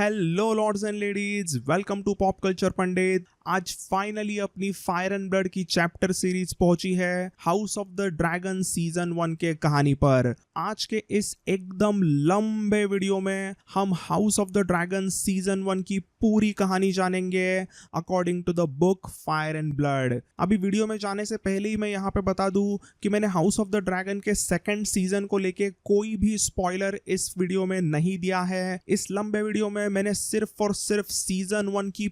Hello lords and ladies, welcome to pop culture Pandit. आज finally अपनी Fire and Blood की chapter series पहुंची है House of the dragon season 1 के कहानी पर। आज के इस एकदम लंबे वीडियो में हम house of the dragon season 1 की पूरी कहानी जानेंगे according to the book fire and blood. अभी वीडियो में जाने से पहले ही मैं यहाँ पे बता दूं कि मैंने हाउस ऑफ द ड्रैगन के सेकंड सीजन को लेके कोई भी स्पॉइलर इस वीडियो में नहीं दिया है। इस लंबे वीडियो में मैंने सिर्फ और सिर्फ सीजन 1 की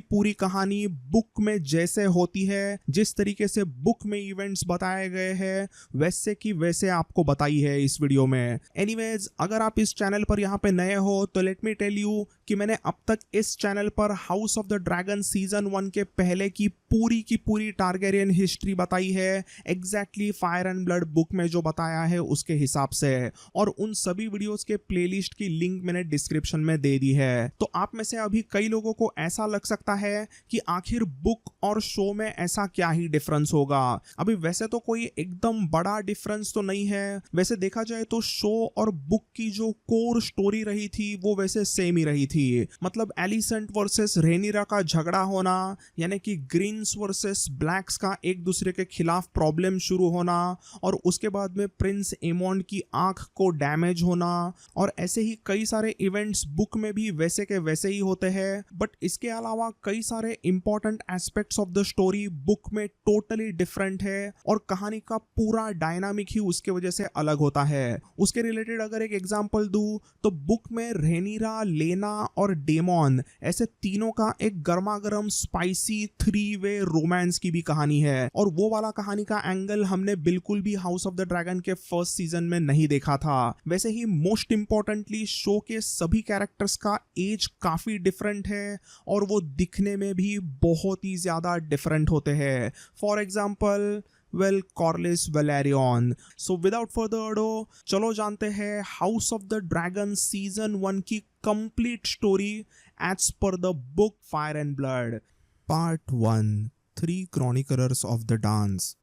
पूरी कहानी बुक में जैसे होती है, जिस तरीके से बुक में इवेंट्स बताए गए हैं, वैसे की वैसे आपको बताई है इस वीडियो में। एनीवेज, अगर आप इस चैनल पर यहाँ पे नए हो तो लेट मी टेल यू कि मैंने अब तक इस चैनल पर house of the dragon season 1 के पहले की पूरी टारगेरियन हिस्ट्री बताई है, exactly fire and blood book में जो बताया है उसके हिसाब से। और उन सभी वीडियोस के प्लेलिस्ट की लिंक मैंने डिस्क्रिप्शन में दे दी है। तो आप में से अभी कई लोगों को ऐसा लग सकता है कि आखिर बुक और शो में ऐसा क्या ही डिफरेंस होगा। अभी वैसे तो कोई एकदम बड़ा डिफरेंस तो नहीं है, वैसे देखा जाए तो शो और बुक की जो कोर स्टोरी रही थी वो वैसे सेम ही रही थी। मतलब एलिसेंट वर्सेस रेनिरा का झगड़ा होना, यानी कि ग्रीन्स वर्सेस ब्लैक्स का एक दूसरे के खिलाफ प्रॉब्लम शुरू होना, और उसके बाद में प्रिंस एमोंड की आंख को डैमेज होना, और ऐसे ही कई सारे इवेंट्स बुक में भी वैसे के वैसे ही होते हैं। बट इसके अलावा कई सारे important aspects of the story book में टोटली डिफरेंट है, और कहानी का पूरा डायनामिक ही उसके वजह से अलग होता है। उसके रिलेटेड अगर एक एग्जांपल दूं तो बुक में रेनिरा, लेना और डेमोन ऐसे तीनों का एक गर्मा गर्म स्पाइसी 3 वे रोमांस की भी कहानी है, और वो वाला कहानी का एंगल हमने बिल्कुल भी हाउस ऑफ द ड्रैगन के फर्स्ट सीजन में नहीं देखा था। वैसे ही मोस्ट इंपॉर्टेंटली शो के सभी कैरेक्टर्स का एज काफी डिफरेंट है, और वो दिखने में भी बहुत ही ज्यादा डिफरेंट होते हैं। For example Corlys Velaryon. So without further ado चलो जानते हैं House of the dragon season 1 की complete story as per the book fire and Blood. Part 1, 3 chroniclers of the dance.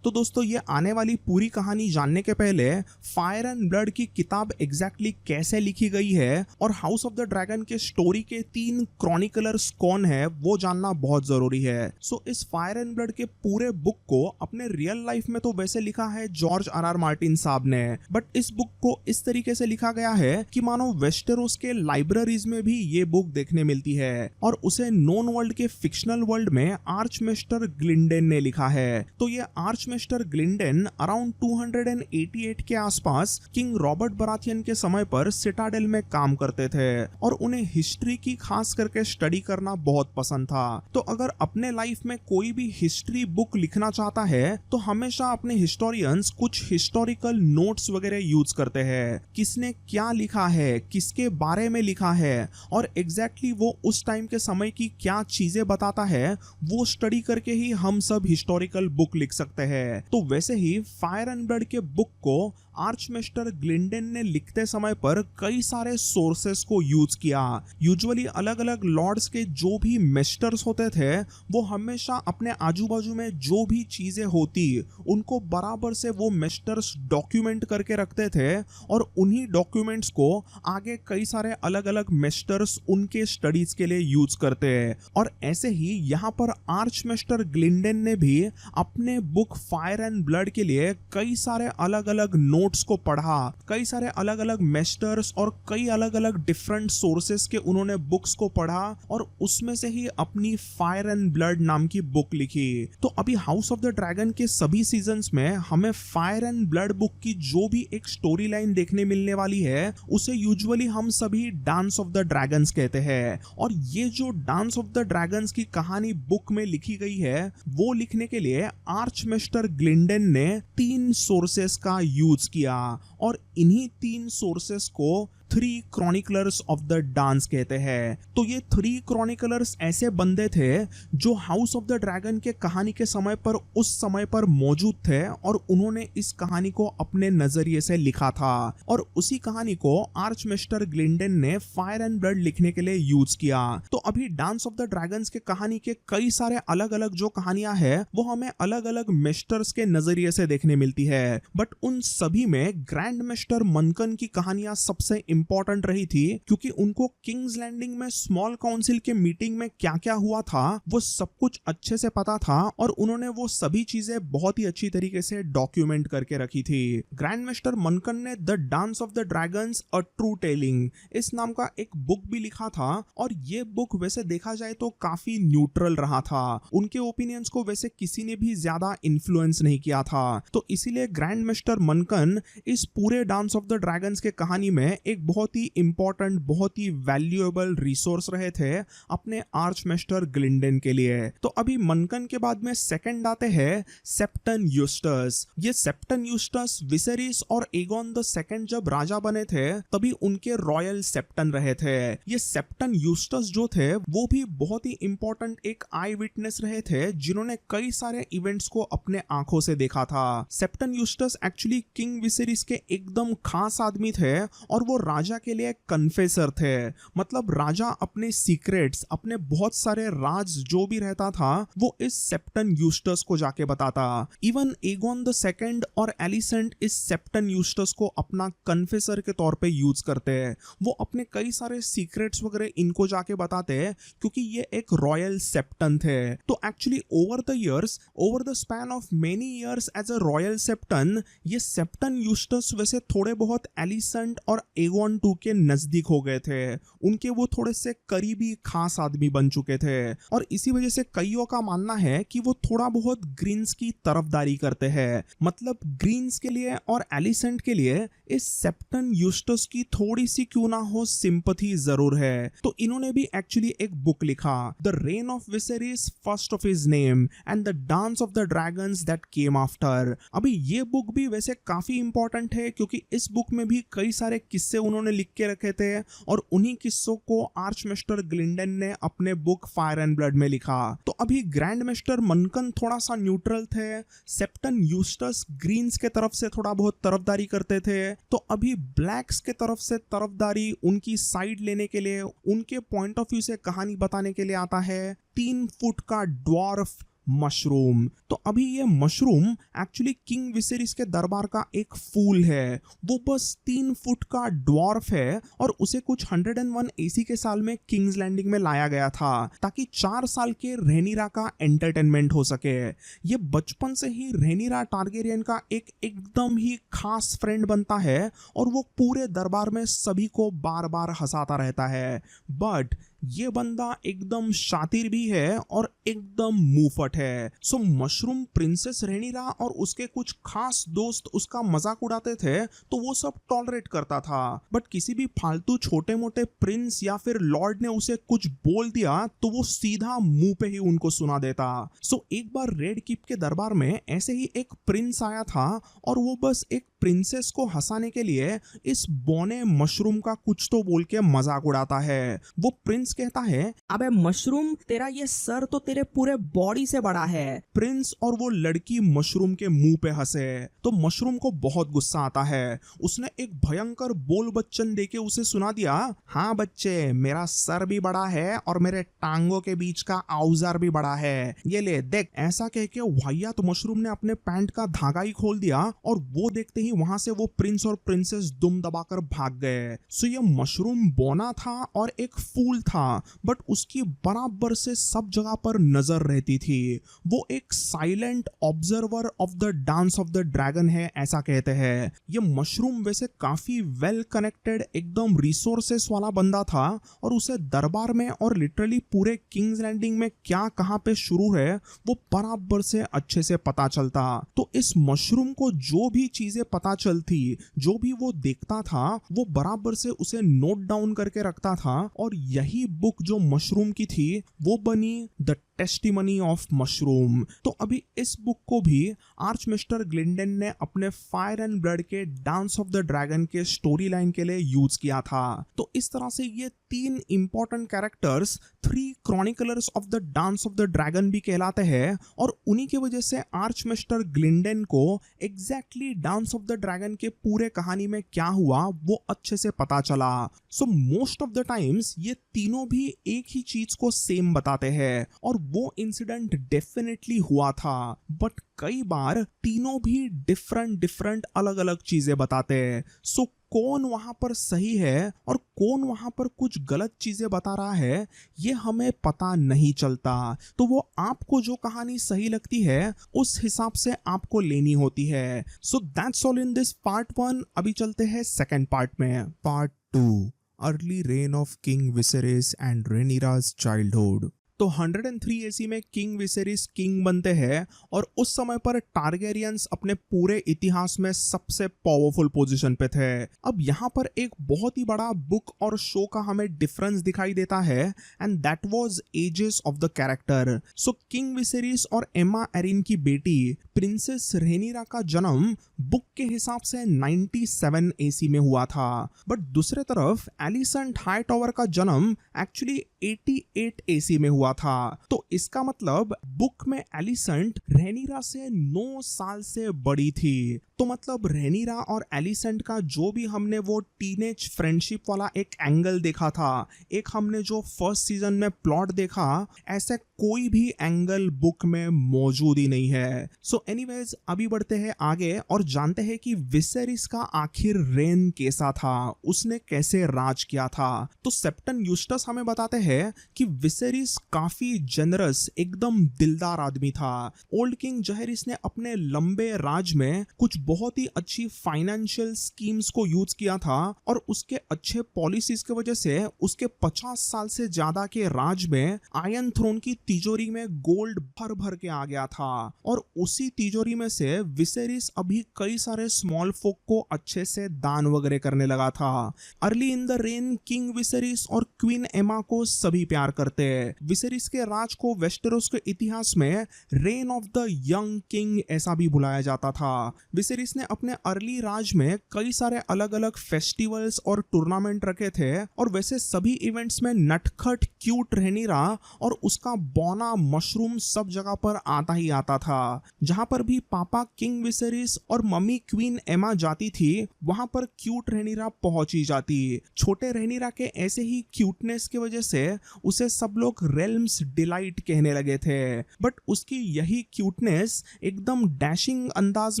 तो दोस्तों, ये आने वाली पूरी कहानी जानने के पहले फायर एंड ब्लड की किताब एग्जैक्टली कैसे लिखी गई है और हाउस ऑफ द ड्रैगन के स्टोरी के 3 क्रॉनिकलर्स कौन है वो जानना बहुत जरूरी है। सो इस फायर एंड ब्लड के पूरे बुक को अपने रियल लाइफ में तो वैसे लिखा है जॉर्ज आर मार्टिन साहब ने, बट इस बुक को इस तरीके से लिखा गया है कि मानो वेस्टेरोस के लाइब्रेरीज में भी ये बुक देखने मिलती है, और उसे नोन वर्ल्ड के फिक्शनल वर्ल्ड में आर्चमेस्टर ग्लिंडेन ने लिखा है। तो ये आर्चमेस्टर ग्लिंडेन अराउंड 288 के आसपास किंग रॉबर्ट बराथियन के समय पर सिटाडेल में काम करते थे, और उन्हें हिस्ट्री की खास करके स्टडी करना बहुत पसंद था। तो अगर अपने लाइफ में कोई भी हिस्ट्री बुक लिखना चाहता है तो हमेशा अपने हिस्टोरियंस कुछ हिस्टोरिकल नोट्स वगैरह यूज करते हैं, किसने क्या लिखा है, किसके बारे में लिखा है, और एग्जैक्टली वो उस टाइम के समय की क्या चीजें बताता है, वो स्टडी करके ही हम सब हिस्टोरिकल बुक लिख सकते हैं। तो वैसे ही फायर एंड ब्लड के बुक को आर्चमेस्टर ग्लिंडेन ने लिखते समय पर कई सारे सोर्सेस को यूज किया। यूजुअली अलग अलग लॉर्ड्स के जो भी मेस्टर्स होते थे वो हमेशा अपने आजू बाजू में जो भी चीजें होती उनको बराबर से वो मेस्टर्स डॉक्यूमेंट करके रखते थे, और उन्हीं डॉक्यूमेंट्स को आगे कई सारे अलग अलग मेस्टर्स उनके स्टडीज के लिए यूज करते हैं। और ऐसे ही यहाँ पर आर्चमेस्टर ग्लिंडेन ने भी अपने बुक फायर एंड ब्लड के लिए कई सारे अलग अलग नोट्स को पढ़ा, कई सारे अलग अलग मेस्टर्स और कई अलग अलग डिफरेंट सोर्सेस के उन्होंने बुक्स को पढ़ा, और उसमें से ही अपनी फायर एंड ब्लड नाम की बुक लिखी। तो अभी हाउस ऑफ द ड्रैगन के सभी सीजन्स में हमें फायर एंड ब्लड बुक की जो भी एक स्टोरी लाइन देखने मिलने वाली है उसे यूजुअली हम सभी डांस ऑफ द ड्रैगन्स कहते हैं। और ये जो डांस ऑफ द ड्रैगन्स की कहानी बुक में लिखी गई है वो लिखने के लिए आर्चमेस्टर ग्लिंडेन ने 3 सोर्सेस का यूज किया, और इन्हीं 3 सोर्सेस को 3 क्रॉनिकलर्स ऑफ द डांस कहते हैं। तो ये 3 क्रॉनिकलर्स ऐसे बंदे थे जो हाउस ऑफ द ड्रैगन के कहानी के समय पर उस समय पर मौजूद थे, और उन्होंने इस कहानी को अपने नजरिए से लिखा था, और उसी कहानी को आर्चमेस्टर ग्लिंडेन ने फायर एंड ब्लड लिखने के लिए यूज किया। तो अभी डांस ऑफ द ड्रैगन्स के कहानी के कई सारे अलग अलग जो कहानियां हैं वो हमें अलग अलग मेस्टर्स के नजरिए से देखने मिलती है, बट उन सभी में ग्रैंड मेस्टर मनकन की कहानियां सबसे इंपॉर्टेंट रही थी क्योंकि उनको किंग्स लैंडिंग में स्मॉल काउंसिल के मीटिंग में क्या क्या हुआ था वो सब कुछ अच्छे से पता था और उन्होंने वो सभी चीजें बहुत ही अच्छी तरीके से डॉक्यूमेंट करके रखी थी। ग्रैंड मास्टर मनकन ने the Dance of the dragons a true telling इस नाम का एक बुक भी लिखा था और ये बुक वैसे देखा जाए तो काफी न्यूट्रल रहा था। उनके ओपिनियंस को वैसे किसी ने भी ज्यादा इन्फ्लुएंस नहीं किया था, तो इसीलिए ग्रैंड मास्टर मनकन इस पूरे डांस ऑफ द ड्रैगन्स के कहानी में एक बहुत ही इंपॉर्टेंट बहुत ही वैल्यूएबल रिसोर्स रहे थे अपने आर्च मास्टर ग्लिंडन के लिए। तो अभी मनकन के बाद में सेकंड आते हैं सेप्टन यूस्टस। ये सेप्टन यूस्टस विसेरिस और एगोन द सेकंड जब राजा बने थे तभी उनके रॉयल सेप्टन रहे थे। ये सेप्टन यूस्टस जो थे वो भी बहुत ही इंपॉर्टेंट एक आई विटनेस रहे थे जिन्होंने कई सारे इवेंट्स को अपने आंखों से देखा था। सेप्टन यूस्टस एक्चुअली किंग विसेरिस के एकदम खास आदमी थे और वो राजा के लिए कन्फेसर थे, मतलब राजा अपने सीक्रेट्स अपने बहुत सारे राज जो भी रहता था वो इस सेप्टन यूस्टस को जाके बताता। इवन एगोन द सेकंड और एलिसेंट इस सेप्टन यूस्टस को अपना कन्फेसर के तौर पे यूज करते हैं। वो अपने कई सारे सीक्रेट्स वगैरह इनको जाके बताते हैं क्योंकि ये एक रॉयल सेप्टन थे। तो actually over the years over the span of many years as a royal septon ये सेप्टन यूस्टस वैसे थोड़े बहुत एलिसेंट और एगोन टू के नजदीक हो गए थे। उनके वो थोड़े से करीबी खास आदमी बन चुके थे और इसी वजह से कईयों का मानना है कि वो थोड़ा बहुत ग्रीन्स की तरफदारी करते हैं। मतलब ग्रीन्स के लिए और एलिसेंट के लिए इस सेप्टन यूस्टस की थोड़ी सी क्यों ना हो सिंपैथी जरूर है। तो इन्होंने भी एक्चुअली एक बुक लिखा the rain of Viserys first of his name and the Dance of the dragons that came after. अभी ये बुक भी वैसे काफी इंपॉर्टेंट है क्योंकि इस बुक में भी कई सारे किस्से उन्होंने लिख के रखे थे और उन्हीं किस्सों को आर्च मास्टर ग्लिंडन ने अपने बुक फायर एंड ब्लड में लिखा। तो अभी ग्रैंड मास्टर मनकन थोड़ा सा न्यूट्रल थे, सेप्टन यूस्टस ग्रीन्स के तरफ से थोड़ा बहुत तरफदारी करते थे, तो अभी ब्लैक्स के तरफ से तरफदारी उनकी साइड लेने के लिए उनके पॉइंट ऑफ व्यू से कहानी बताने के लिए आता है 3 फुट का ड्वार्फ मशरूम। तो अभी ये मशरूम एक्चुअली किंग विसेरिस के दरबार का एक फूल है। वो बस 3 फुट का ड्वार्फ है और उसे कुछ 101 एसी के साल में किंग्स लैंडिंग में लाया गया था ताकि 4 साल के रेनिरा का एंटरटेनमेंट हो सके। ये बचपन से ही रेनिरा टारगेरियन का एक एकदम ही खास फ्रेंड बनता है और वो पूरे दरबार में सभी को बार बार हंसाता रहता है। बट ये बंदा एकदम शातिर भी है और एकदम मुंहफट है। सो मशरूम प्रिंसेस रेनिरा और उसके कुछ खास दोस्त उसका मजाक उड़ाते थे तो वो सब टॉलरेट करता था, बट किसी भी फालतू छोटे मोटे प्रिंस या फिर लॉर्ड ने उसे कुछ बोल दिया तो वो सीधा मुंह पे ही उनको सुना देता। सो एक बार रेड कीप के दरबार में ऐसे ही एक प्रिंस आया था और वो बस एक प्रिंसेस को हंसाने के लिए इस बोने मशरूम का कुछ तो बोल के मजाक उड़ाता है। वो प्रिंस कहता है अबे मशरूम, तेरा ये सर तो तेरे पूरे बॉडी से बड़ा है। प्रिंस और वो लड़की मशरूम के मुंह पे हंसे तो मशरूम को बहुत गुस्सा आता है। उसने एक भयंकर बोल बच्चन देके उसे सुना दिया, हाँ बच्चे, मेरा सर भी बड़ा है और मेरे टांगों के बीच का औजार भी बड़ा है, ये ले देख। ऐसा कह के वाहियात मशरूम ने अपने पैंट का धागा ही खोल दिया और वो देखते ही वहां से वो प्रिंस और प्रिंसेस दुम दबाकर भाग गए। सो ये मशरूम बोना था और एक फूल था, बट उसकी बराबर से सब जगह पर नजर रहती थी। वो एक silent observer of the Dance of the dragon है, ऐसा कहते हैं। ये मशरूम वैसे काफी वेल कनेक्टेड एकदम रिसोर्सेस वाला बंदा था और उसे दरबार में और लिटरली पूरे किंग्स लैंडिंग में क्या कहां पे शुरू है वो बराबर से अच्छे से पता चलता। तो इस मशरूम को जो भी चीजें पता चलती, जो भी वो देखता था, वो बराबर से उसे नोट डाउन करके रखता था और यही बुक जो मशरूम की थी वो बनी द टेस्टिमनी ऑफ मशरूम। तो अभी इस बुक को भी आर्च मास्टर ग्लिंडन ने अपने फायर एंड ब्लड के डांस ऑफ द ड्रैगन के स्टोरी लाइन के लिए यूज किया था। तो इस तरह से ये 3 important characters 3 chroniclers of the Dance of the dragon भी कहलाते हैं और उन्हीं की वजह से आर्च मास्टर ग्लिंडन को exactly dance of the dragon के पूरे कहानी में क्या हुआ वो अच्छे से पता चला। So most of the times ये तीनों भी एक ही चीज को सेम बताते हैं और वो इंसिडेंट डेफिनेटली हुआ था, बट कई बार तीनों भी डिफरेंट अलग अलग चीजें बताते हैं। सो कौन वहां पर सही है और कौन वहां पर कुछ गलत चीजें बता रहा है ये हमें पता नहीं चलता। तो वो आपको जो कहानी सही लगती है उस हिसाब से आपको लेनी होती है। So that's all in this part 1। अभी चलते हैं सेकंड पार्ट में। Part 2, early reign of king Viserys and Rhaenyra's childhood. तो 103 एसी में किंग विसेरिस किंग बनते हैं और उस समय पर टारगेरियंस अपने पूरे इतिहास में सबसे पावरफुल पोजीशन पे थे। अब यहाँ पर एक बहुत ही बड़ा बुक और शो का हमें डिफरेंस दिखाई देता है and that was ages of the character. So king Viserys और एमा एरिन की बेटी प्रिंसेस रेनिरा का जन्म बुक के हिसाब से 97 एसी में हुआ था, बट दूसरे तरफ एलिसेंट हाईटॉवर का जन्म एक्चुअली 88 एसी में हुआ था। तो इसका मतलब बुक में एलिसेंट रेनिरा से 9 साल से बड़ी थी। तो मतलब रेनिरा और एलिसेंट का जो भी हमने वो टीनेज फ्रेंडशिप वाला एक एंगल देखा था, एक हमने जो फर्स्ट सीजन में प्लॉट देखा, ऐसे कोई भी एंगल बुक में मौजूद ही नहीं है। सो एनीवेज अभी बढ़ते हैं आगे और जानते हैं कि विसेरिस का आखिर रेन कैसा था, उसने कैसे राज किया था। तो सेप्टन यूस्टस हमें बताते हैं कि विसेरिस काफी जनरस, एकदम दिलदार आदमी था। ओल्ड किंग जहरिस ने अपने लंबे राज में कुछ बहुत ही अच्छी फाइनेंशियल स्कीम्स को यूज किया था और उसके अच्छे पॉलिसीज की वजह से उसके 50 साल से ज्यादा के राज में आयरन थ्रोन की तिजोरी में गोल्ड भर भर के आ गया था और उसी तिजोरी में से विसेरिस अभी कई सारे स्मॉल फोक को अच्छे से दान वगैरह करने लगा था। Early in the rain king Viserys और क्वीन एमा को सभी प्यार करते हैं। विसेरिस के राज को वेस्टेरोस के इतिहास में rain of the young king ऐसा भी बुलाया जाता था। विसेरिस ने अपने अर्ली राज में कई सारे अलग अलग फेस्टिवल्स और टूर्नामेंट रखे थे और वैसे सभी इवेंट्स में नटखट क्यूट रेनिरा और उसका बौना मशरूम सब जगह पर आता ही आता था। जहां पर भी पापा किंग विसेरिस और मम्मी क्वीन एमा जाती थी वहां पर क्यूट रेनिरा पहुंच ही जाती। छोटे रेनिरा के ऐसे ही क्यूटनेस की वजह से उसे सब लोग रेल्म्स डिलाइट कहने लगे थे, बट उसकी यही क्यूटनेस एकदम डैशिंग अंदाज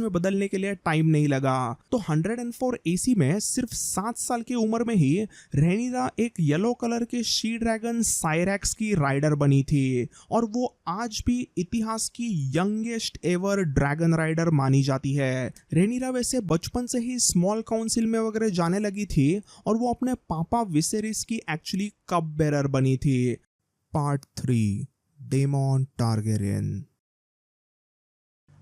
में बदलने के लिए टाइम नहीं लगा। तो 104 एसी में सिर्फ 7 साल की उम्र में ही रेनिरा एक येलो कलर के शी ड्रैगन साइरेक्स की राइडर बनी थी और वो आज भी इतिहास की यंगेस्ट एवर ड्रैगन राइडर मानी जाती है। रेनिरा वैसे बचपन से ही स्मॉल काउंसिल में वगैरह जाने लगी थी और वो अपने पापा विसेरिस की एक्चुअली कप बेरर बनी थी। Part 3, daemon Targaryen.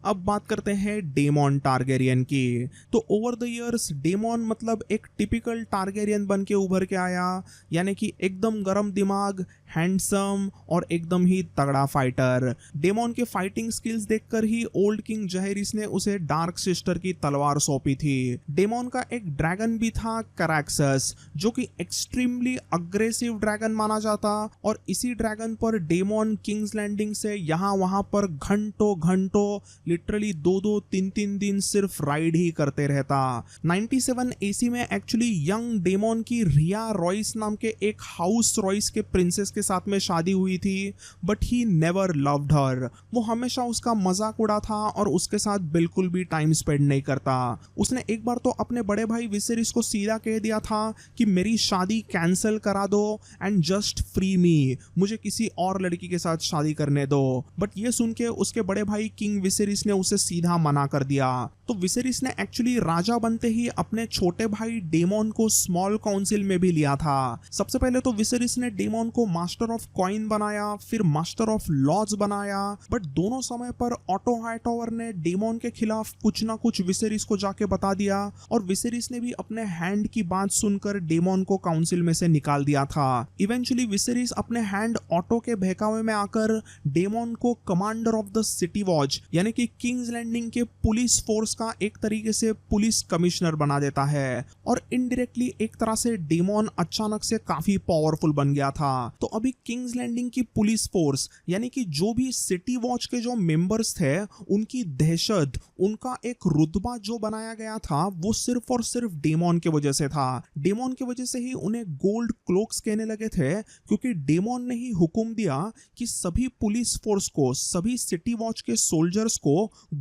अब बात करते हैं डेमॉन टारगेरियन की। तो ओवर द इयर्स डेमॉन मतलब एक टिपिकल टारगेरियन बन के उभर के आया, यानी कि एकदम गरम दिमाग, हैंडसम और एकदम ही तगड़ा फाइटर। डेमॉन के फाइटिंग स्किल्स देखकर ही ओल्ड किंग जहेरिस ने उसे डार्क सिस्टर की तलवार सौंपी थी। डेमॉन का एक ड्रैगन भी था कैरेक्सस, जो कि एक्सट्रीमली अग्रेसिव ड्रैगन माना जाता और इसी ड्रैगन पर डेमॉन किंग्स लैंडिंग से यहाँ वहां पर घंटों घंटों लिटरली 2-3 दिन सिर्फ राइड ही करते रहता। 97 एसी में एक्चुअली यंग डेमॉन की रिया रॉयस नाम के एक हाउस रॉयस के प्रिंसेस के साथ में शादी हुई थी, but he never loved her. वो हमेशा उसका मजाक उड़ा था और उसके साथ बिल्कुल भी टाइम स्पेंड नहीं करता। उसने एक बार तो अपने बड़े भाई विसेरिस को सीधा कह दिया था कि मेरी शादी कैंसिल करा दो एंड जस्ट फ्री मी, मुझे किसी और लड़की के साथ शादी करने दो। बट ये सुन के उसके बड़े भाई किंग विसेरिस ने उसे सीधा मना कर दिया। तो विसेरिस ने एक्चुअली राजा बनते ही अपने छोटे भाई डेमॉन को स्मॉल काउंसिल में भी लिया था। सबसे पहले तो विसेरिस ने डेमॉन को मास्टर ऑफ कॉइन बनाया, फिर मास्टर ऑफ लॉज बनाया, बट दोनों समय पर ऑटो हाईटॉवर ने डेमॉन के खिलाफ कुछ ना कुछ विसेरिस को जाके बता दिया और विसेरिस ने भी अपने हैंड की बात सुनकर डेमॉन को काउंसिल में से निकाल दिया था। इवेंचुअली विसेरिस अपने हैंड ऑटो के बहकावे में आकर डेमॉन को commander of the city watch यानी कि किंग्स लैंडिंग के पुलिस फोर्स का एक तरीके से पुलिस कमिश्नर बना देता है और इनडायरेक्टली एक तरह से डेमॉन अचानक से काफी पावरफुल बन गया था। तो अभी किंग्स लैंडिंग की पुलिस फोर्स यानी कि जो भी सिटी वॉच के जो मेंबर्स थे उनकी दहशत, उनका एक रुतबा जो बनाया गया था वो सिर्फ और सिर्फ डेमॉन के वजह से था। डेमॉन की वजह से ही उन्हें गोल्ड क्लोक्स कहने लगे थे, क्योंकि डेमॉन ने ही हुक्म दिया कि सभी पुलिस फोर्स को, सभी सिटी वॉच के सोल्जर्स को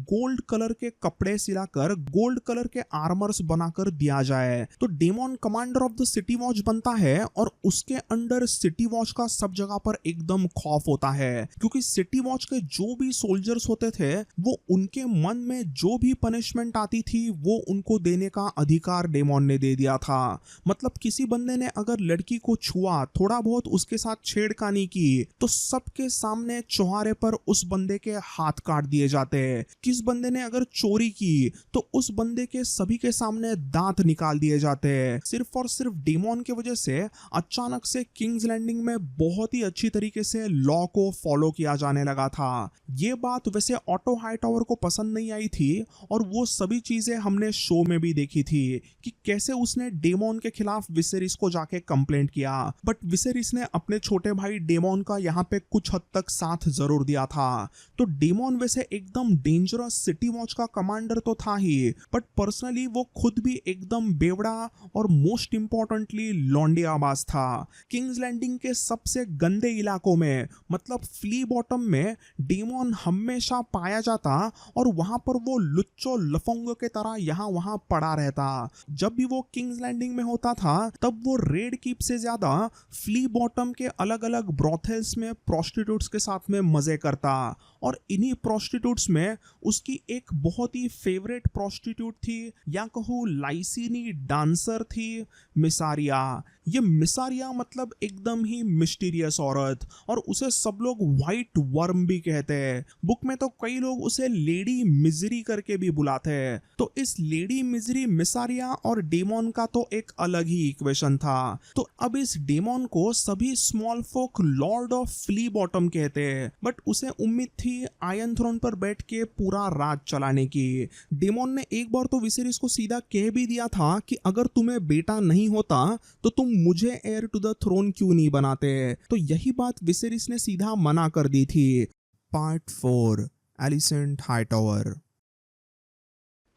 गोल्ड कलर के कपड़े सिलाकर गोल्ड कलर के आर्मर्स बनाकर दिया जाए। तो Daemon commander of the city watch बनता है और उसके अंडर सिटी वॉच का सब जगह पर एकदम खौफ होता है, क्योंकि सिटी वॉच के जो भी सोल्जर्स होते थे वो उनके मन में जो भी पनिशमेंट आती थी वो उनको देने का अधिकार डेमन ने दे दिया था। मतलब किसी बंदे ने अगर लड़की को छुआ, थोड़ा बहुत उसके साथ छेड़खानी की, तो सबके सामने चौहारे पर उस बंदे के हाथ काट दिए जाते। किस बंदे ने अगर चोरी की तो उस बंदे के सभी के सामने दांत निकाल दिए जाते। सिर्फ और सिर्फ डेमन की वजह से अचानक से किंग्स लैंडिंग में बहुत ही अच्छी तरीके से लॉ को फॉलो किया जाने लगा था। ये बात वैसे ऑटो हाईटावर को पसंद नहीं आई थी और वो सभी चीजें हमने शो में भी देखी थी कि कैसे उसने डेमन के खिलाफ विसेरिस को जाके कंप्लेंट किया, बट विसेरिस ने अपने छोटे भाई डेमन का यहाँ पे कुछ हद तक साथ जरूर दिया था। तो डेमन वैसे एकदम डेंजरस सिटी वॉच का कमांडर तो था ही, बट पर्सनली वो खुद भी एकदम बेवड़ा और मोस्ट इंपॉर्टेंटली लौंडियाबाज था। किंग्स लैंडिंग के सबसे गंदे इलाकों में मतलब फ्ली बॉटम में डेमन हमेशा पाया जाता और वहां पर वो लुच्चो लफंगो के तरह यहाँ वहां पड़ा रहता। जब भी वो किंग्स लैंडिंग में होता था तब वो रेड कीप से ज्यादा फ्ली बॉटम के अलग अलग ब्रोथेल्स में प्रोस्टिट्यूट्स के साथ में मजे करता, और इन्हीं प्रोस्टिट्यूट्स में उसकी एक बहुत ही फेवरेट प्रोस्टिट्यूट थी, या कहूँ लाइसीनी डांसर थी, मिसारिया। ये मिसारिया मतलब एकदम ही मिस्टीरियस औरत, और उसे सब लोग व्हाइट वर्म भी कहते हैं। बुक में तो कई लोग उसे लेडी मिजरी करके भी बुलाते हैं। तो इस लेडी मिजरी मिसारिया और डेमन का तो एक अलग ही इक्वेशन था। तो अब इस डेमन को सभी small folk lord of flea bottom कहते हैं, बट उसे उम्मीद थी आयरन थ्रोन पर बैठ के पूरा राज चलाने की। डेमन ने एक बार तो विसेरिस को सीधा कह भी दिया था कि अगर तुम्हें बेटा नहीं होता तो तुम मुझे हेयर टू द थ्रोन क्यों नहीं बनाते। तो यही बात विसेरिस ने सीधा मना कर दी थी। Part 4 Alicent Hightower.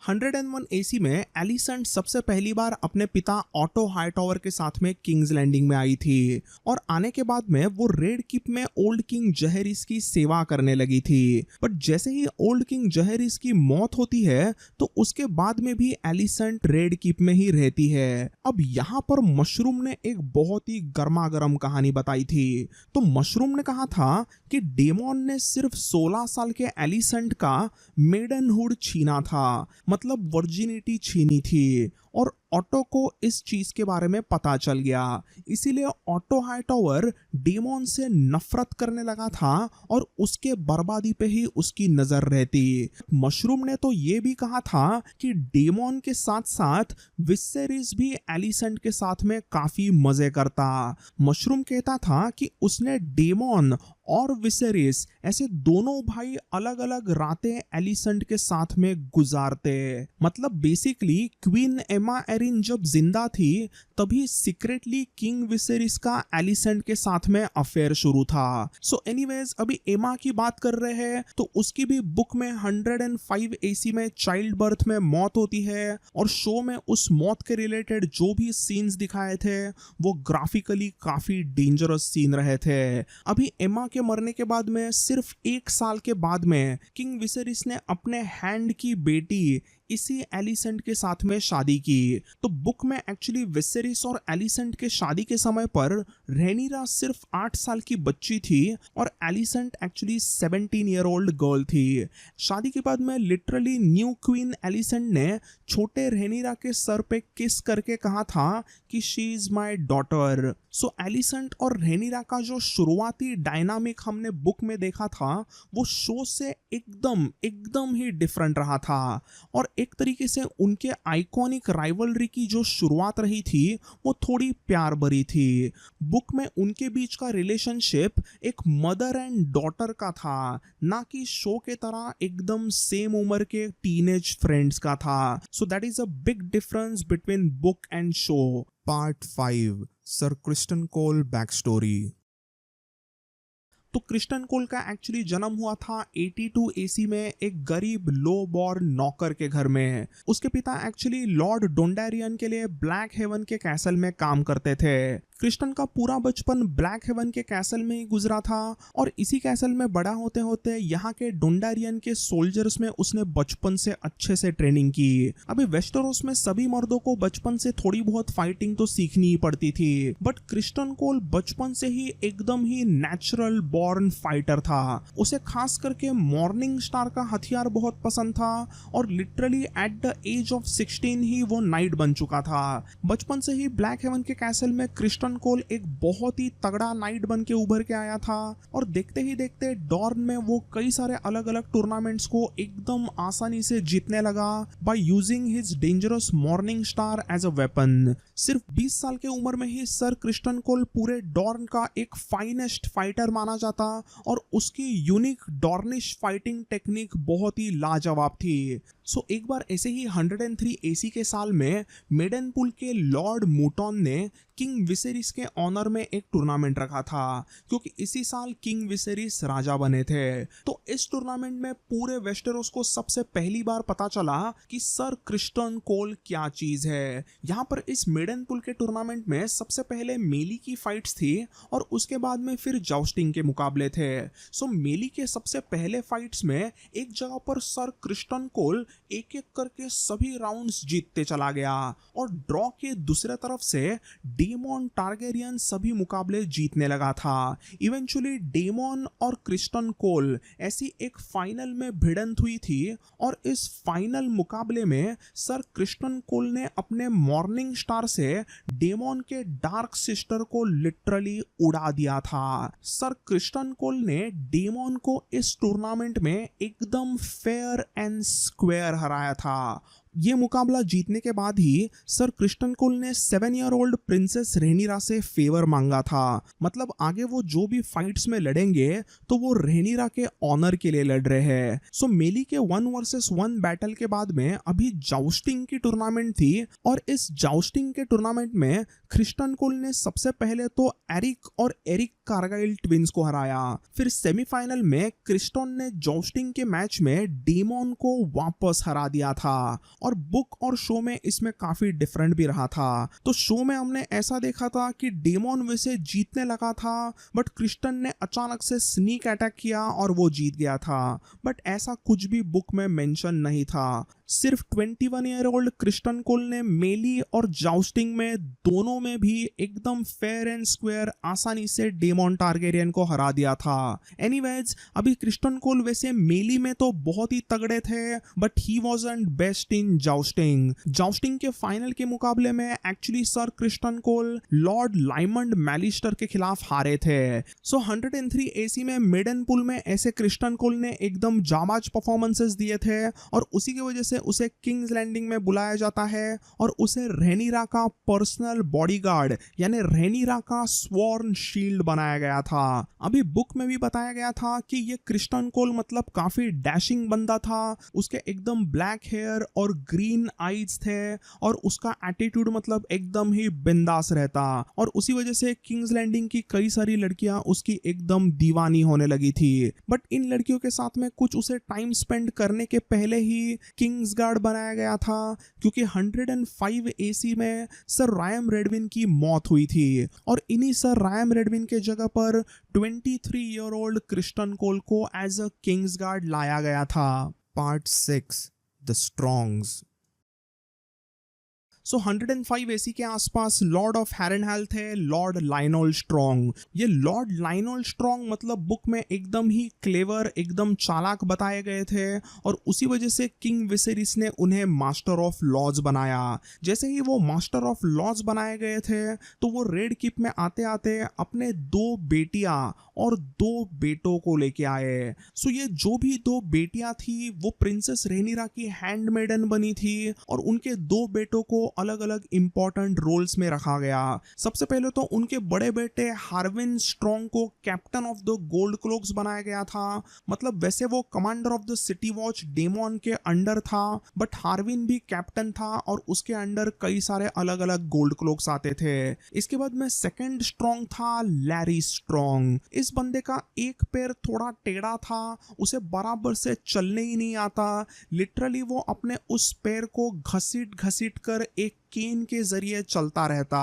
101 एसी में एलिसेंट सबसे पहली बार अपने पिता ऑटो हाईटावर के साथ में किंग्स लैंडिंग में आई थी, और आने के बाद में वो रेड कीप में ओल्ड किंग जहेरिस की सेवा करने लगी थी। बट जैसे ही ओल्ड किंग जहेरिस की मौत होती है तो उसके बाद में भी एलिसेंट रेड कीप में ही रहती है। अब यहाँ पर मशरूम ने एक बहुत ही गर्मा गर्म कहानी बताई थी। तो मशरूम ने कहा था कि डेमन ने सिर्फ 16 साल के एलिसेंट का मेडनहुड छीना था, मतलब वर्जिनिटी छीनी थी, और ऑटो को इस चीज के बारे में पता चल गया। इसीलिए ऑटो हाईटावर डेमन से नफरत करने लगा था और उसके बर्बादी पे ही उसकी नजर रहती। मशरूम ने तो ये भी कहा था कि डेमन के साथ साथ विसेरिस भी एलिसेंट के साथ में काफी मजे करता। मशरूम कहता था कि उसने डेमन और विसेरिस ऐसे दोनों भाई अलग अलग रातें एलिसेंट के साथ में गुजारते। मतलब बेसिकली क्वीन एमा एरिन जब जिंदा थी तभी सीक्रेटली किंग विसेरिस का एलिसेंट के साथ में अफेयर शुरू था। सो एनीवेज अभी एमा की बात कर रहे हैं तो उसकी भी बुक में 105 एसी में चाइल्ड बर्थ में मौत होती है, और शो में उस मौत के रिलेटेड जो भी सीन्स दिखाए थे वो ग्राफिकली काफी डेंजरस सीन रहे थे। अभी एमा के मरने के बाद में सिर्फ 1 साल के बाद में किंग विसेरिस ने अपने हैंड की बेटी इसी एलिसेंट के साथ में शादी की। तो बुक में एक्चुअली विसेरिस और एलिसेंट के शादी के समय पर रेनिरा सिर्फ 8 साल की बच्ची थी और Alicent actually 17 year old girl थी। शादी के बाद में लिटरली न्यू क्वीन एलिसेंट ने छोटे रेनिरा के सर पे किस करके कहा था कि she is my daughter. So Alicent और रेनिरा का जो शुरुआती डायनामिक हमने बुक में देखा था वो शो से एकदम ही डिफरेंट रहा था, और एक तरीके से उनके आइकॉनिक राइवलरी की जो शुरुआत रही थी वो थोड़ी प्यार भरी थी। बुक में उनके बीच का रिलेशनशिप एक मदर एंड डॉटर का था, ना कि शो के तरह एकदम सेम उम्र के टीनेज फ्रेंड्स का था। So that is a big difference between book and show. Part 5 sir Criston Cole back story. तो क्रिस्टन कोल का एक्चुअली जन्म हुआ था 82 एसी में एक गरीब लो बॉर्न नौकर के घर में। उसके पिता एक्चुअली लॉर्ड डोंडारियन के लिए ब्लैक हेवन के कैसल में काम करते थे। क्रिस्टन का पूरा बचपन ब्लैक हेवन के कैसल में ही गुजरा था और इसी कैसल में बड़ा होते होते यहाँ के डोंडारियन के सोल्जर्स में उसने बचपन से अच्छे से ट्रेनिंग की। अभी वेस्टरोस में सभी मर्दों को बचपन से थोड़ी बहुत फाइटिंग तो सीखनी ही पड़ती थी, बट क्रिस्टन कोल बचपन से ही एकदम ही नेचुरल बॉर्न फाइटर था। उसे खास करके मॉर्निंग स्टार का हथियार बहुत पसंद था और literally at the age of 16 ही वो नाइट बन चुका था। बचपन से ही ब्लैक हेवन के कैसल में क्रिस्टन कोल एक बहुत ही तगड़ा नाइट बन के उभर के आया था और देखते ही देखते डॉर्न में वो कई सारे अलग अलग टूर्नामेंट्स को एकदम आसानी से जीतने लगा by using his dangerous morning star as a weapon. सिर्फ 20 साल के उम्र में ही सर क्रिस्टन कोल पूरे डॉर्न का एक फाइनेस्ट फाइटर माना जाता और उसकी यूनिक डॉर्निश फाइटिंग टेक्निक बहुत ही लाजवाब थी। सो एक बार ऐसे ही 103 एसी के साल में मेडनपुल के लॉर्ड मूटॉन ने किंग विसेरिस के ऑनर में एक टूर्नामेंट रखा था क्योंकि इसी साल किंग विसेरिस राजा बने थे। तो इस टूर्नामेंट में पूरे वेस्टेरोस को सबसे पहली बार पता चला कि सर क्रिस्टन कोल क्या चीज है। यहाँ पर इस मेडनपुल के टूर्नामेंट में सबसे पहले मेली की फाइट्स थी और उसके बाद में फिर जाउस्टिंग के मुकाबले थे। सो मेली के सबसे पहले फाइट्स में एक जगह पर सर क्रिस्टन कोल एक एक करके सभी राउंड्स जीतते चला गया और ड्रॉ के दूसरे तरफ से डेमोन टारगेरियन सभी मुकाबले जीतने लगा था। इवेंचुअली डेमोन और क्रिस्टन कोल ऐसी एक फाइनल में भिड़ंत हुई थी और इस फाइनल मुकाबले में सर क्रिस्टन कोल ने अपने मॉर्निंग स्टार से डेमोन के डार्क सिस्टर को लिटरली उड़ा दिया था। सर क्रिस्टन कोल ने डेमोन को इस टूर्नामेंट में एकदम फेयर एंड स्क्वायर हराया था। ये मुकाबला जीतने के बाद ही सर क्रिस्टन कोल ने 7-year-old प्रिंसेस रेनिरा से फेवर मांगा था। मतलब आगे वो जो भी फाइट्स में लड़ेंगे तो वो रेनिरा के ऑनर के लिए लड़ रहे हैं। सो मेली के 1 वर्सेस 1 बैटल के बाद में अभी जाउस्टिंग की टूर्नामेंट थी और इस जाउस्टिंग के टूर्नामेंट में क्रिस्टन कोल ने सबसे पहले तो एरिक और एरिक कार्गाइल ट्विंस को हराया। फिर सेमीफाइनल में क्रिस्टन ने जाउस्टिंग के मैच में डेमोन को वापस हरा दिया था और बुक और शो में इसमें काफी डिफरेंट भी रहा था। तो शो में हमने ऐसा देखा था कि डेमोन वैसे जीतने लगा था बट क्रिस्टन ने अचानक से स्नीक अटैक किया और वो जीत गया था, बट ऐसा कुछ भी बुक में मेंशन नहीं था। सिर्फ 21-year-old क्रिस्टन कोल ने मेली और जाउस्टिंग में दोनों में भी एकदम फेयर एंड स्क्वायर आसानी से डेमोन टारगेरियन को हरा दिया था। एनीवेज अभी क्रिस्टन कोल वैसे मेली में तो बहुत ही तगड़े थे but he wasn't best in jousting. Jousting के फाइनल के मुकाबले में actually sir Criston Cole lord Lymond Mallister के खिलाफ हारे थे। सो 103 एसी में मेडनपुल में ऐसे क्रिस्टन कोल ने एकदम जाबाज परफॉर्मेंसेस दिए थे और उसी की वजह से उसे किंग्स लैंडिंग में बुलाया जाता है और उसे रेनिरा का पर्सनल बॉडीगार्ड यानी रेनिरा का स्वॉर्न शील्ड बनाया गया था। अभी बुक में भी बताया गया था कि ये क्रिस्टन कोल मतलब काफी डैशिंग बंदा था, उसके एकदम ब्लैक हेयर और ग्रीन आईज थे और उसका एटीट्यूड मतलब एकदम ही बिंदास रहता और उसी वजह से किंग्स लैंडिंग की कई सारी लड़कियां उसकी एकदम दीवानी होने लगी थी। बट इन लड़कियों के साथ में कुछ उसे टाइम स्पेंड करने के पहले ही किंग्स गार्ड बनाया गया था क्योंकि 105 एसी में सर रायम रेडविन की मौत हुई थी और इन्हीं सर रायम रेडविन के जगह पर 23-year-old क्रिस्टन कोल को एज अ किंग्स गार्ड लाया गया था। Part 6 the strongs. So 105 AC के आसपास लॉर्ड ऑफ हैरेनहाल थे लॉर्ड लाइनोल स्ट्रॉन्ग। ये लॉर्ड लाइनोल स्ट्रॉन्ग मतलब बुक में एकदम ही क्लेवर एकदम चालाक बताए गए थे और उसी वजह से किंग विसेरिस ने उन्हें मास्टर ऑफ लॉज बनाया। जैसे ही वो मास्टर ऑफ लॉज बनाए गए थे तो वो रेड किप में आते आते अपने 2 बेटियां और 2 बेटों को लेके आए। सो ये जो भी 2 बेटियां थी वो प्रिंसेस रेनिरा की हैंडमेडन बनी थी और उनके 2 बेटों को अलग अलग इंपॉर्टेंट रोल्स में रखा गया। सबसे पहले तो उनके बड़े बेटे हार्विन स्ट्रॉन्ग को captain of the gold clocks बनाया गया था। मतलब वैसे वो commander of the city watch demon के अंडर था बट हार्विन भी कैप्टन था और उसके अंडर कई सारे अलग अलग गोल्ड क्लोक्स आते थे। इसके बाद में सेकंड स्ट्रॉन्ग था लैरी स्ट्रॉन्ग। इस बंदे का एक पैर थोड़ा टेढ़ा था, उसे बराबर से चलने ही नहीं आता। लिटरली वो अपने उस पैर को घसीट घसीट कर एक केन के जरिए चलता रहता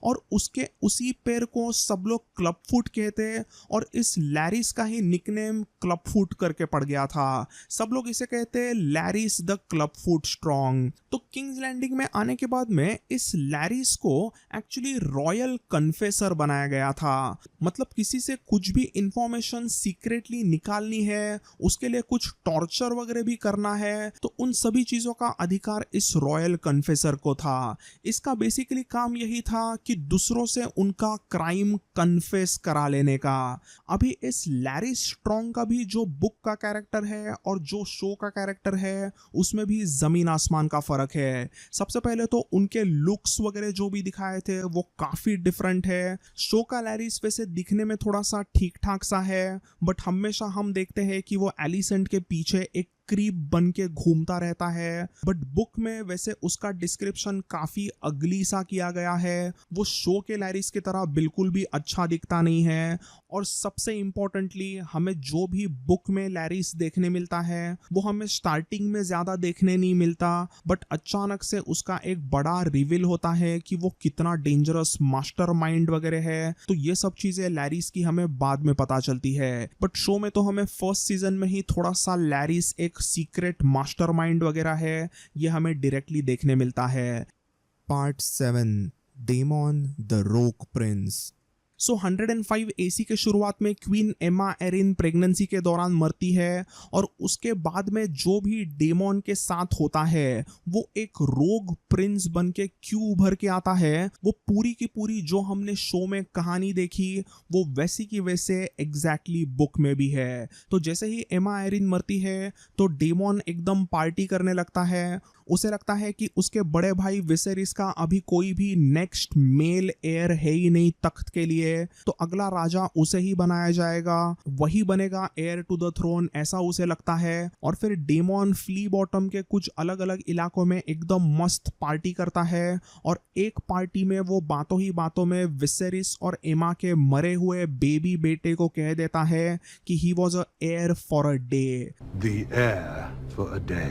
और उसके उसी पैर को सब लोग क्लब फुट कहते और इस लैरिस का ही निकनेम क्लब फुट करके पड़ गया था। सब लोग इसे कहते लैरिस द क्लब फुट स्ट्रॉन्ग। तो किंग्स लैंडिंग में आने के बाद में इस लैरिस को एक्चुअली रॉयल कन्फेसर बनाया गया था। मतलब किसी से कुछ भी इंफॉर्मेशन सीक्रेटली निकालनी है, उसके लिए कुछ टॉर्चर वगैरह भी करना है, तो उन सभी चीजों का अधिकार इस रॉयल कन्फेसर को था। इसका बेसिकली काम यही था कि दूसरों से उनका क्राइम कन्फेस करा लेने का। अभी इस लैरिस स्ट्रॉन्ग का भी जो बुक का कैरेक्टर है और जो शो का कैरेक्टर है उसमें भी जमीन आसमान का फर्क है। सबसे पहले तो उनके लुक्स वगैरह जो भी दिखाए थे वो काफी डिफरेंट है। शो का लैरिस वैसे दिखने में थोड़ा सा ठीक ठाक सा है, बट हमेशा हम देखते हैं कि वो एलिसेंट के पीछे एक क्रीप बन के घूमता रहता है। बट बुक में वैसे उसका डिस्क्रिप्शन काफी अगली सा किया गया है। वो शो के लैरिस की तरह बिल्कुल भी अच्छा दिखता नहीं है। और सबसे इम्पोर्टेंटली हमें जो भी बुक में लैरिस देखने मिलता है वो हमें स्टार्टिंग में ज्यादा देखने नहीं मिलता, बट अचानक से उसका एक बड़ा रिवील होता है कि वो कितना डेंजरस मास्टरमाइंड वगैरह है। तो ये सब चीजें लैरिस की हमें बाद में पता चलती है। बट शो में तो हमें फर्स्ट सीजन में ही थोड़ा सा लैरिस एक सीक्रेट मास्टरमाइंड वगैरह है, ये हमें डायरेक्टली देखने मिलता है। पार्ट 7 डेमन द रोक प्रिंस। 105 एसी के शुरुआत में क्वीन एमा एरिन प्रेगनेंसी के दौरान मरती है और उसके बाद में जो भी डेमन के साथ होता है वो एक रोग प्रिंस बन के क्यों उभर के आता है, वो पूरी की पूरी जो हमने शो में कहानी देखी वो वैसी की वैसे एग्जैक्टली बुक में भी है। तो जैसे ही एमा एरिन मरती है तो डेमन एकदम पार्टी करने लगता है। उसे लगता है कि उसके बड़े भाई विसेरिस का अभी कोई भी नेक्स्ट मेल एयर है ही नहीं तख्त के लिए, तो अगला राजा उसे ही बनाया जाएगा, वही बनेगा एयर टू द थ्रोन, ऐसा उसे लगता है। और फिर डेमन फ्ली बॉटम के कुछ अलग अलग इलाकों में एकदम मस्त पार्टी करता है और एक पार्टी में वो बातों ही बातों में विसेरिस और एमा के मरे हुए बेबी बेटे को कह देता है कि he was a air for a day. The heir for a day.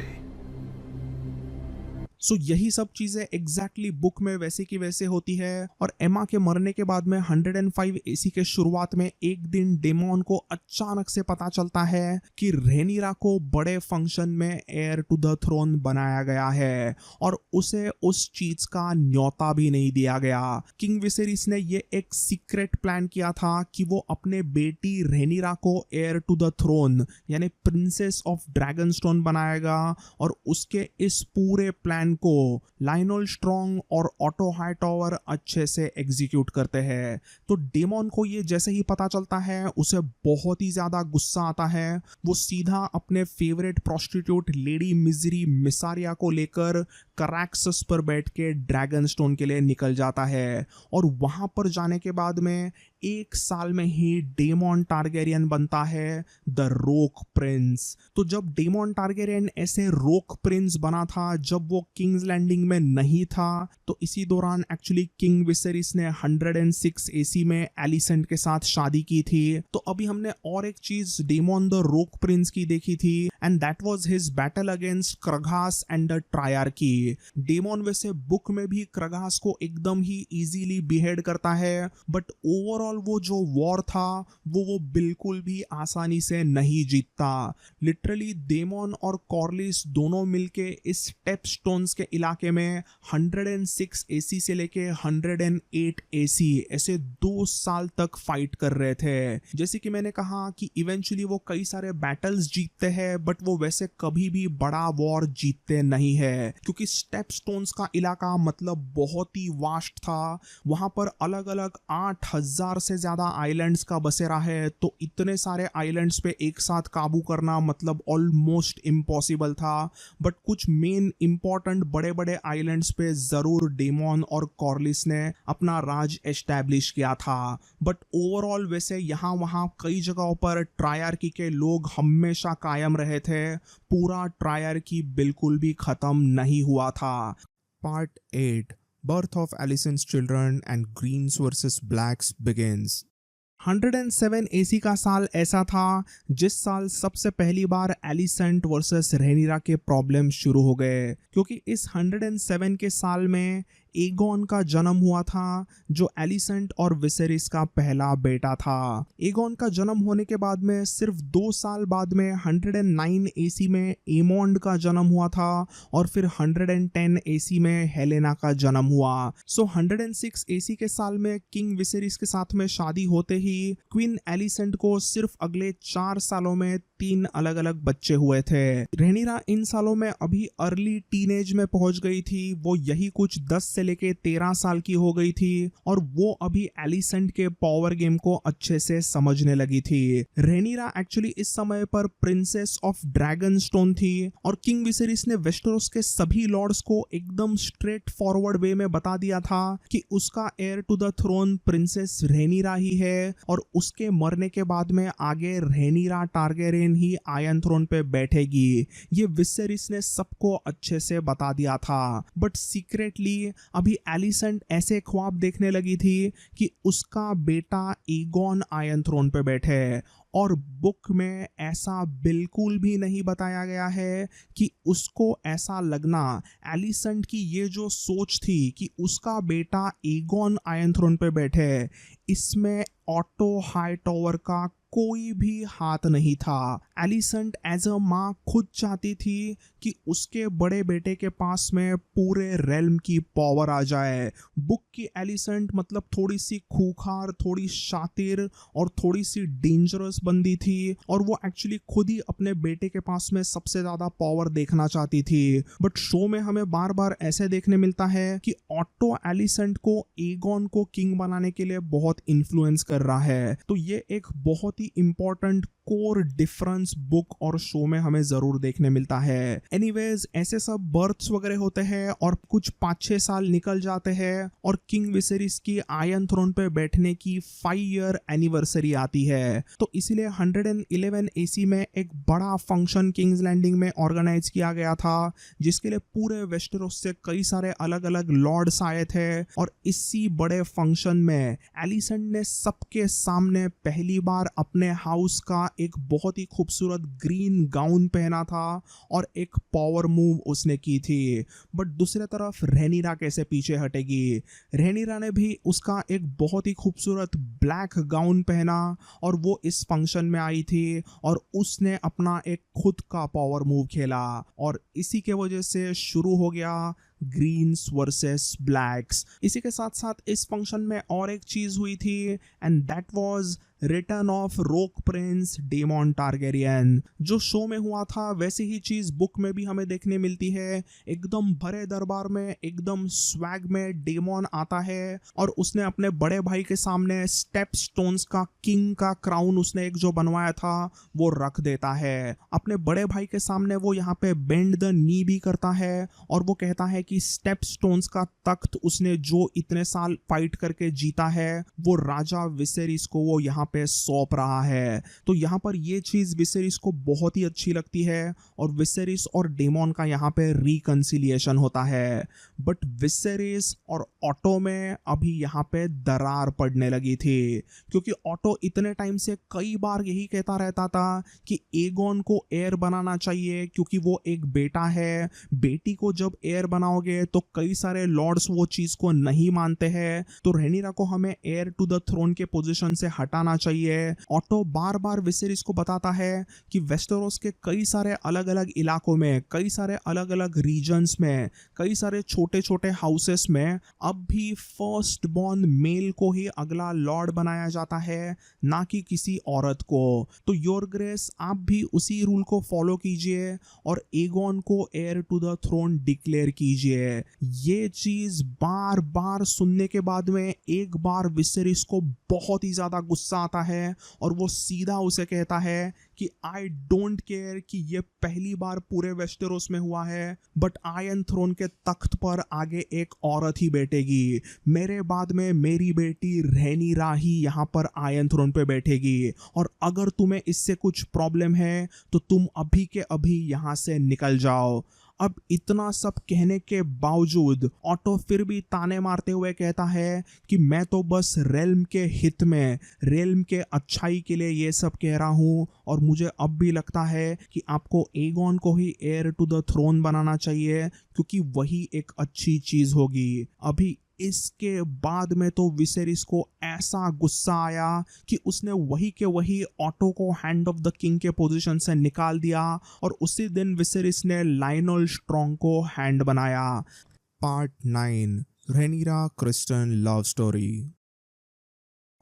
सो यही सब चीजें एग्जैक्टली बुक में वैसे की वैसे होती है। और एमा के मरने के बाद में 105 एसी के शुरुआत में एक दिन डेमन को अचानक से पता चलता है कि रेनिरा को बड़े फंक्शन में एयर टू द थ्रोन बनाया गया है और उसे उस चीज का न्योता भी नहीं दिया गया। किंग विसेरिस ने ये एक सीक्रेट प्लान किया था कि वो अपने बेटी रेनिरा को एयर टू द थ्रोन यानी प्रिंसेस ऑफ ड्रैगनस्टोन बनाएगा और उसके इस पूरे प्लान को लाइनल स्ट्रॉन्ग और ऑटो हाईटॉवर अच्छे से एग्जीक्यूट करते हैं। तो डेमन को ये जैसे ही पता चलता है उसे बहुत ही ज्यादा गुस्सा आता है। वो सीधा अपने फेवरेट प्रोस्टिट्यूट लेडी मिजरी मिसारिया को लेकर कराक्सस पर बैठ के ड्रैगनस्टोन के लिए निकल जाता है और वहां पर जाने के बाद में एक साल में ही डेमन टारगेरियन बनता है द रोक प्रिंस। तो जब डेमन टारगेरियन ऐसे रोक प्रिंस बना था जब वो किंग्स लैंडिंग में नहीं था, तो इसी दौरान एक्चुअली किंग विसेरिस ने 106 एसी में एलिसेंट के साथ शादी की थी। तो अभी हमने और एक चीज डेमन द रोक प्रिंस की देखी थी and that was his battle against Craghas and the Triarchy. Daemon वैसे बुक में भी क्रगास को एकदम ही इजीली बिहेड करता है, बट ओवरऑल वो जो वॉर था वो बिल्कुल भी आसानी से नहीं जीतता। लिटरली डेमन और कॉर्लिस दोनों मिलके इस स्टेप स्टोन्स के इलाके में 106 एसी से लेके 108 एसी ऐसे 2 साल तक फाइट कर रहे थे। जैसे कि मैंने कहा कि इवेंचुअली वो कई सारे बैटल्स जीतते हैं, बट वो वैसे कभी भी बड़ा वॉर जीतते नहीं है क्योंकि स्टेप स्टोन्स का इलाका मतलब बहुत ही वास्ट था। वहां पर अलग अलग 8000 से ज्यादा आइलैंड्स का बसेरा है, तो इतने सारे आइलैंड्स पे एक साथ काबू करना मतलब ऑलमोस्ट इम्पॉसिबल था। बट कुछ मेन इंपॉर्टेंट बड़े बड़े आइलैंड्स पे जरूर डेमन और कॉर्लिस ने अपना राज एस्टैब्लिश किया था। बट ओवरऑल वैसे यहाँ वहाँ कई जगहों पर ट्रायर्की के लोग हमेशा कायम रहे थे, पूरा ट्रायर्की बिल्कुल भी खत्म नहीं हुआ था। Part 8 Birth of Alicent's Children and Greens versus Blacks begins. 107 AC का साल ऐसा था जिस साल सबसे पहली बार एलिसेंट वर्सेस रेनिरा के प्रॉब्लम शुरू हो गए, क्योंकि इस 107 के साल में एगोन का जन्म हुआ था, जो एलिसेंट और विसेरिस का पहला बेटा था। एगोन का जन्म होने के बाद में सिर्फ 2 साल बाद में 109 एसी में एमोंड का जन्म हुआ था और फिर 110 एसी में हेलेना का जन्म हुआ। सो 106 एसी के साल में किंग विसेरिस के साथ में शादी होते ही क्वीन एलिसेंट को सिर्फ अगले 4 सालों में 3 अलग अलग बच्चे हुए थे। रहेनिरा इन सालों में अभी अर्ली टीनेज में पहुंच गई थी। वो यही कुछ 10 से लेके 13 साल की हो गई थी और वो अभी एलिसेंट के पावर गेम को अच्छे से समझने लगी थी। रहेनिरा एक्चुअली इस समय पर प्रिंसेस ऑफ ड्रैगनस्टोन थी और किंग विसेरिस ने वेस्टेरोस के सभी लॉर्ड्स को एकदम स्ट्रेट फॉरवर्ड वे में बता दिया था कि उसका heir to the throne princess Rhaenyra ही है और उसके मरने के बाद में आगे रहेनिरा टारगेरियन ही आयरन थ्रोन पे बैठेगी। ये विसेरिस ने सबको अच्छे से बता दिया था, बट सीक्रेटली अभी एलिसेंट ऐसे ख्वाब देखने लगी थी कि उसका बेटा एगोन आयरन थ्रोन पे बैठे और बुक में ऐसा बिल्कुल भी नहीं बताया गया है कि उसको ऐसा लगना। एलिसेंट की ये जो सोच थी कि उसका बेटा एगोन आयरन थ्रोन पे बैठे, इसमें ऑटो हाईटॉवर का कोई भी हाथ नहीं था। एलिसेंट एज अ माँ खुद चाहती थी कि उसके बड़े बेटे के पास में पूरे रेल्म की पावर आ जाए। बुक की एलिसेंट मतलब थोड़ी सी खूंखार, थोड़ी शातिर और थोड़ी सी डेंजरस बंदी थी और वो एक्चुअली खुद ही अपने बेटे के पास में सबसे ज्यादा पावर देखना चाहती थी। बट शो में हमें बार बार ऐसे देखने मिलता है कि ऑटो एलिसेंट को एगोन को किंग बनाने के लिए बहुत इन्फ्लुएंस कर रहा है। तो ये एक बहुत ही इंपॉर्टेंट कोर डिफरेंस बुक और शो में हमें जरूर देखने मिलता है। एनीवेज ऐसे सब बर्थ्स वगैरह होते हैं और कुछ 5-6 साल निकल जाते हैं और किंग विसेरिस की आयरन थ्रोन पे बैठने की 5 ईयर एनिवर्सरी आती है। तो इसीलिए 111 एसी में एक बड़ा फंक्शन किंग्स लैंडिंग में ऑर्गेनाइज किया गया था, जिसके लिए पूरे वेस्टेरोस से कई सारे अलग अलग लॉर्ड्स आए थे और इसी बड़े फंक्शन में एलिसेंट ने सबके सामने पहली बार अपने हाउस का एक बहुत ही खूबसूरत ग्रीन गाउन पहना था और एक पावर मूव उसने की थी। बट दूसरे तरफ रहेनिरा कैसे पीछे हटेगी। रहेनिरा ने भी उसका एक बहुत ही खूबसूरत ब्लैक गाउन पहना और वो इस फंक्शन में आई थी और उसने अपना एक खुद का पावर मूव खेला और इसी के वजह से शुरू हो गया ग्रीन्स वर्सेस ब्लैक्स। इसी के साथ साथ इस फंक्शन में और एक चीज हुई थी and that was written of रोक प्रिंस डेमॉन टारगेरियन। जो शो में हुआ था वैसी ही चीज बुक में भी हमें देखने मिलती है। एकदम भरे दरबार में एकदम स्वैग में डेमॉन आता है और उसने अपने बड़े भाई के सामने स्टेप स्टोन्स का किंग का क्राउन उसने एक जो बनवाया था वो रख देता है। अपने बड़े भाई के सामने वो यहाँ पे बेंड द नी भी करता है और वो कहता है कि स्टेप स्टोन्स का तख्त उसने जो इतने साल फाइट करके जीता है वो राजा विसेरिस को वो यहाँ पे सौंप रहा है। तो यहाँ पर ये चीज विसेरिस को बहुत ही अच्छी लगती है और विसेरिस और डेमॉन का यहाँ पे रिकंसिलिएशन होता है। बट विसेरिस और ऑटो में अभी यहाँ पे दरार पड़ने लगी थी, क्योंकि ऑटो इतने टाइम से कई बार यही कहता रहता था कि एगोन को हेयर बनाना चाहिए क्योंकि वो एक बेटा है। बेटी को जब हेयर बनाओगे तो कई सारे लॉर्ड्स वो चीज को नहीं मानते हैं, तो रहेनिरा को हमें हेयर टू द थ्रोन के पोजीशन से हटाना चाहिए। ऑटो बार बार विसेरिस को बताता है कि वेस्टेरोस के कई सारे अलग अलग इलाकों में, कई सारे अलग अलग रीजन्स में, कई सारे छोटे छोटे हाउसेस में अब भी फर्स्ट बॉर्न मेल को ही अगला लॉर्ड बनाया जाता है, ना कि किसी औरत को। तो योर ग्रेस आप भी उसी रूल को फॉलो कीजिए और एगोन को heir to the throne declare कीजिए। ये चीज बार बार सुनने के बाद में एक बार विसेरिस को बहुत ही ज्यादा गुस्सा आता है और वो सीधा उसे कहता है कि आई डोंट केयर कि ये पहली बार पूरे वेस्टेरोस में हुआ है, बट आयरन थ्रोन के तख्त पर आगे एक औरत ही बैठेगी। मेरे बाद में मेरी बेटी रहेनिरा ही यहाँ पर आयरन थ्रोन पे बैठेगी और अगर तुम्हें इससे कुछ प्रॉब्लम है तो तुम अभी के अभी यहाँ से निकल जाओ। अब इतना सब कहने के बावजूद ऑटो फिर भी ताने मारते हुए कहता है कि मैं तो बस रेल्म के हित में, रेल्म के अच्छाई के लिए ये सब कह रहा हूँ, और मुझे अब भी लगता है कि आपको एगोन को ही हेir टू द थ्रोन बनाना चाहिए क्योंकि वही एक अच्छी चीज होगी। अभी इसके बाद में तो विसेरिस को ऐसा गुस्सा आया कि उसने वही के वही ऑटो को हैंड ऑफ द किंग के पोजीशन से निकाल दिया और उसी दिन विसेरिस ने लायनल स्ट्रॉन्ग को हैंड बनाया। Part 9 Rhaenyra Criston Love Story।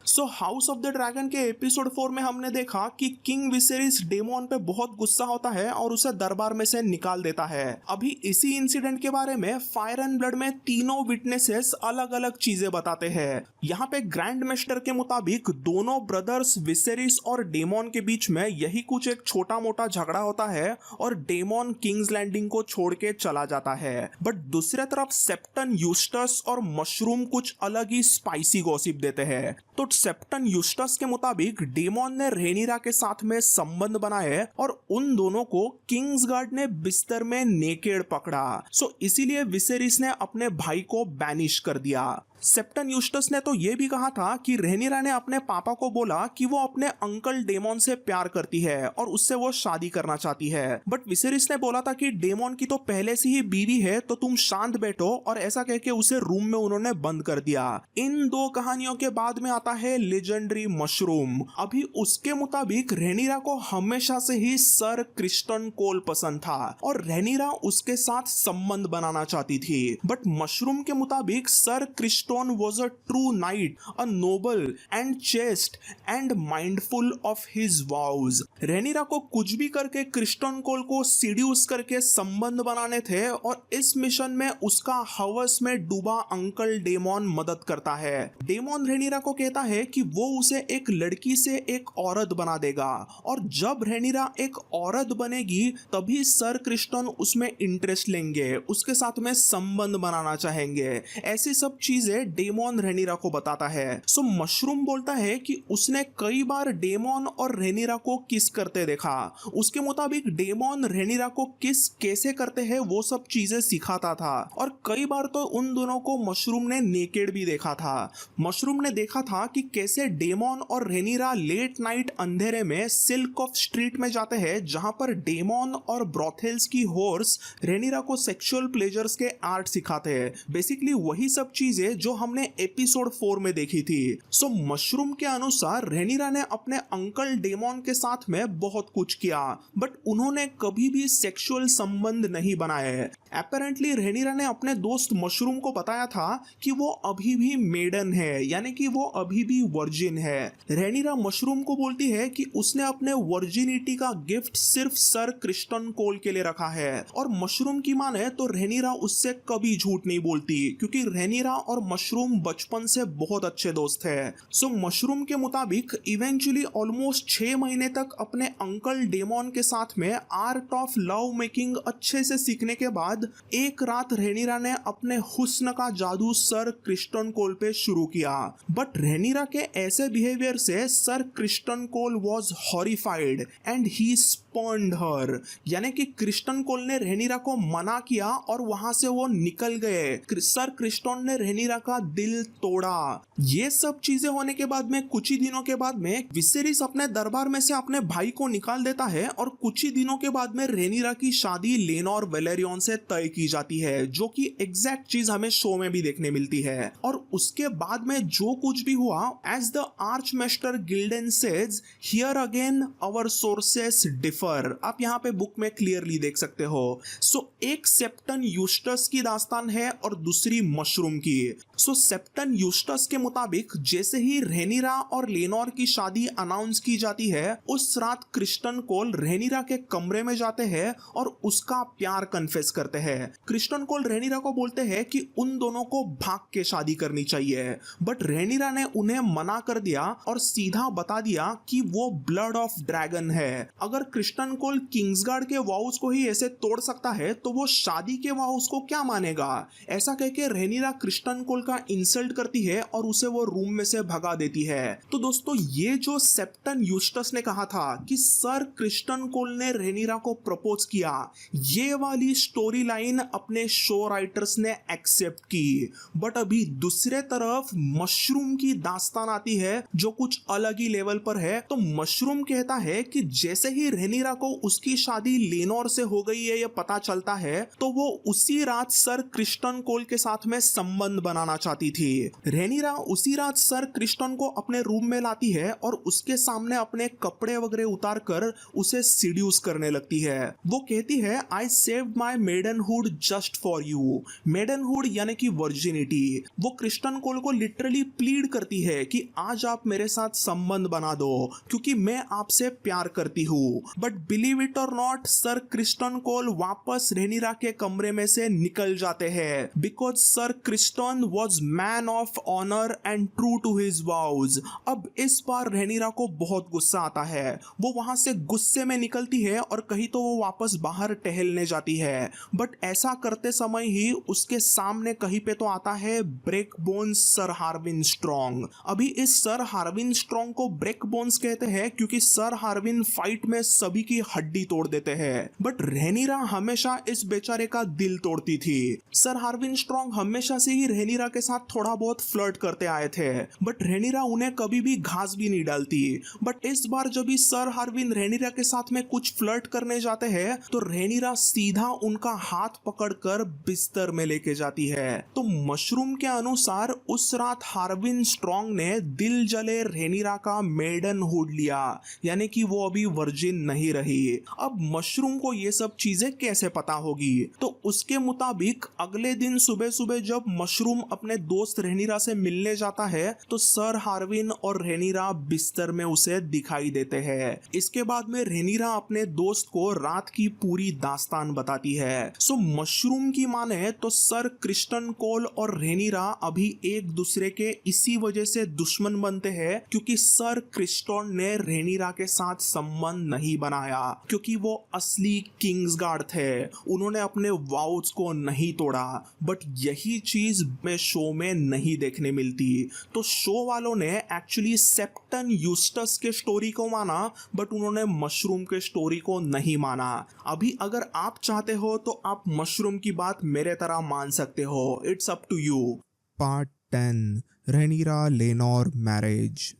So house of the dragon के एपिसोड 4 में हमने देखा कि किंग विसेरिस डेमोन पे बहुत गुस्सा होता है और उसे दरबार में से निकाल देता है। अभी इसी इंसिडेंट के बारे में फायर एंड ब्लड में तीनों विटनेसेस अलग अलग चीजें बताते हैं। यहाँ पे ग्रैंड मास्टर के मुताबिक दोनों ब्रदर्स विसेरिस और डेमोन के बीच में यही कुछ एक छोटा मोटा झगड़ा होता है और डेमोन किंग्स लैंडिंग को छोड़ के चला जाता है। बट दूसरे तरफ सेप्टन यूस्टस और मशरूम कुछ अलग ही स्पाइसी गॉसिप देते हैं। तो सेप्टन यूस्टस के मुताबिक डेमोन ने रेनिरा के साथ में संबंध बनाए और उन दोनों को किंग्सगार्ड ने बिस्तर में नेकेड पकड़ा। सो इसीलिए विसेरिस ने अपने भाई को बैनिश कर दिया। सेप्टन यूस्टस ने तो ये भी कहा था कि रेनिरा ने अपने पापा को बोला कि वो अपने अंकल डेमोन से प्यार करती है और उससे वो शादी करना चाहती है। बट विसेरिस ने बोला था कि डेमोन की तो पहले से ही बीवी है तो तुम शांत बैठो, और ऐसा कह के उसे रूम में उन्होंने बंद कर दिया। इन दो कहानियों के बाद में आता है लेजेंडरी मशरूम। अभी उसके मुताबिक रेनिरा को हमेशा से ही सर क्रिस्टन कोल पसंद था और रेनिरा उसके साथ संबंध बनाना चाहती थी। बट मशरूम के मुताबिक sir Kristen was a true knight, a noble and chaste and mindful of his vows। Rhaenyra को कुछ भी करके क्रिस्टन कोल को सीड्यूस करके संबंध बनाने थे और इस मिशन में उसका हवस में डूबा अंकल डेमोन मदद करता है। डेमोन रेनिरा को कहता है कि वो उसे एक लड़की से एक औरत बना देगा और जब रेनिरा एक औरत बनेगी तभी सर क्रिस्टन उसमें इंटरेस्ट लेंगे, उसके साथ में संबंध बनाना चाहेंगे। ऐसी सब चीजें डेमोन रेनिरा को बताता है। सो मशरूम बोलता है कि उसने कई बार डेमोन और रेनिरा को किस करते देखा। उसके मुताबिक डेमोन रेनिरा को किस कैसे करते हैं वो सब चीजें सिखाता था और कई बार तो उन दोनों को मशरूम ने नेकेड भी देखा था। मशरूम ने देखा था कि कैसे डेमोन और रेनिरा लेट नाइट अंधेरे में सिल्क ऑफ स्ट्रीट में जाते हैं जहां पर डेमोन और ब्रोथेल्स की हॉर्स रेनिरा को सेक्सुअल प्लेजर्स के आर्ट सिखाते हैं। बेसिकली वही सब चीजें जो हमने एपिसोड 4 में देखी थी। सो मशरूम के अनुसार रेनिरा ने अपने अंकल डेमोन के साथ में बहुत कुछ किया बट उन्होंने कभी भी सेक्सुअल संबंध नहीं बनाए। अपेरेंटली रेनिरा ने अपने दोस्त मशरूम को बताया था कि वो अभी भी मेडन है, यानी कि वो अभी भी वर्जिन है। रेनिरा मशरूम को बोलती है कि उसने अपने वर्जिनिटी का गिफ्ट सिर्फ सर क्रिस्टन कोल के लिए रखा है और मशरूम की माने तो रेनिरा उससे कभी झूठ नहीं बोलती क्योंकि रेनिरा और मशरूम बचपन से बहुत अच्छे दोस्त है। सो मशरूम के मुताबिक इवेंचुअली ऑलमोस्ट 6 महीने तक अपने अंकल डेमोन के साथ में आर्ट ऑफ लव मेकिंग अच्छे से सीखने के बाद एक रात रेनिरा ने अपने हुस्न का जादू सर क्रिस्टन कोल पे शुरू किया। बट रेनिरा के ऐसे बिहेवियर से sir Criston Cole was horrified and he spurned her, यानी कि क्रिस्टन कोल ने रेनिरा को मना किया और वहां से वो निकल गए। सर क्रिस्टन ने रेनिरा का दिल तोड़ा। ये सब चीजें होने के बाद में कुछ ही दिनों के बाद में विसेरिस अपने दरबार में से अपने भाई को निकाल देता है और कुछ ही दिनों के बाद में रेनिरा की शादी लेनोर वेलेरियन से तय की जाती है, जो कि एग्जैक्ट चीज हमें शो में भी देखने मिलती है। और उसके बाद में जो कुछ भी हुआ, as the archmaester Gyldayn says, here again our sources differ. आप यहाँ पे बुक में क्लियरली देख सकते हो। सो एक सेप्टन यूस्टस की दास्तान है और दूसरी मशरूम की। सो सेप्टन यूस्टस के मुताबिक जैसे ही रेनिरा और लेनोर की शादी अनाउंस की जाती है, उस रात क्रिस्टन कोल रेनिरा के कमरे में जाते हैं और उसका प्यार कन्फेस करते हैं। क्रिस्टन कोल रेनिरा को बोलते हैं कि उन दोनों को भाग के शादी करनी चाहिए, बट रेनिरा ने उन्हें मना कर दिया और सीधा बता दिया कि वो ब्लड ऑफ ड्रैगन है। अगर क्रिस्टन कोल किंग्सगार्ड के वाउस को ही ऐसे तोड़ सकता है तो वो शादी के वाउस को क्या मानेगा। ऐसा कह के रेनिरा क्रिस्टन कोल का इंसल्ट करती है और उसे वो रूम में से भगा देती है। तो दोस्तों, ये जो सेप्टन यूस्टस ने कहा था कि सर क्रिस्टन कोल ने रेनिरा को प्रपोज किया, ये वाली स्टोरी लाइन अपने शो राइटर्स ने एक्सेप्ट की, बट अभी दूसरे तरफ मशरूम की दास्तान आती है जो कुछ अलग ही लेवल पर है। तो मशरूम कहता है कि जैसे ही रेनिरा को उसकी शादी लेनोर से हो गई है ये पता चलता है, तो वो उसी रात सर क्रिस्टन कोल के साथ में संबंध बनाना चाहती थी। रेनिरा उसी रात सर क्रिस्टन को अपने रूम में लाती है और उसके सामने अपने कपड़े वगैरह उतार कर उसे सीड्यूस करने लगती है। वो कहती है, I saved my maidenhood just for you. Maidenhood यानी कि वर्जिनिटी। वो क्रिस्टन कोल को लिटरली प्लीड करती है कि आज आप मेरे साथ संबंध बना दो क्योंकि मैं आपसे प्यार करती हूँ। बट बिलीव इट और नॉट, सर क्रिस्टन कोल वापस रेनिरा के कमरे में से निकल जाते हैं because sir Criston was man of honour and true to his vows. अब इस बार रेनिरा को बहुत गुस्सा आता है। वो वहां से गुस्से में निकलती है और कहीं तो वो वापस बाहर टहलने जाती है, बट ऐसा करते समय ही उसके सामने कहीं पे तो आता है ब्रेकबोन्स सर हार्विन स्ट्रॉन्ग। अभी इस सर हार्विन स्ट्रॉन्ग को ब्रेकबोन्स कहते हैं क्योंकि सर हार्विन फाइट में सभी की हड्डी तोड़ देते हैं, बट रेनिरा हमेशा इस बेचारे का दिल तोड़ती थी। सर हार्विन स्ट्रॉन्ग हमेशा से ही रेनिरा के साथ थोड़ा बहुत फ्लर्ट करते आए थे, बट रेनिरा उन्हें कभी भी घास भी नहीं डालती। बट इस बार जब भी सर हार्विन रेनिरा के साथ में कुछ फ्लर्ट करने जाते हैं तो रेनिरा सीधा उनका हाथ पकड़कर बिस्तर में लेके जाती है। तो मशरूम के अनुसार उस रात हार्विन स्ट्रॉन्ग ने दिल जले रेनिरा का मेडनहुड लिया, यानी कि वो अभी वर्जिन नहीं रही। अब मशरूम को ये सब चीजें कैसे पता होगी? तो उसके मुताबिक अगले दिन सुबह सुबह जब मशरूम अपने दोस्त रेनिरा से मिलने जाता है तो सर हार्विन और रेनिरा बिस्तर में उसे दिखाई देते हैं। इसके बाद में रेनिरा अपने दोस्त को रात की पूरी दास्तान बताती है। सो मशरूम की माने तो सर क्रिस्टन कोल और रेनिरा अभी एक दूसरे के इसी वजह से दुश्मन बनते हैं क्योंकि सर क्रिस्टन ने रेनिरा के साथ संबंध नहीं बनाया क्योंकि वो असली किंग्सगार्ड थे। उन्होंने अपने वाउज को नहीं तोड़ा, बट यही चीज में शो में नहीं देखने मिलती। तो शो वालों ने एक्चुअली सेप्टन यूस्टस के स्टोरी को माना, बट उन्होंने मशरूम के स्टोरी को नहीं माना। अभी अगर आप चाहते हो तो आप मशरूम की बात मेरे तरह मान सकते हो। It's up to you. Part 10 Rhaenyra Laenor marriage.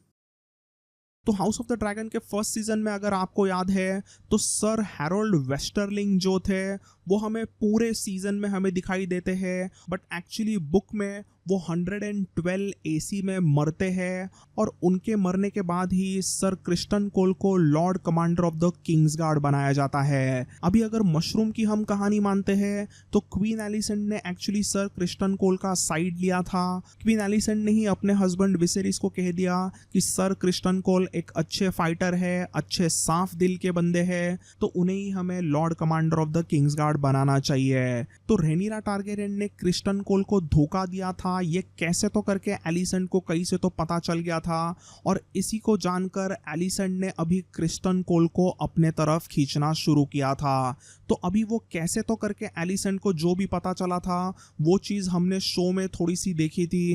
तो हाउस ऑफ द ड्रैगन के फर्स्ट सीजन में अगर आपको याद है तो सर हैरोल्ड वेस्टरलिंग जो थे वो हमें पूरे सीजन में हमें दिखाई देते हैं, बट एक्चुअली बुक में वो 112 AC में मरते हैं और उनके मरने के बाद ही सर क्रिस्टन कोल को लॉर्ड कमांडर ऑफ द किंग्सगार्ड बनाया जाता है। अभी अगर मशरूम की हम कहानी मानते हैं तो क्वीन एलिसेंट ने एक्चुअली सर क्रिस्टन कोल का साइड लिया था। क्वीन एलिसेंट ने ही अपने हस्बैंड विसेरिस को कह दिया कि सर क्रिस्टन कोल एक अच्छे फाइटर है, अच्छे साफ दिल के बंदे हैं, तो उन्हें ही हमें लॉर्ड कमांडर ऑफ द किंग्सगार्ड बनाना चाहिए। तो रेनिरा टारगेरियन ने क्रिस्टन कोल को धोखा दिया था। ये कैसे तो करके एलिसेंट को कहीं से तो पता चल गया था और इसी को जानकर एलिसेंट ने अभी क्रिस्टन कोल को अपने तरफ खींचना शुरू किया था। तो अभी वो कैसे तो करके एलिसेंट को जो भी पता चला था वो चीज हमने शो में थोड़ी सी देखी थी।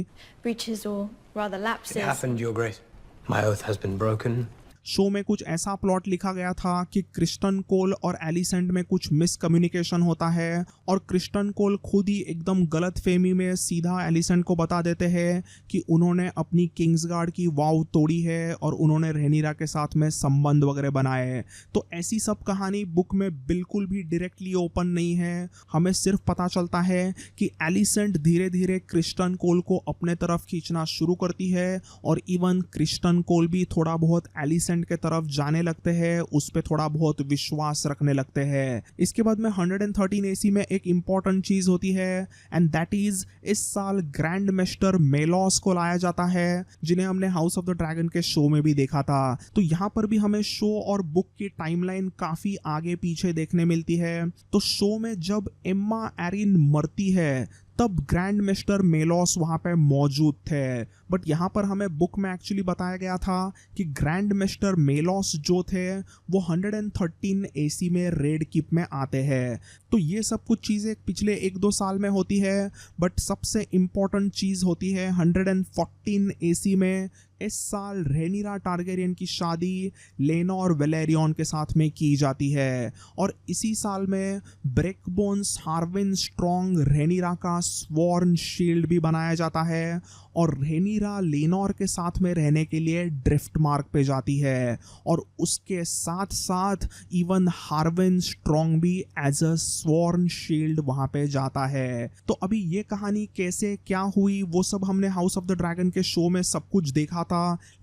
Breaches or rather lapses. It happened, Your Grace. My oath has been broken. Show में कुछ ऐसा प्लॉट लिखा गया था कि क्रिस्टन कोल और एलिसेंट में कुछ मिसकम्युनिकेशन होता है और क्रिस्टन कोल खुद ही एकदम गलत फहमी में सीधा एलिसेंट को बता देते हैं कि उन्होंने अपनी किंग्सगार्ड की वाव तोड़ी है और उन्होंने रेनिरा के साथ में संबंध वगैरह बनाए। तो ऐसी सब कहानी बुक में बिल्कुल भी डायरेक्टली ओपन नहीं है। हमें सिर्फ पता चलता है कि एलिसेंट धीरे धीरे क्रिस्टन कोल को अपने तरफ खींचना शुरू करती है और इवन क्रिस्टन कोल भी थोड़ा बहुत एलिसेंट के तरफ जाने लगते हैं, उस पे थोड़ा बहुत विश्वास रखने लगते हैं। इसके बाद में 113 AC में एक इंपॉर्टेंट चीज होती है एंड दैट इज इस साल ग्रैंड मास्टर मेलॉस को लाया जाता है, जिन्हें हमने हाउस ऑफ द ड्रैगन के शो में भी देखा था। तो यहाँ पर भी हमें शो और बुक की टाइमलाइन काफी आगे पीछे देखने मिलती है। तो शो में जब एम्मा एरिन मरती है तब ग्रैंड मास्टर मेलॉस वहां पे मौजूद थे, बट यहाँ पर हमें बुक में एक्चुअली बताया गया था कि ग्रैंड मास्टर मेलोस जो थे वो 113 एसी में रेड कीप में आते हैं। तो ये सब कुछ चीज़ें पिछले 1-2 साल में होती है, बट सबसे इम्पॉर्टेंट चीज़ होती है 114 एसी में इस साल रेनिरा टारगेरियन की शादी लेनोर वेलेरियन के साथ में की जाती है, और इसी साल में ब्रेकबोन्स हार्विन स्ट्रॉन्ग रेनिरा का स्वॉर्न शील्ड भी बनाया जाता है, और रेनिरा लेनोर के साथ में रहने के लिए ड्रिफ्ट मार्क पे जाती है, और उसके साथ साथ इवन हार्विन स्ट्रॉन्ग भी एज अ स्वॉर्न शील्ड वहां पे जाता है। तो अभी ये कहानी कैसे क्या हुई वो सब हमने हाउस ऑफ द ड्रैगन के शो में सब कुछ देखा था।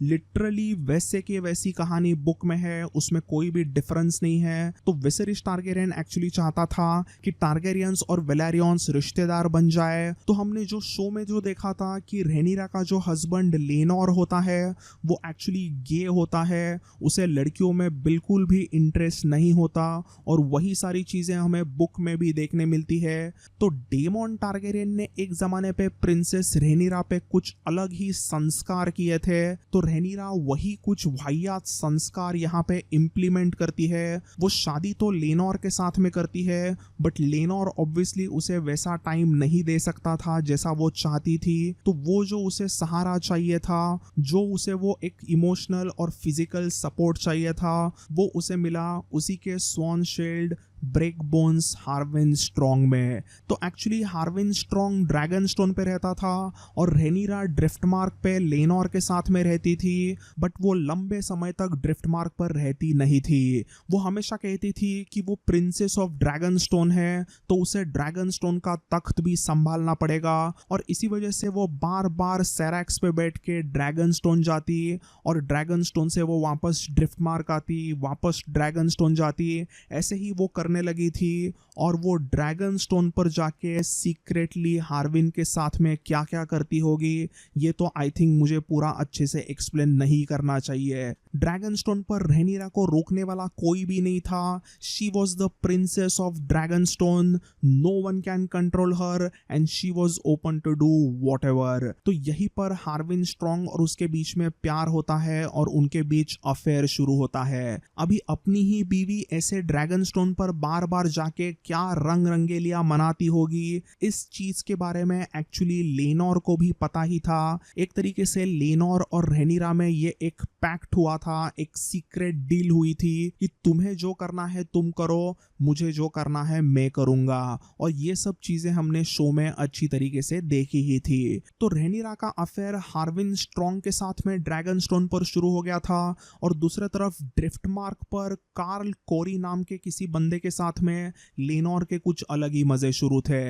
लिटरली वैसे की वैसी कहानी बुक में है, उसमें कोई भी डिफरेंस नहीं है। तो विसेरिस टारगेरियन एक्चुअली चाहता था कि टारगेरियंस और वेलेरियंस रिश्तेदार बन जाए। तो हमने जो शो में जो देखा था कि रेनिरा का जो हस्बैंड लेनोर होता है वो एक्चुअली गे होता है, उसे लड़कियों में बिल्कुल भी इंटरेस्ट नहीं होता, और वही सारी चीजें हमें बुक में भी देखने मिलती है। तो डेमोन टारगेरियन ने एक जमाने पे प्रिंसेस रेनिरा पे कुछ अलग ही संस्कार किए थे, तो रेनिरा वही कुछ वाहियात संस्कार यहाँ पे इम्प्लीमेंट करती है। वो शादी तो लेनोर के साथ में करती है, बट लेनोर ऑब्वियसली उसे वैसा टाइम नहीं दे सकता था जैसा वो चाहती थी। तो वो जो उसे सहारा चाहिए था, जो उसे वो एक इमोशनल और फिजिकल सपोर्ट चाहिए था, वो उसे मिला उसी के स्वॉर्न शील्ड ब्रेकबोन्स हार्विन स्ट्रॉन्ग में। तो actually Harvin strong dragon stone पे रहता था और रेनिरा ड्रिफ्ट मार्क पे लेनोर के साथ में रहती थी, बट वो लंबे समय तक ड्रिफ्ट मार्क पर रहती नहीं थी। वो हमेशा कहती थी कि वो प्रिंसेस ऑफ ड्रैगन स्टोन है, तो उसे ड्रैगन स्टोन का तख्त भी संभालना पड़ेगा, और इसी वजह से वो बार बार सेरैक्स पे बैठ के ड्रैगन स्टोन जाती, और ड्रैगन स्टोन से वो वापस ड्रिफ्ट मार्क आती, वापस ड्रैगन स्टोन जाती। ऐसे ही वो करने लगी थी, और वो ड्रैगन स्टोन पर जाके सीक्रेटली हार्विन के साथ में क्या क्या करती होगी ये तो आई थिंक मुझे पूरा अच्छे से एक्सप्लेन नहीं करना चाहिए। ड्रैगन स्टोन पर रेनिरा को रोकने वाला कोई भी नहीं था। She was the princess of Dragonstone, no one can control her, and she was open to do whatever. तो यहीं पर हार्विन स्ट्रॉन्ग और उसके बीच में प्यार होता है, और उनके बीच अफेयर शुरू होता है। अभी अपनी ही बीवी ऐसे ड्रैगन स्टोन पर बार बार जाके क्या रंग रंगेलियां मनाती होगी, इस चीज के बारे में एक्चुअली लेनोर को भी पता ही था। एक तरीके से लेनोर और रेनिरा में ये एक पैक्ट हुआ था, एक सीक्रेट डील हुई थी कि तुम्हें जो करना है तुम करो, मुझे जो करना है मैं करूंगा, और ये सब चीजें हमने शो में अच्छी तरीके से देखी ही थी। तो रेनिरा का अफेयर हार्विन स्ट्रॉन्ग के साथ में ड्रैगन स्टोन पर शुरू हो गया था, और दूसरे तरफ ड्रिफ्ट मार्क पर कार्ल कोरी नाम के किसी बंदे के साथ में लेनोर के कुछ अलग ही मजे शुरू थे।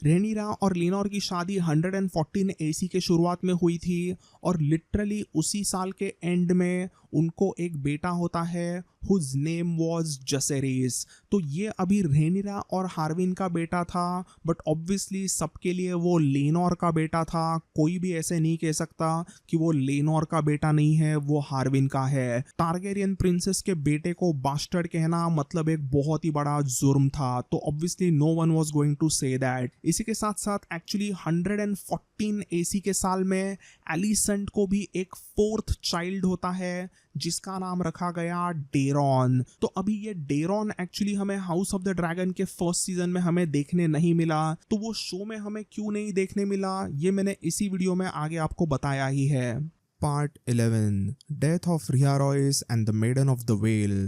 रेनिरा और लेनोर की शादी 114 एसी के शुरुआत में हुई थी, और लिटरली उसी साल के एंड में उनको एक बेटा होता है हुज नेम वॉज जसेरिस। तो ये अभी रेनिरा और हार्विन का बेटा था, बट ऑब्वियसली सबके लिए वो लेनोर का बेटा था। कोई भी ऐसे नहीं कह सकता कि वो लेनोर का बेटा नहीं है, वो हार्विन का है। टारगेरियन प्रिंसेस के बेटे को बास्टर्ड कहना मतलब एक बहुत ही बड़ा जुर्म था, तो obviously no one was going to say that. इसी के साथ साथ एक्चुअली 114 एसी के साल में एलिसेंट को भी एक 4th चाइल्ड होता है जिसका नाम रखा गया डेरॉन। तो अभी ये डेरॉन एक्चुअली हमें हाउस ऑफ द ड्रैगन के फर्स्ट सीजन में हमें देखने नहीं मिला, तो वो शो में हमें क्यों नहीं देखने मिला ये मैंने इसी वीडियो में आगे आपको बताया ही है। Part 11 Death of Rhaeroys and the Maiden of the Vale।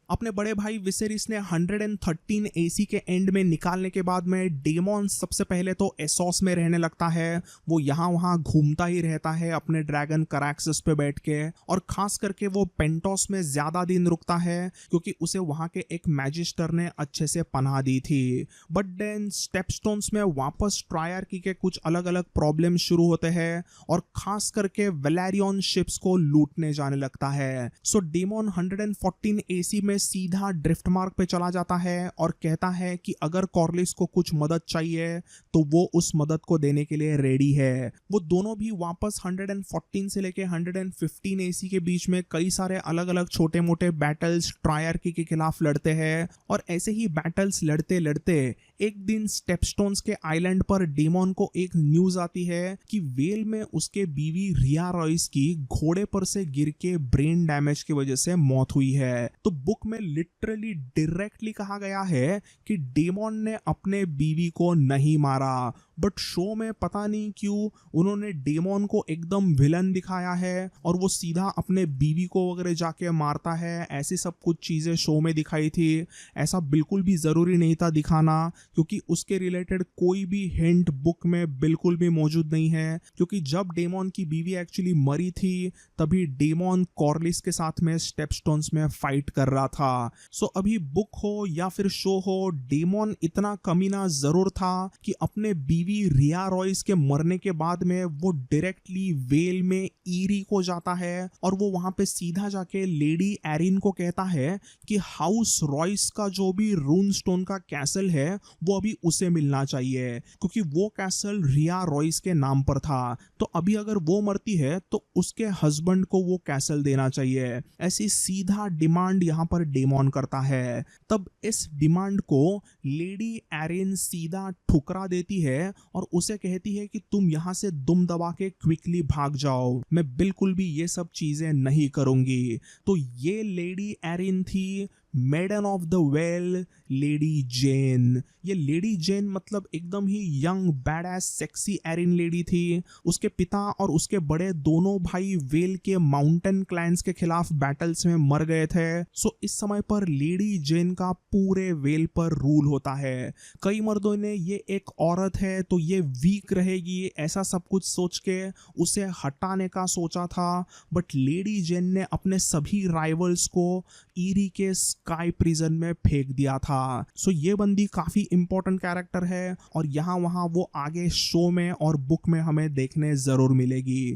अपने बड़े भाई विसेरिस ने 113 एसी के एंड में निकालने के बाद में डेमोन सबसे पहले तो एसोस में रहने लगता है। वो यहाँ वहाँ घूमता ही रहता है अपने ड्रैगन कराक्सिस पे बैठ के, और खास करके वो पेंटोस में ज्यादा दिन रुकता है क्योंकि उसे वहाँ के एक मैजिस्टर ने अच्छे से पनाह दी थी। बट देन स्टेपस्टोन्स में वापस ट्रायर्की के कुछ अलग अलग प्रॉब्लम शुरू होते हैं, और खास करके वेलेरियन शिप्स को लूटने जाने लगता है। सो डेमोन 114 एसी में में सीधा ड्रिफ्ट मार्क पे चला जाता है और कहता है कि अगर कॉर्लिस को कुछ मदद चाहिए तो वो उस मदद को देने के लिए रेडी है। वो दोनों भी वापस 114 से लेके 115 एसी के बीच में कई सारे अलग अलग छोटे मोटे बैटल्स ट्रायर्की के खिलाफ लड़ते हैं और ऐसे ही बैटल्स लड़ते लड़ते एक दिन स्टेपस्टोन्स के आइलैंड पर डेमन को एक न्यूज आती है कि वेल में उसके बीवी रिया रॉयस की घोड़े पर से गिर के ब्रेन डैमेज की वजह से मौत हुई है। तो बुक में लिटरली डायरेक्टली कहा गया है कि डेमन ने अपने बीवी को नहीं मारा, बट शो में पता नहीं क्यों उन्होंने डेमन को एकदम विलन दिखाया है और वो सीधा अपने बीवी को वगैरह जाके मारता है। ऐसी सब कुछ चीजें शो में दिखाई थी। ऐसा बिल्कुल भी जरूरी नहीं था दिखाना, क्योंकि उसके रिलेटेड कोई भी हिंट बुक में बिल्कुल भी मौजूद नहीं है। क्योंकि जब डेमन की बीवी एक्चुअली मरी थी तभी डेमन कॉर्लिस के साथ में स्टेपस्टोन्स में फाइट कर रहा था। सो अभी बुक हो या फिर शो हो, डेमन इतना कमीना जरूर था कि अपने बीवी रिया रॉयस के मरने के बाद में वो डायरेक्टली वेल में ईरी को जाता है और वो वहां पे सीधा जाके लेडी एरिन को कहता है कि हाउस रॉयस का जो भी रूनस्टोन का कैसल है वो अभी उसे मिलना चाहिए, क्योंकि वो कैसल रिया रॉयस के नाम पर था। तो अभी अगर वो मरती है तो उसके हस्बैंड को वो कैसल देना चाहिए। ऐसी सीधा डिमांड यहाँ पर डेमन करता है। तब इस डिमांड को लेडी एरिन सीधा ठुकरा देती है और उसे कहती है कि तुम यहाँ से दुम दबा के क्विकली भाग जाओ, मैं बिल्कुल भी ये सब चीजें नहीं करूंगी। तो ये लेडी एरिन थी maiden of the Vale, lady Jeyne. ये लेडी जेन मतलब एकदम ही young bad sexy Arryn lady थी। उसके पिता और उसके बड़े दोनों भाई वेल के माउंटेन क्लैंस के खिलाफ बैटल्स में मर गए थे। सो इस समय पर लेडी जेन का पूरे वेल पर रूल होता है। कई मर्दों ने ये एक औरत है तो ये वीक रहेगी ऐसा सब कुछ सोच के उसे हटाने का सोचा था, बट लेडी जेन ने अपने सभी राइवल्स को ईरी के स्काई प्रिजन में फेंक दिया था। सो ये बंदी काफी इंपॉर्टेंट कैरेक्टर है और यहाँ वहाँ वो आगे शो में और बुक में हमें देखने जरूर मिलेगी।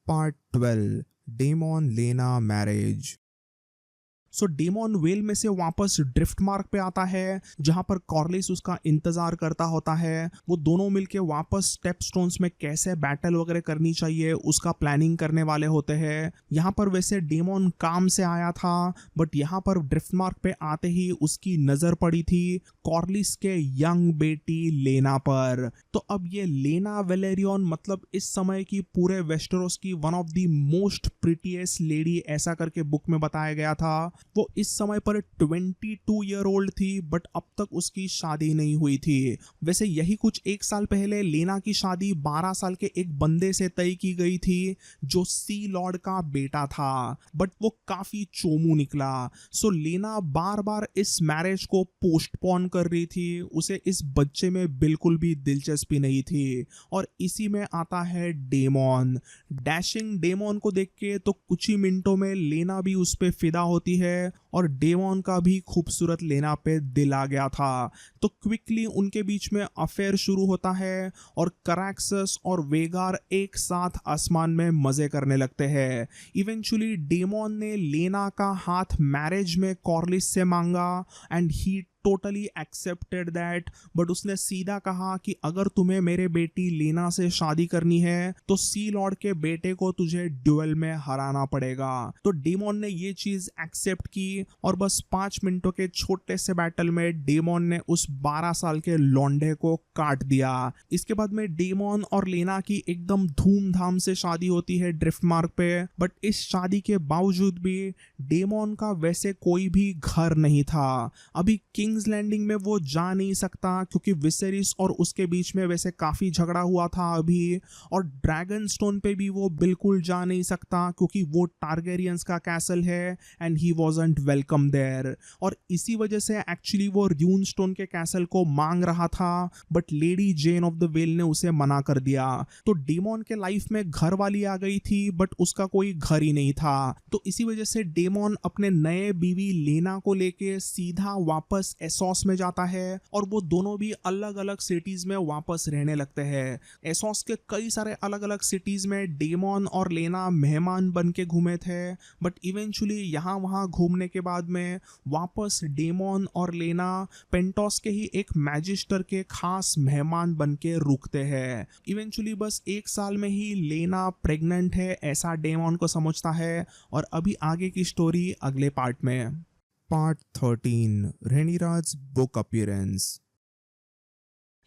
पार्ट 12 डेमन लेना मैरिज। सो डेमन वेल में से वापस ड्रिफ्ट मार्क पे आता है जहां पर कॉर्लिस उसका इंतजार करता होता है। वो दोनों मिलके वापस स्टेपस्टोन्स में कैसे बैटल वगैरह करनी चाहिए उसका प्लानिंग करने वाले होते हैं। यहाँ पर वैसे डेमन काम से आया था, बट यहाँ पर ड्रिफ्ट मार्क पे आते ही उसकी नजर पड़ी थी कॉर्लिस के यंग बेटी लेना पर। तो अब ये लेना वेलेरियन मतलब इस समय की पूरे वेस्टरोस की one of the most prettiest lady ऐसा करके बुक में बताया गया था। वो इस समय पर 22 ईयर ओल्ड थी, बट अब तक उसकी शादी नहीं हुई थी। वैसे यही कुछ एक साल पहले लेना की शादी 12 साल के एक बंदे से तय की गई थी जो सी लॉर्ड का बेटा था, बट वो काफी चोमू निकला। सो लेना बार बार इस मैरिज को पोस्टपोन कर रही थी। उसे इस बच्चे में बिल्कुल भी दिलचस्पी नहीं थी। और इसी में आता है डेमन। डैशिंग डेमन को देख के तो कुछ ही मिनटों में लेना भी उस पे फिदा होती है और डेमन का भी खूबसूरत लेना पे दिल आ गया था। तो क्विकली उनके बीच में अफेयर शुरू होता है और करैक्सस और वेगार एक साथ आसमान में मजे करने लगते हैं। इवेंचुअली डेमन ने लेना का हाथ मैरिज में कॉर्लिस से मांगा and he totally accepted that, but उसने सीधा कहा कि अगर तुम्हें मेरे बेटी लेना से शादी करनी है तो सी लॉर्ड के बेटे को तुझे ड्यूएल में हराना पड़ेगा। तो डेमन ने ये चीज एक्सेप्ट की और बस 5 मिनटों के छोटे से बैटल में डेमन ने उस 12 साल के लौंडे को काट दिया। इसके बाद में डेमन और लेना की एकदम धूमधाम से शादी होती है ड्रिफ्ट मार्क पे, बट इस शादी के बावजूद भी डेमन का वैसे कोई भी घर नहीं था। अभी किंग्स लैंडिंग में वो जा नहीं सकता क्योंकि विसेरिस और उसके बीच में वैसे काफी झगड़ा हुआ था अभी, और ड्रैगन स्टोन पे भी वो बिल्कुल जा नहीं सकता क्योंकि वो टारगेरियंस का कैसल है and he wasn't welcome there. और इसी वजह से एक्चुअली वो र्यून स्टोन के कैसल को मांग रहा था, but lady Jeyne of the Vale ने उसे मना कर दिया। तो डेमन के लाइफ में घर वाली आ गई थी, बट उसका कोई घर ही नहीं था। तो इसी वजह से डेमन अपने नए बीवी लेना को लेके सीधा वापस एसोस में जाता है और वो दोनों भी अलग अलग सिटीज में वापस रहने लगते हैं। एसोस के कई सारे अलग अलग सिटीज में डेमन और लेना मेहमान बन के घूमे थे, बट इवेंचुअली यहाँ वहाँ घूमने के बाद में वापस डेमन और लेना पेंटोस के ही एक मैजिस्टर के खास मेहमान बन के रुकते हैं। इवेंचुअली बस 1 साल में ही लेना प्रेग्नेंट है ऐसा डेमन को समझता है, और अभी आगे की स्टोरी अगले पार्ट में। Part 13 Rhaenyra's book appearance.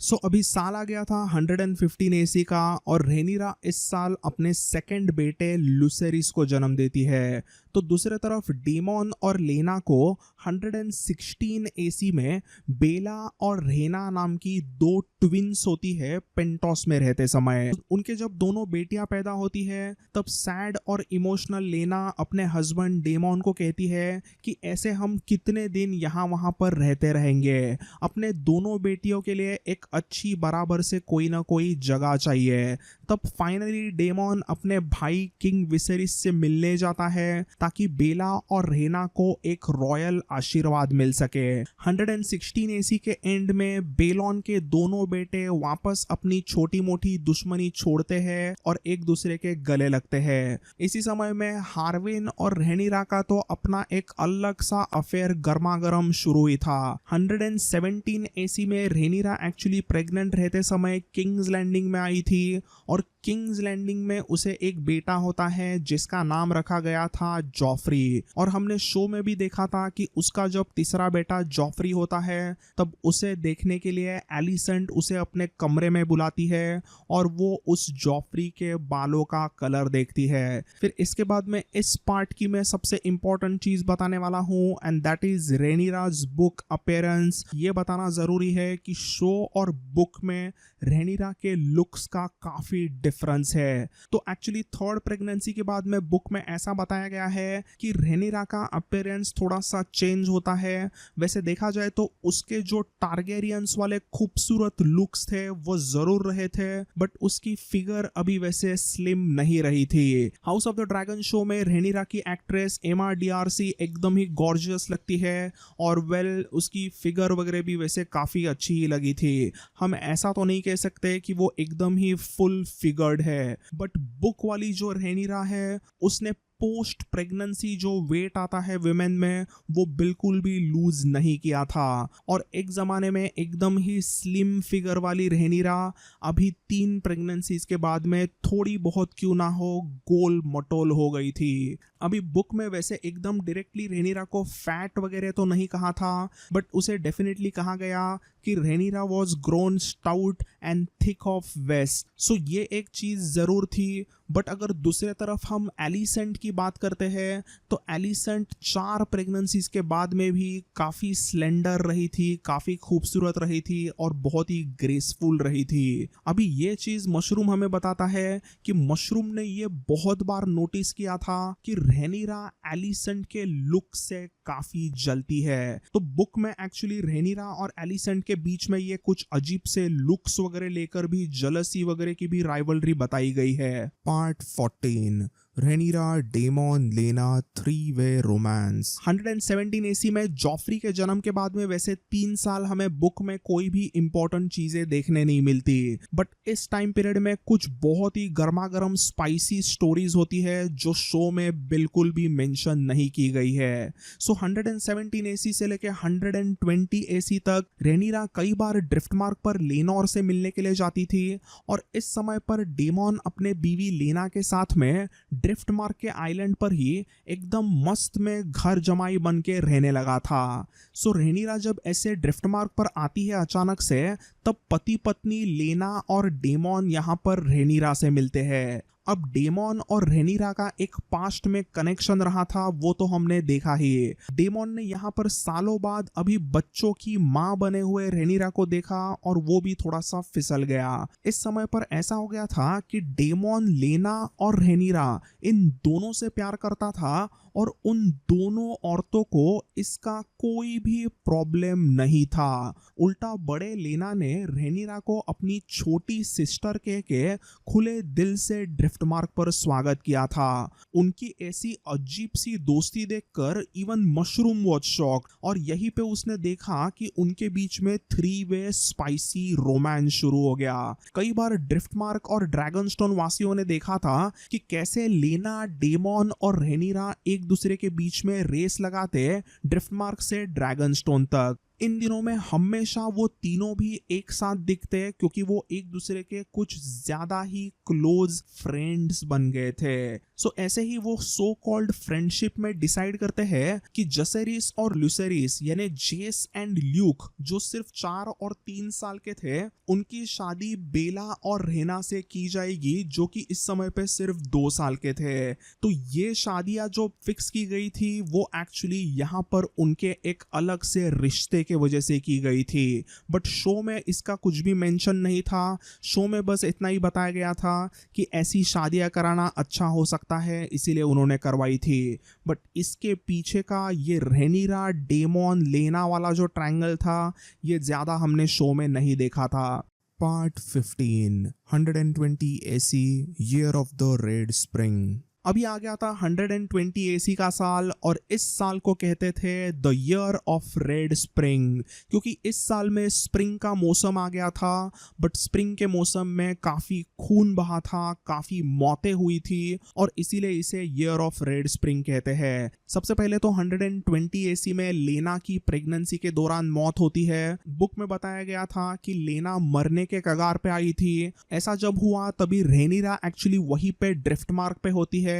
सो अभी साल आ गया था 115 एसी का, और रेनिरा इस साल अपने सेकंड बेटे लुसेरिस को जन्म देती है। तो दूसरे तरफ डेमन और लेना को 116 एसी में बेला और रेना नाम की 2 ट्विंस होती है पेंटोस में रहते समय। उनके जब दोनों बेटियां पैदा होती है तब सैड और इमोशनल लेना अपने हस्बैंड डेमन को कहती है कि ऐसे हम कितने दिन यहाँ वहाँ पर रहते रहेंगे, अपने दोनों बेटियों के लिए एक अच्छी बराबर से कोई ना कोई जगह चाहिए। तब फाइनली डेमन अपने भाई किंग विसेरिस से मिलने जाता है ताकि बेला और रेना को एक रॉयल आशीर्वाद मिल सके। 116 एसी के एंड में बेलॉन के दोनों बेटे वापस अपनी छोटी मोटी दुश्मनी छोड़ते हैं और एक दूसरे के गले लगते हैं। इसी समय में हार्विन और रेनिरा का तो अपना एक अलग सा अफेयर गर्मा गर्म शुरू हुई था। 117 एसी में रेनिरा एक्चुअली प्रेग्नेंट रहते समय किंग्स लैंडिंग में आई थी, और किंग्स लैंडिंग में उसे एक बेटा होता है जिसका नाम रखा गया था जॉफ्री। और हमने शो में भी देखा था कि उसका जब तीसरा बेटा जॉफ्री होता है तब उसे देखने के लिए एलिसेंट उसे अपने कमरे में बुलाती है और वो उस जॉफ्री के बालों का कलर देखती है। फिर इसके बाद में इस पार्ट की मैं सबसे इंपॉर्टेंट चीज बताने वाला हूँ, and that is Rhaenyra's book appearance. ये बताना जरूरी है कि शो और बुक में रेनिरा के लुक्स का काफी डिफरेंस है। तो एक्चुअली थर्ड प्रेगनेंसी के बाद में बुक में ऐसा बताया गया है कि रेनिरा का अपीयरेंस थोड़ा सा चेंज होता है। वैसे देखा जाए तो उसके जो टारगेरियंस वाले खूबसूरत लुक्स थे वो जरूर रहे थे, बट उसकी फिगर अभी वैसे स्लिम नहीं रही थी। House of the dragon show में रेनिरा की एक्ट्रेस एमा डीआरसी एकदम ही गॉर्जियस लगती है, और वेल उसकी फिगर वगैरह भी वैसे काफी अच्छी ही लगी थी। हम ऐसा तो नहीं कह सकते कि वो एकदम ही फुल फिगर्ड है, बट बुक वाली जो रेनिरा है उसने पोस्ट प्रेगनेंसी जो वेट आता है विमेन में वो बिल्कुल भी लूज नहीं किया था, और एक जमाने में एकदम ही स्लिम फिगर वाली रेनिरा अभी 3 प्रेगनेंसीज के बाद में थोड़ी बहुत क्यों ना हो गोल मटोल हो गई थी। अभी बुक में वैसे एकदम डायरेक्टली रेनिरा को फैट वगैरह तो नहीं कहा था, बट उसे डेफिनेटली कहा गया कि Rhaenyra was grown stout and thick of waist. So ये एक चीज जरूर थी। बट अगर दूसरे तरफ हम एलिसेंट की बात करते हैं तो एलिसेंट 4 प्रेगनेंसीज के बाद में भी काफी स्लेंडर रही थी, काफी खूबसूरत रही थी और बहुत ही ग्रेसफुल रही थी। अभी ये चीज मशरूम हमें बताता है कि मशरूम ने ये बहुत बार नोटिस किया था कि रेनिरा एलिसेंट के लुक से काफी जलती है। तो बुक में एक्चुअली रेनिरा और एलिसेंट के बीच में ये कुछ अजीब से लुक्स वगैरह लेकर भी जलसी वगैरह की भी राइवलरी बताई गई है। Part 14 Rhaenyra, Daemon, Lena 3-way romance. 117 AC में जॉफ्री के जन्म के बाद में वैसे 3 साल हमें बुक में कोई भी इंपॉर्टेंट चीजें देखने नहीं मिलती, बट इस टाइम पीरियड में कुछ बहुत ही गर्मा गर्म स्पाइसी स्टोरीज होती है जो शो में बिल्कुल भी मेंशन नहीं की गई है। सो 117 एसी से लेके 120 एसी तक रेनिरा कई बार ड्रिफ्ट मार्क पर लेनोर से मिलने के लिए जाती थी, और इस समय पर डेमन अपने बीवी लेना के साथ में ड्रिफ्ट मार्क के आइलैंड पर ही एकदम मस्त में घर जमाई बन के रहने लगा था। सो रेनिरा जब ऐसे ड्रिफ्ट मार्क पर आती है अचानक से, तब पति पत्नी लेना और डेमन यहाँ पर रेनिरा से मिलते हैं। अब डेमन और रेनिरा का एक पास्ट में कनेक्शन रहा था वो तो हमने देखा ही। डेमन ने यहाँ पर सालों बाद अभी बच्चों की माँ बने हुए रेनिरा को देखा और वो भी थोड़ा सा फिसल गया। इस समय पर ऐसा हो गया था कि डेमन लेना और रेनिरा इन दोनों से प्यार करता था, और उन दोनों औरतों को इसका कोई भी प्रॉब्लम नहीं था। उल्टा बड़े लेना ने रेनिरा को अपनी छोटी सिस्टर के खुले दिल से ड्रिफ्ट ड्रिफ्टमार्क पर स्वागत किया था। उनकी ऐसी अजीब सी दोस्ती देखकर इवन मशरूम वॉज शॉक, और यहीं पे उसने देखा कि उनके बीच में 3 वे स्पाइसी रोमांस शुरू हो गया। कई बार ड्रिफ्टमार्क और ड्रैगनस्टोन वासियों ने देखा था कि कैसे लेना, डेमन और रेनिरा एक दूसरे के बीच में रेस लगाते ड्रिफ्टमार्क से ड्रैगनस्टोन तक। इन दिनों में हमेशा वो तीनों भी एक साथ दिखते क्योंकि वो एक दूसरे के कुछ ज्यादा ही क्लोज फ्रेंड्स बन गए थे। सो ऐसे ही वो सो कॉल्ड फ्रेंडशिप में डिसाइड करते हैं कि जसेरिस और ल्यूसेरिस यानी जेस एंड ल्यूक जो सिर्फ 4 और 3 साल के थे, उनकी शादी बेला और रेना से की जाएगी जो कि इस समय पे सिर्फ 2 साल के थे। तो ये शादियां जो फिक्स की गई थी वो एक्चुअली यहाँ पर उनके एक अलग से रिश्ते के वजह से की गई थी, बट शो में इसका कुछ भी मेंशन नहीं था। शो में बस इतना ही बताया गया था कि ऐसी शादियां कराना अच्छा हो सकता है, इसीलिए उन्होंने करवाई थी। बट इसके पीछे का ये रेनिरा, डेमन, लेना वाला जो ट्रायंगल था, ये ज्यादा हमने शो में नहीं देखा था। Part 15 120 AC Year of the Red Spring। अभी आ गया था 120 AC का साल, और इस साल को कहते थे the year of red spring, क्योंकि इस साल में स्प्रिंग का मौसम आ गया था। बट स्प्रिंग के मौसम में काफ़ी खून बहा था, काफ़ी मौतें हुई थी, और इसीलिए इसे ईयर ऑफ रेड स्प्रिंग कहते हैं। सबसे पहले तो 120 AC में लेना की प्रेगनेंसी के दौरान मौत होती है। बुक में बताया गया था कि लेना मरने के कगार पे आई थी। ऐसा जब हुआ तभी रेनिरा एक्चुअली वहीं पे ड्रिफ्टमार्क पे होती है,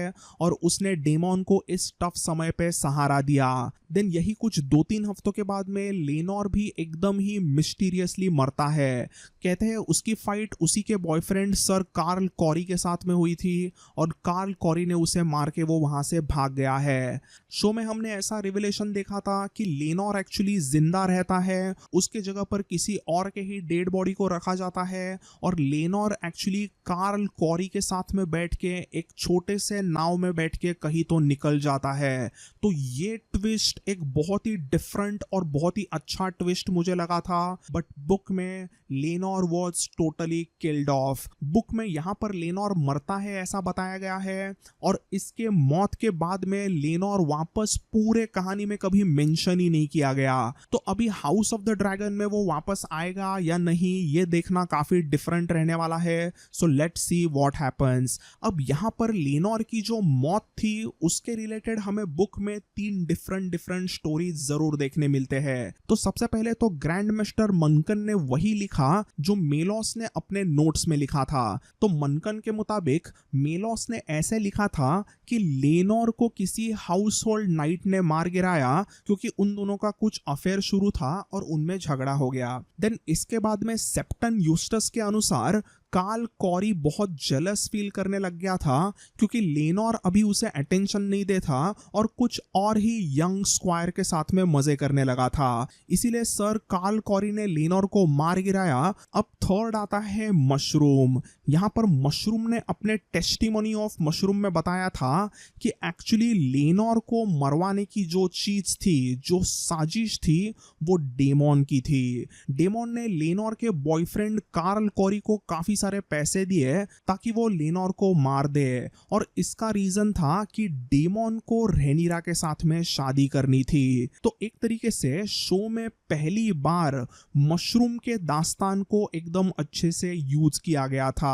और उसने डेमन को इस टफ समय पे सहारा दिया। देन यही कुछ 2-3 हफ्तों के बाद में लेनोर भी एकदम ही मिस्टीरियसली मरता है। कहते हैं उसकी फाइट उसी के बॉयफ्रेंड सर कार्ल कॉरी के साथ में हुई थी, और कार्ल कॉरी ने उसे मार के वो वहां से भाग गया है। शो में हमने ऐसा रिविलेशन देखा था कि लेनोर एक्चुअली जिंदा रहता है, उसके जगह पर किसी और के ही डेड बॉडी को रखा जाता है, और लेनोर एक्चुअली कार्ल कॉरी के साथ में बैठ के एक छोटे से नाव में बैठ के कहीं तो निकल जाता है। तो ये ट्विस्ट एक बहुत ही डिफरेंट और बहुत ही अच्छा ट्विस्ट मुझे लगा था। बट बुक में Laenor was totally killed off. Book में यहाँ पर लेनोर मरता है ऐसा बताया गया है, और इसके मौत के बाद में लेनोर वापस पूरे कहानी में कभी मेंशन ही नहीं किया गया। तो अभी हाउस ऑफ द ड्रैगन में वो वापस आएगा या नहीं, ये देखना काफी डिफरेंट रहने वाला है। So let's see what happens. अब यहाँ पर लेनोर की जो मौत थी उसके रिलेटेड हमें बुक में 3 डिफरेंट स्टोरीज जरूर देखने मिलते हैं। तो सबसे पहले तो ग्रैंड मास्टर मनकन ने वही लिखा जो मेलोस ने अपने नोट्स में लिखा था। तो मनकन के मुताबिक मेलोस ने ऐसे लिखा था कि लेनोर को किसी हाउस होल्ड नाइट ने मार गिराया क्योंकि उन दोनों का कुछ अफेयर शुरू था और उनमें झगड़ा हो गया। देन इसके बाद में सेप्टन यूस्टस के अनुसार कार्ल कॉरी बहुत जेलस फील करने लग गया था क्योंकि लेनोर अभी उसे अटेंशन नहीं देता और कुछ और ही यंग स्क्वायर के साथ में मजे करने लगा था। इसीलिए सर कार्ल कॉरी ने लेनोर को मार गिराया। अब थर्ड आता है मशरूम। यहाँ पर मशरूम ने अपने टेस्टिमोनी ऑफ मशरूम में बताया था कि एक्चुअली लेनोर को मरवाने की जो चीज थी, जो साजिश थी, वो डेमन की थी। डेमन ने लेनोर के बॉयफ्रेंड कार्ल कॉरी को काफी सारे पैसे दिए ताकि वो लेनोर को मार दे, और इसका रीजन था कि डेमन को रेनिरा के साथ में शादी करनी थी। तो एक तरीके से शो में पहली बार मशरूम के दास्तान को एकदम अच्छे से यूज किया गया था।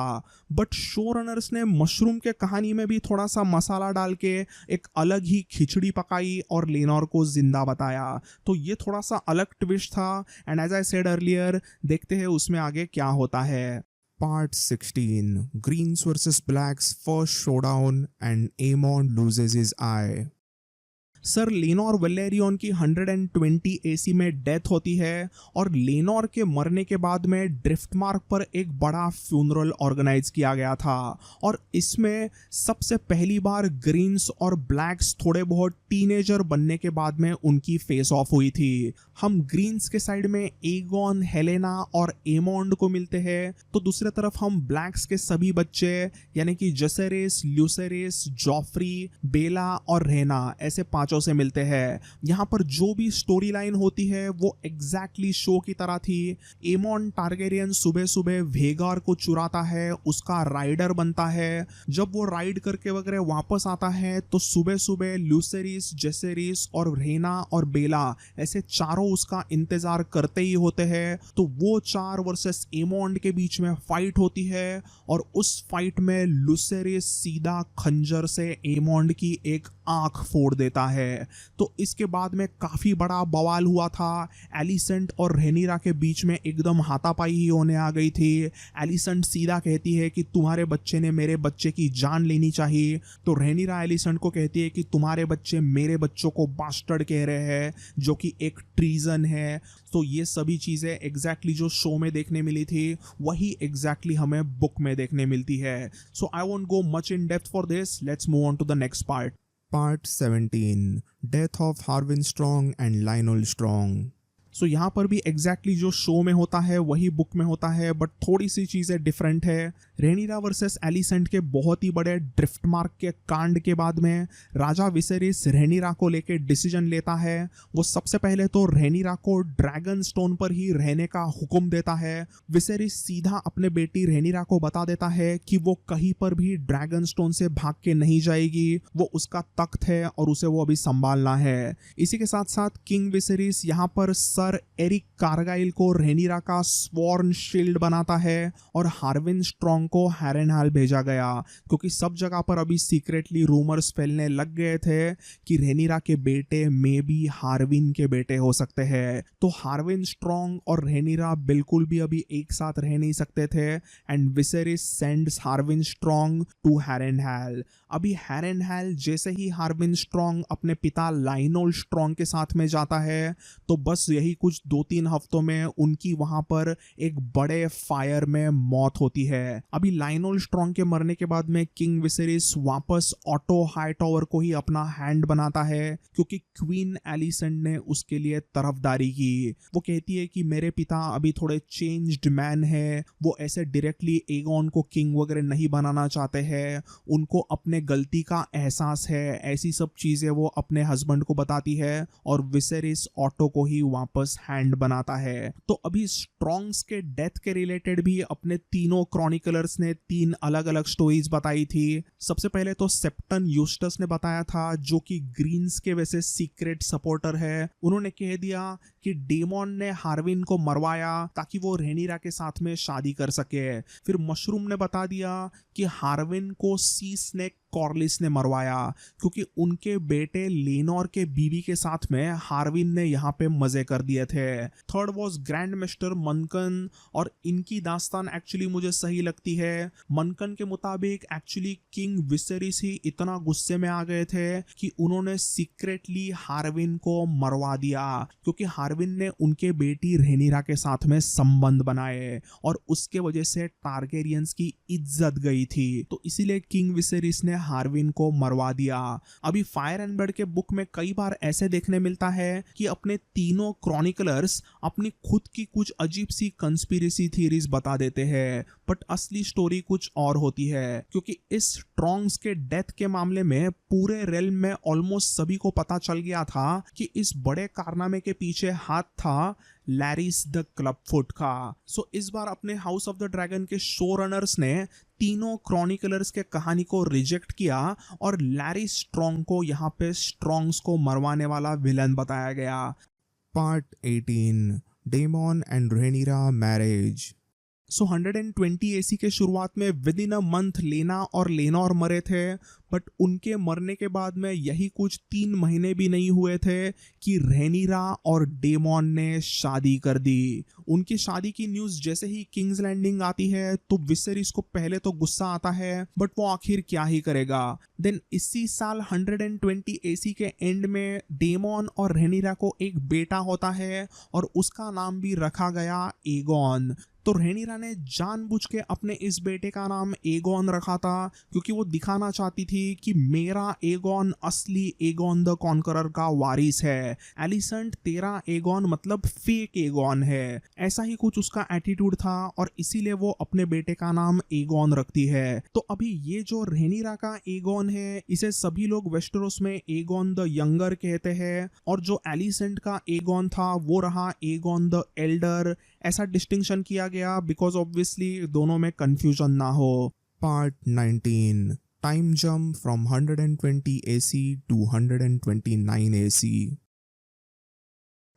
बट शो रनर्स ने मशरूम के कहानी में भी थोड़ा सा मसाला डाल के एक अलग ही खिचड़ी पकाई और लेनोर को जिंदा बताया। तो ये थोड़ा सा अलग ट्विस्ट था, and as I said earlier, देखते हैं उसमें आगे क्या होता है। Part 16 Greens vs Blacks First Showdown and Aemon loses his eye। Sir Laenor Velaryon की 120 AC में डेथ होती है, और लेनोर के मरने के बाद में ड्रिफ्टमार्क पर एक बड़ा फ्यूनरल ऑर्गेनाइज किया गया था, और इसमें सबसे पहली बार ग्रीन्स और ब्लैक्स थोड़े बहुत टीनेजर बनने के बाद में उनकी फेस ऑफ हुई थी। हम ग्रीन्स के साइड में एगॉन, हेलेना और एमोंड को मिलते हैं, तो दूसरे तरफ हम ब्लैक्स के सभी बच्चे यानी कि जसेरिस, ल्यूसेरिस, जॉफ्री, बेला और रेना, ऐसे 5 पांचों से मिलते हैं। यहाँ पर जो भी स्टोरी लाइन होती है वो एग्जैक्टली शो की तरह थी। एमॉन टारगेरियन सुबह सुबह वेगार को चुराता है, उसका राइडर बनता है। जब वो राइड करके वगैरह वापस आता है तो सुबह सुबह लूसेरिस, जेसेरिस और रेना और बेला ऐसे चारों उसका इंतजार करते ही होते हैं। तो वो 4 वर्सेस एमॉन्ड के बीच में फाइट होती है और उस फाइट में लूसेरिस सीधा खंजर से एमॉन्ड की एक आंख फोड़ देता है। तो इसके बाद में काफी बड़ा बवाल हुआ था। एलिसेंट और रेनिरा के बीच में एकदम हाथापाई ही होने आ गई थी। एलिसेंट सीधा कहती है कि तुम्हारे बच्चे ने मेरे बच्चे की जान लेनी चाहिए, तो रेनिरा एलिसेंट को कहती है कि तुम्हारे बच्चे मेरे बच्चों को बास्टर्ड कह रहे हैं, जो कि एक ट्रीजन है। तो ये सभी चीजें एग्जैक्टली जो शो में देखने मिली थी वही एग्जैक्टली हमें बुक में देखने मिलती है। So I won't go much in depth for this, let's move on to the next part. Part 17, Death of Harwin Strong and Lionel Strong. So यहाँ पर भी एग्जैक्टली जो शो में होता है वही बुक में होता है, बट थोड़ी सी चीज़ें डिफरेंट है। रेनिरा वर्सेस एलिसेंट के बहुत ही बड़े ड्रिफ्ट मार्क के कांड के बाद में राजा विसेरिस रेनिरा को लेके डिसीजन लेता है। वो सबसे पहले तो रेनिरा को ड्रैगन स्टोन पर ही रहने का हुक्म देता है। विसेरिस सीधा अपने बेटी रेनिरा को बता देता है कि वो कहीं पर भी ड्रैगन स्टोन से भाग के नहीं जाएगी, वो उसका तख्त है और उसे वो अभी संभालना है। इसी के साथ साथ किंग विसेरिस यहाँ पर सर एरिक कारगाइल को रेनिरा का स्वॉर्न शील्ड बनाता है और हार्विन स्ट्रॉन्ग को हैरेनहाल भेजा गया, क्योंकि सब जगह पर अभी सीक्रेटली रूमर्स फैलने लग गए थे कि रेनिरा के बेटे मे बी हार्विन के बेटे हो सकते हैं। तो हार्विन स्ट्रॉन्ग और रेनिरा बिल्कुल भी अभी एक साथ रह नहीं सकते थे and Viserys sends Harwin Strong to Harrenhal. अभी हैरेनहाल जैसे ही हार्विन स्ट्रॉन्ग अपने पिता लाइनोल स्ट्रॉन्ग के साथ में जाता है तो बस यही कुछ 2-3 हफ्तों में उनकी वहां पर एक बड़े फायर में मौत होती है। अभी लाइनोल स्ट्रॉन्ग के मरने के बाद में किंग विसेरिस वापस ऑटो हाईटावर को ही अपना हैंड बनाता है, क्योंकि क्वीन एलिसेंट ने उसके लिए तरफदारी की। वो कहती है कि मेरे पिता अभी थोड़े चेंज्ड मैन है, वो ऐसे डायरेक्टली एगोन को किंग वगैरह नहीं बनाना चाहते हैं, उनको अपने गलती का एहसास है। ऐसी सब चीजें वो अपने हस्बैंड को बताती है और विसेरिस ऑटो को ही वापस हैंड बनाता है। तो अभी स्ट्रॉन्ग्स के डेथ के रिलेटेड भी अपने तीनों क्रॉनिकलर्स ने 3 अलग अलग स्टोरीज बताई थी। सबसे पहले तो सेप्टन यूस्टस ने बताया था, जो कि ग्रीन्स के वैसे सीक्रेट सपोर्टर है। उन्होंने कह दिया कि डेमोन ने हार्विन को मरवाया ताकि वो रेनिरा के साथ में शादी कर सके। फिर मशरूम ने बता दिया कि हार्विन को सी स्नेक कॉर्लिस ने मरवाया, क्योंकि उनके बेटे लेनोर के बीवी के साथ में हार्विन ने यहाँ पे मजे कर दिए थे। थर्ड वॉज ग्रैंड मिस्टर मनकन, और इनकी दास्तान एक्चुअली मुझे सही लगती है। मनकन के मुताबिक एक्चुअली किंग विसेरिस ही इतना गुस्से में आ गए थे कि उन्होंने सीक्रेटली हार्विन को मरवा दिया, क्योंकि हार्विन ने उनके बेटी रेनिरा के साथ में संबंध बनाए और उसके वजह से टारगेरियंस की इज्जत गई थी। तो इसीलिए किंग विसेरिस ने हार्विन को मरवा दिया। अभी फायर एंड ब्लड के बुक में कई बार ऐसे देखने मिलता है कि अपने तीनों क्रॉनिकलर्स अपनी खुद की कुछ अजीब सी कंस्पिरेसी थ्योरीज बता देते हैं, बट असली स्टोरी कुछ और होती है। क्योंकि इस स्ट्रॉन्ग्स के डेथ के मामले में पूरे रेल्म में ऑलमोस्ट सभी को पता चल गया था कि इस बड़े कारनामे के पीछे हाथ था लैरिस द क्लबफुट का। सो इस बार अपने हाउस ऑफ द ड्रैगन के शो रनर्स ने तीनों क्रॉनिकलर्स के कहानी को रिजेक्ट किया और लैरिस स्ट्रॉन्ग को यहाँ पे स्ट्रॉन्ग्स को मरवाने वाला विलन बताया गया। Part 18, Daemon and Rhaenyra Marriage. So 120 AC के शुरुआत में विद इन अ मंथ लेना और लेनोर मरे थे, बट उनके मरने के बाद में यही कुछ 3 महीने भी नहीं हुए थे कि रेनिरा और डेमोन ने शादी कर दी। उनकी शादी की न्यूज़ जैसे ही किंग्स लैंडिंग आती है तो विसेरिस को पहले तो गुस्सा आता है, बट वो आखिर क्या ही करेगा। देन इसी साल 120 AC के एंड में डेमोन और रेनिरा को एक बेटा होता है और उसका नाम भी रखा गया एगोन। तो रहेनिरा ने जानबूझ के अपने इस बेटे का नाम एगोन रखा था क्योंकि वो दिखाना चाहती थी कि मेरा एगोन असली एगोन द कॉन्करर का वारिस है, एलिसेंट तेरा एगोन मतलब फेक एगोन है। ऐसा ही कुछ उसका एटीट्यूड था और इसीलिए वो अपने बेटे का नाम एगोन रखती है। तो अभी ये जो रहेनिरा का एगोन है इसे सभी लोग वेस्टेरोस में एगोन द यंगर कहते हैं, और जो एलिसेंट का एगोन था वो रहा एगोन द एल्डर। ऐसा डिस्टिंक्शन किया गया बिकॉज ऑब्वियसली दोनों में कंफ्यूजन ना हो। Part 19. Time jump from 120 AC to 129 AC.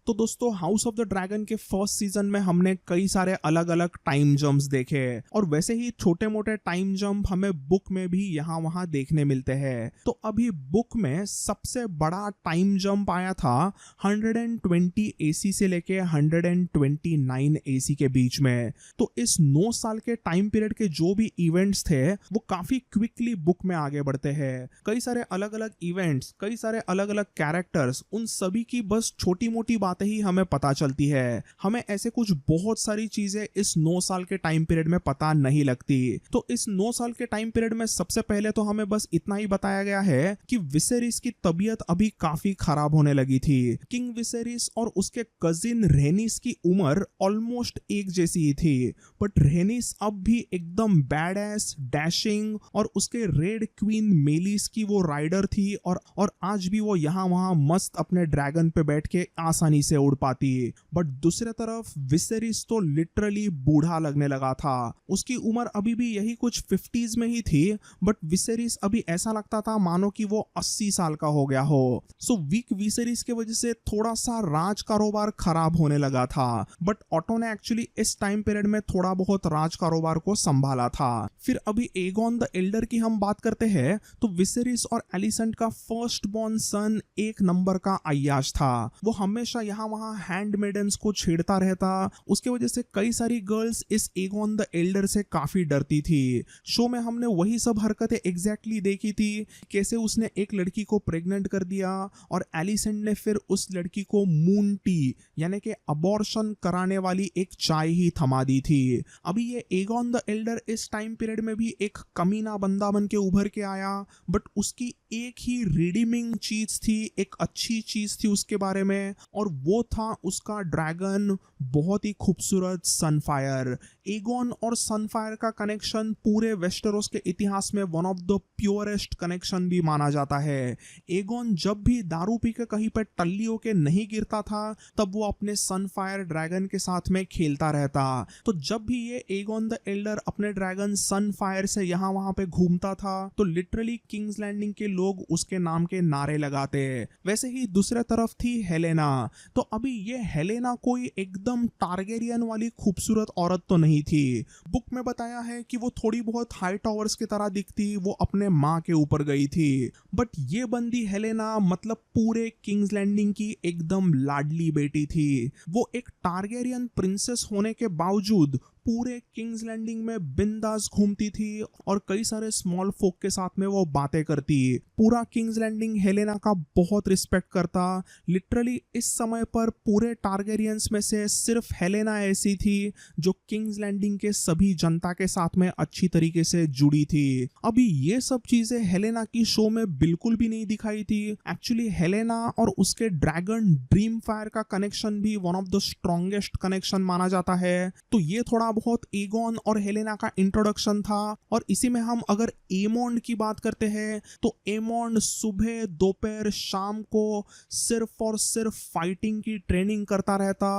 तो दोस्तों हाउस ऑफ द ड्रैगन के फर्स्ट सीजन में हमने कई सारे अलग अलग टाइम जंप्स देखे, और वैसे ही छोटे मोटे टाइम जंप हमें बुक में भी यहाँ वहाँ देखने मिलते हैं। तो अभी बुक में सबसे बड़ा टाइम जंप आया था 120 AC से लेके 129 AC के बीच में। तो इस 9 साल के टाइम पीरियड के जो भी इवेंट्स थे वो काफी क्विकली बुक में आगे बढ़ते हैं। कई सारे अलग अलग इवेंट्स, कई सारे अलग अलग कैरेक्टर्स, उन सभी की बस छोटी मोटी बातें ही हमें पता चलती है। हमें ऐसे कुछ बहुत सारी चीजें इस 9 साल के टाइम पीरियड में पता नहीं लगती। तो इस 9 साल के टाइम पीरियड में सबसे पहले तो हमें बस इतना ही बताया गया है कि विसेरिस की तबीयत अभी काफी खराब होने लगी थी। किंग विसेरिस और उसके कजिन रेनिस की उम्र ऑलमोस्ट एक जैसी ही थी, बट रेनिस अब भी एकदम बैडएस, डैशिंग, और उसके रेड क्वीन मेलिस की वो राइडर थी, और आज भी वो यहाँ वहाँ मस्त अपने ड्रैगन पे बैठ के आसानी से उड़ पाती। बट दूसरे तरफ विसेरिस तो लिटरली बूढ़ा लगने लगा था। उसकी उम्र अभी भी यही कुछ 50s में ही थी, बट विसेरिस अभी ऐसा लगता था मानो कि वो 80 साल का हो गया हो। सो वीक विसेरिस की वजह से थोड़ा सा राज कारोबार खराब होने लगा था, बट ऑटो ने एक्चुअली इस टाइम पीरियड में थोड़ा बहुत राज कारोबार को संभाला था। फिर अभी एगोन द एल्डर की हम बात करते हैं तो विसेरिस और एलिसेंट का फर्स्ट बॉर्न सन एक नंबर का अय्याश था। वो हमेशा यहाँ वहाँ हैंड मेडन्स को छेड़ता रहता। उसके वजह से कई सारी गर्ल्स इस एगोन द एल्डर से काफी डरती थी। शो में हमने वही सब हरकतें एग्जैक्टली देखी थी, कैसे उसने एक लड़की को प्रेग्नेंट कर दिया और एलिसेंट ने फिर उस लड़की को मून टी यानी कि अबॉर्शन कराने वाली एक चाय ही थमा दी थी। अभी ये एगोन द एल्डर इस टाइम पीरियड में भी एक कमीना बंदा बन के उभर के आया, बट उसकी एक ही रिडीमिंग चीज थी, एक अच्छी चीज थी उसके बारे में, और वो था उसका ड्रैगन, बहुत ही खूबसूरत सनफायर। एगोन और सनफायर का कनेक्शन पूरे वेस्टेरोस के इतिहास में one of the purest connection भी माना जाता है। एगोन जब भी दारू पी के कहीं पर टल्ली होके नहीं गिरता था तब वो अपने सनफायर ड्रैगन के साथ में खेलता रहता। तो जब भी ये एगोन द एल्डर अपने ड्रैगन सनफायर से यहाँ वहाँ पे घूमता था तो लिटरली किंग्स लैंडिंग के लोग उसके नाम के नारे लगाते। वैसे ही दूसरे तरफ थी हेलेना। तो अभी ये हेलेना कोई एकदम टारगेरियन वाली खूबसूरत औरत तो नहीं थी। बुक में बताया है कि वो थोड़ी बहुत हाई टावर्स की तरह दिखती, वो अपने माँ के ऊपर गई थी, बट ये बंदी हेलेना मतलब पूरे किंग्स लैंडिंग की एकदम लाडली बेटी थी। वो एक टारगेरियन प्रिंसेस होने के बावजूद पूरे किंग्स लैंडिंग में बिंदास घूमती थी और कई सारे स्मॉल फोक के साथ में वो बातें करती। पूरा किंग्स लैंडिंग हेलेना का बहुत रिस्पेक्ट करता। लिटरली इस समय पर पूरे टारगेरियंस में से सिर्फ हेलेना ऐसी थी जो किंग्स लैंडिंग के सभी जनता के साथ में अच्छी तरीके से जुड़ी थी। अभी ये सब चीजें हेलेना की शो में बिल्कुल भी नहीं दिखाई थी। एक्चुअली हेलेना और उसके ड्रैगन ड्रीम फायर का कनेक्शन भी one of the strongest connection माना जाता है। तो ये थोड़ा बहुत एगोन और हेलेना का इंट्रोडक्शन था। और इसी में हम अगर एमोंड की बात करते हैं तो एमोंड सुबह दोपहर शाम को सिर्फ और सिर्फ फाइटिंग की ट्रेनिंग करता रहता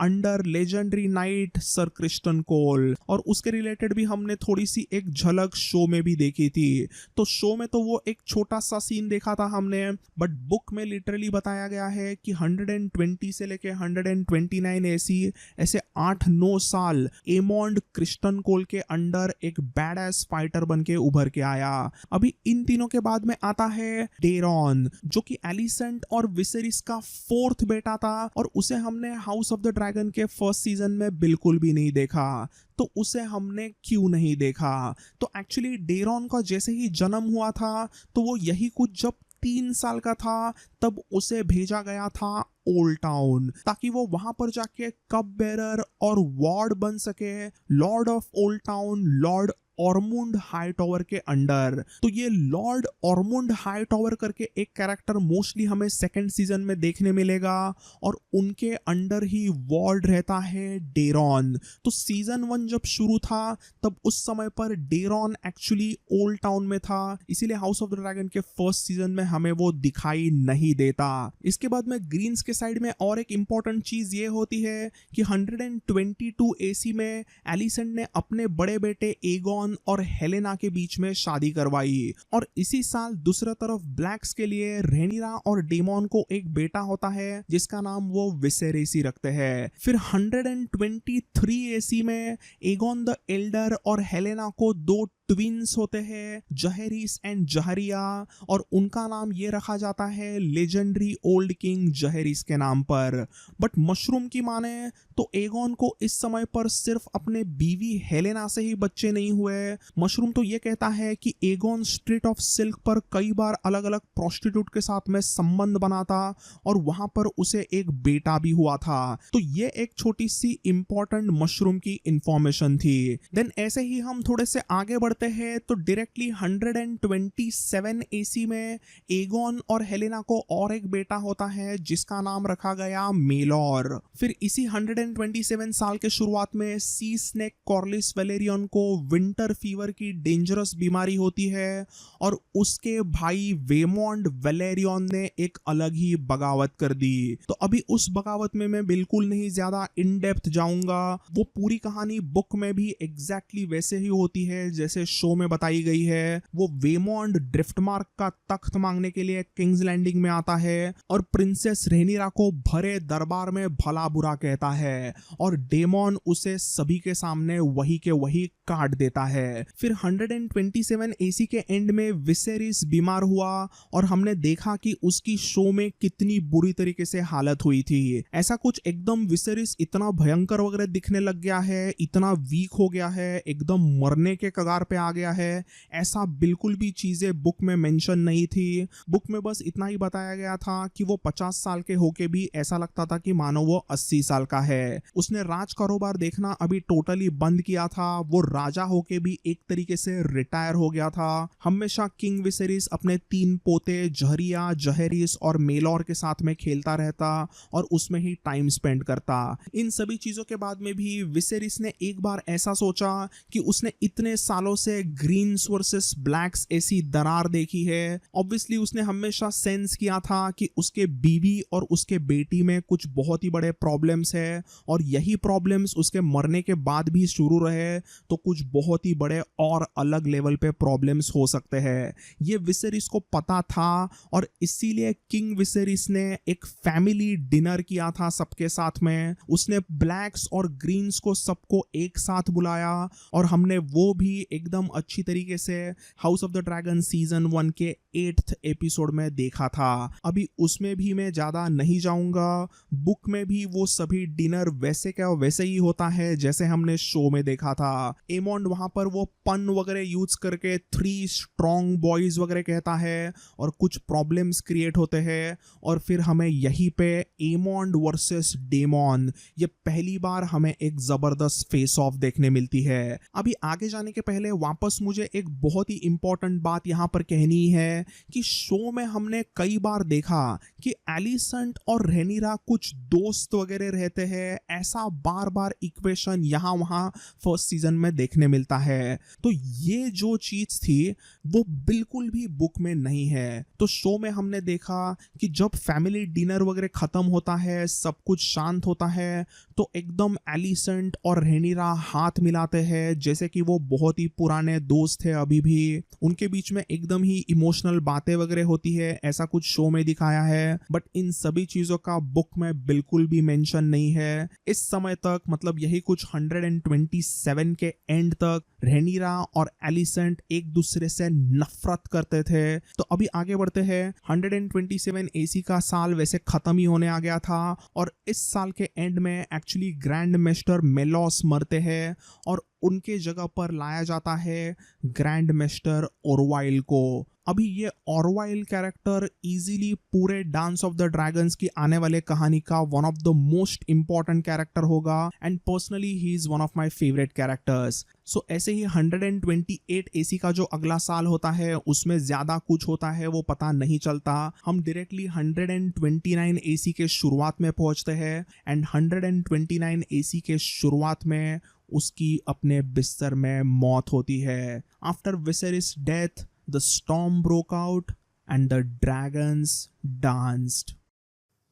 under legendary knight sir Criston Cole, और उसके रिलेटेड भी हमने थोड़ी सी एक झलक शो में भी देखी थी। तो शो में तो वो एक छोटा सा सीन देखा था हमने, बट बुक में लिटरली बताया गया है कि 120 से लेके 129 ऐसे 8-9 साल एमोंड क्रिस्टन कोल के अंडर एक बैडएस फाइटर बन के उभर के आया। अभी इन तीनों के बाद में आता है डेरॉन, जो कि एलिसेंट और विसेरिस का 4th बेटा था, और उसे हमने हाउस ऑफ द ड्रैगन के फर्स्ट सीजन में बिल्कुल भी नहीं देखा। तो उसे हमने क्यों नहीं देखा? तो एक्चुअली डेरॉन का जैसे ही जन्म हुआ था तो वो यही कुछ जब 3 साल का था तब उसे भेजा गया था ओल्ड टाउन, ताकि वो वहां पर जाके कप बेरर और वार्ड बन सके lord of Oldtown, lord Ormund Hightower के अंडर। तो ये लॉर्ड ऑर्मुंड हाईटॉवर करके एक कैरेक्टर मोस्टली हमें सेकंड सीजन में देखने मिलेगा और उनके अंडर ही वार्ड रहता है डेरॉन। तो सीजन 1 जब शुरू था तब उस समय पर डेरॉन एक्चुअली ओल्ड टाउन में था, इसीलिए हाउस ऑफ द ड्रैगन के फर्स्ट सीजन में हमें वो दिखाई नहीं देता। इसके बाद में ग्रीन्स के साइड में और एक इंपॉर्टेंट चीज ये होती है कि 122 AC में एलिसेंट ने अपने बड़े बेटे एगॉन और हेलेना के बीच में शादी करवाई और इसी साल दूसरा तरफ ब्लैक्स के लिए रेनिरा और डेमोन को एक बेटा होता है जिसका नाम वो विसेरेसी रखते हैं। फिर 123 AC में एगॉन द एल्डर और हेलेना को 2 ट्विंस होते हैं, जहेरिस एंड जहरिया, और उनका नाम ये रखा जाता है लेजेंडरी ओल्ड किंग जहेरिस के नाम पर। बट मशरूम की माने तो एगॉन को इस समय पर सिर्फ अपने बीवी हेलेना से ही बच्चे नहीं हुए। मशरूम तो ये कहता है कि एगॉन स्ट्रीट ऑफ सिल्क पर कई बार अलग अलग प्रोस्टिट्यूट के साथ में संबंध बनाता और वहां पर उसे एक बेटा भी हुआ था। तो ये एक छोटी सी इंपॉर्टेंट मशरूम की इंफॉर्मेशन थी। देन ऐसे ही हम थोड़े से आगे बढ़ते हैं तो डायरेक्टली 127 AC में एगॉन और हेलेना को और एक बेटा होता है जिसका नाम रखा गया मेलॉर। फिर इसी 127 साल के शुरुआत में सी स्नेक कॉर्लिस वेलेरियन को विंटर फीवर की डेंजरस बीमारी होती है और उसके भाई वेमोंड वेलेरियन ने एक अलग ही बगावत कर दी। तो अभी उस बगावत में मैं बिल्कुल नहीं ज्यादा इन डेप्थ जाऊंगा, वो पूरी कहानी बुक में भी एग्जैक्टली वैसे ही होती है जैसे शो में बताई गई है। वो वेमोंड ड्रिफ्टमार्क का तख्त मांगने के लिए किंग्स लैंडिंग में आता है और प्रिंसेस रेनिरा को भरे दरबार में भला बुरा कहता है और डेमोन उसे सभी के सामने वही के वही काट देता है। फिर 127 AC के एंड में विसेरिस बीमार हुआ और हमने देखा कि उसकी शो में कितनी बुरी तरीके से हालत हुई थी। ऐसा कुछ एकदम विसेरिस इतना भयंकर वगैरह दिखने लग गया है, इतना वीक हो गया है, एकदम मरने के कगार पे आ गया है, ऐसा बिल्कुल भी चीजें बुक में मेंशन नहीं थी। बुक में बस इतना ही बताया गया था कि वो 50 साल के होके भी ऐसा लगता था कि मानो वो 80 साल का है। उसने राज कारोबार देखना अभी टोटली बंद किया था, वो राजा होके भी एक तरीके से रिटायर हो गया था। हमेशा किंग विसेरिस अपने 3 पोते जहरिया, जहेरिस और मेलॉर के साथ में खेलता रहता और उसमें ही टाइम स्पेंड करता। इन सभी चीजों के बाद में भी विसेरिस ने एक बार ऐसा सोचा कि उसने इतने सालों से ग्रीन्स वर्सेस ब्लैक्स ऐसी दरार देखी है। ऑब्वियसली उसने हमेशा सेंस किया था कि उसके बीवी और उसके बेटी में कुछ बहुत ही बड़े प्रॉब्लम्स है और यही प्रॉब्लम्स उसके मरने के बाद भी शुरू रहे तो कुछ बहुत ही बड़े और अलग लेवल पे प्रॉब्लम्स हो सकते हैं। ये विसेरिस को पता था और इसीलिए किंग विसेरिस ने एक फैमिली डिनर किया था सबके साथ में। उसने ब्लैक्स और ग्रीन्स को सबको एक साथ बुलाया और हमने वो भी एकदम अच्छी तरीके से house of the dragon season 1 के 8th एपिसोड में देखा था। अभी उसमें भी मैं ज्यादा नहीं जाऊंगा। बुक में भी वो सभी डिनर वैसे क्या वैसे ही होता है जैसे हमने शो में देखा था। एमोंड वहां पर वो पन वगैरह यूज करके 3 स्ट्रॉन्ग बॉयज वगैरह कहता है और कुछ प्रॉब्लम्स क्रिएट होते हैं और फिर हमें यहीं पे एमोंड वर्सेस डेमोन, ये पहली बार हमें एक जबरदस्त फेस ऑफ देखने मिलती है। अभी आगे जाने के पहले वापस मुझे एक बहुत ही इंपॉर्टेंट बात यहाँ पर कहनी है कि शो में हमने कई बार देखा कि एलिसेंट और रेनिरा कुछ दोस्त वगैरह रहते हैं, ऐसा बार बार इक्वेशन यहाँ वहाँ फर्स्ट सीजन में देखने मिलता है। तो ये जो चीज थी वो बिल्कुल भी बुक में नहीं है। तो शो में हमने देखा कि जब फैमिली डिनर वगैरह खत्म होता है, सब कुछ शांत होता है, तो एकदम एलिसेंट और रेनिरा हाथ मिलाते हैं जैसे कि वो बहुत ही पुराने दोस्त है। अभी भी उनके बीच में एकदम ही इमोशनल बातें वगैरह होती है, ऐसा कुछ शो में दिखाया है। बट इन सभी चीजों का बुक में बिल्कुल भी मेंशन नहीं है। इस समय तक मतलब यही कुछ 127 के एंड तक रेनिरा और एलिसेंट एक दूसरे से नफरत करते थे। तो अभी आगे बढ़ते हैं। 127 AC का साल वैसे खत्म ही होने आ गया था और इस साल के एंड में एक्चुअली ग्रैंड मास्टर मेलॉस मरते हैं और उनके जगह पर लाया जाता है ग्रैंड मास्टर ओरवाइल को। अभी ये ऑरवाइल कैरेक्टर इजीली पूरे डांस ऑफ द ड्रैगन्स की आने वाले कहानी का one of the most important character होगा and personally he is one of my favourite characters. So ऐसे ही 128 एसी का जो अगला साल होता है उसमें ज्यादा कुछ होता है वो पता नहीं चलता। हम डायरेक्टली 129 एसी के शुरुआत में पहुंचते हैं एंड 129 एसी के शुरुआत में उसकी अपने बिस्तर में मौत होती है। After Viserys death the storm broke out and the dragons danced.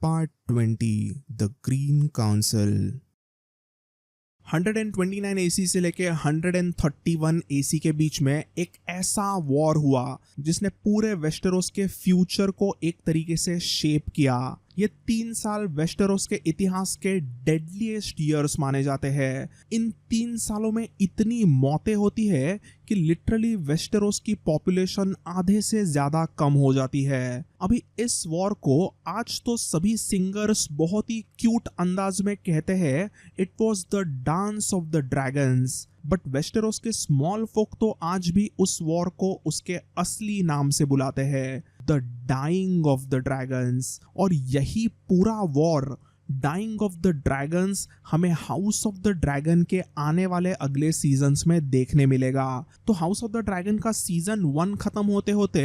Part 20 The Green Council 129 AC से लेके 131 एसी के बीच में एक ऐसा वॉर हुआ जिसने पूरे वेस्टेरोस के फ्यूचर को एक तरीके से शेप किया। ये 3 साल वेस्टेरोस के इतिहास के डेडलीस्ट ईयर्स माने जाते हैं। इन 3 सालों में इतनी मौतें होती है कि लिटरली वेस्टेरोस की पॉपुलेशन आधे से ज्यादा कम हो जाती है। अभी इस वॉर को आज तो सभी सिंगर्स बहुत ही क्यूट अंदाज में कहते हैं it was the Dance of the Dragons, but Westeros के स्मॉल फोक तो आज भी उस वॉर को उसके असली नाम से बुलाते हैं, the dying of the dragons. और यही पूरा war dying of the dragons हमें हाउस ऑफ द ड्रैगन के आने वाले अगले सीजन्स में देखने मिलेगा। तो हाउस ऑफ द ड्रैगन का सीजन 1 खत्म होते होते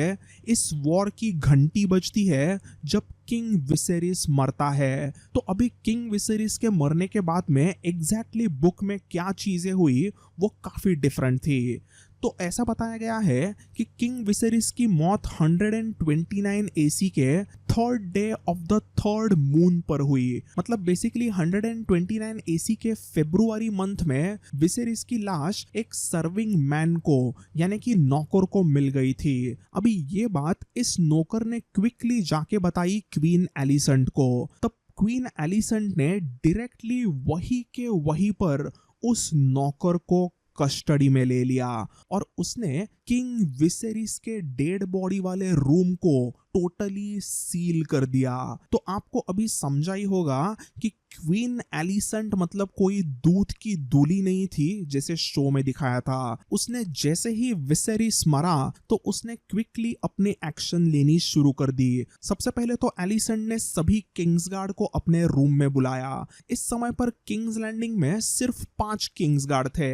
इस वॉर की घंटी बजती है जब किंग विसेरिस मरता है। तो अभी किंग विसेरिस के मरने के बाद में एग्जैक्टली बुक में क्या चीजें हुई वो काफी डिफरेंट थी। तो ऐसा बताया गया है कि किंग विसेरिस की मौत 129 एसी के third day of the third moon पर हुई। मतलब बेसिकली 129 एसी के फरवरी मंथ में विसेरिस की लाश एक सर्विंग मैन को यानी कि नौकर को मिल गई थी। अभी ये बात इस नौकर ने क्विकली जाके बताई क्वीन एलिसेंट को। तब क्वीन एलिसेंट ने डायरेक्टली वही के वही पर उस नौकर को कस्टडी में ले लिया और उसने किंग विसेरिस के डेड बॉडी वाले रूम को टोटली सील कर दिया। तो आपको अभी समझा ही होगा कि क्वीन एलिसेंट मतलब कोई दूध की दूली नहीं थी जैसे शो में दिखाया था। उसने जैसे ही विसेरिस मरा तो उसने क्विकली अपने एक्शन लेनी शुरू कर दी। सबसे पहले तो एलिसेंट ने सभी किंग्सगार्ड को अपने रूम में बुलाया। इस समय पर किंग्स लैंडिंग में सिर्फ 5 किंग्सगार्ड थे।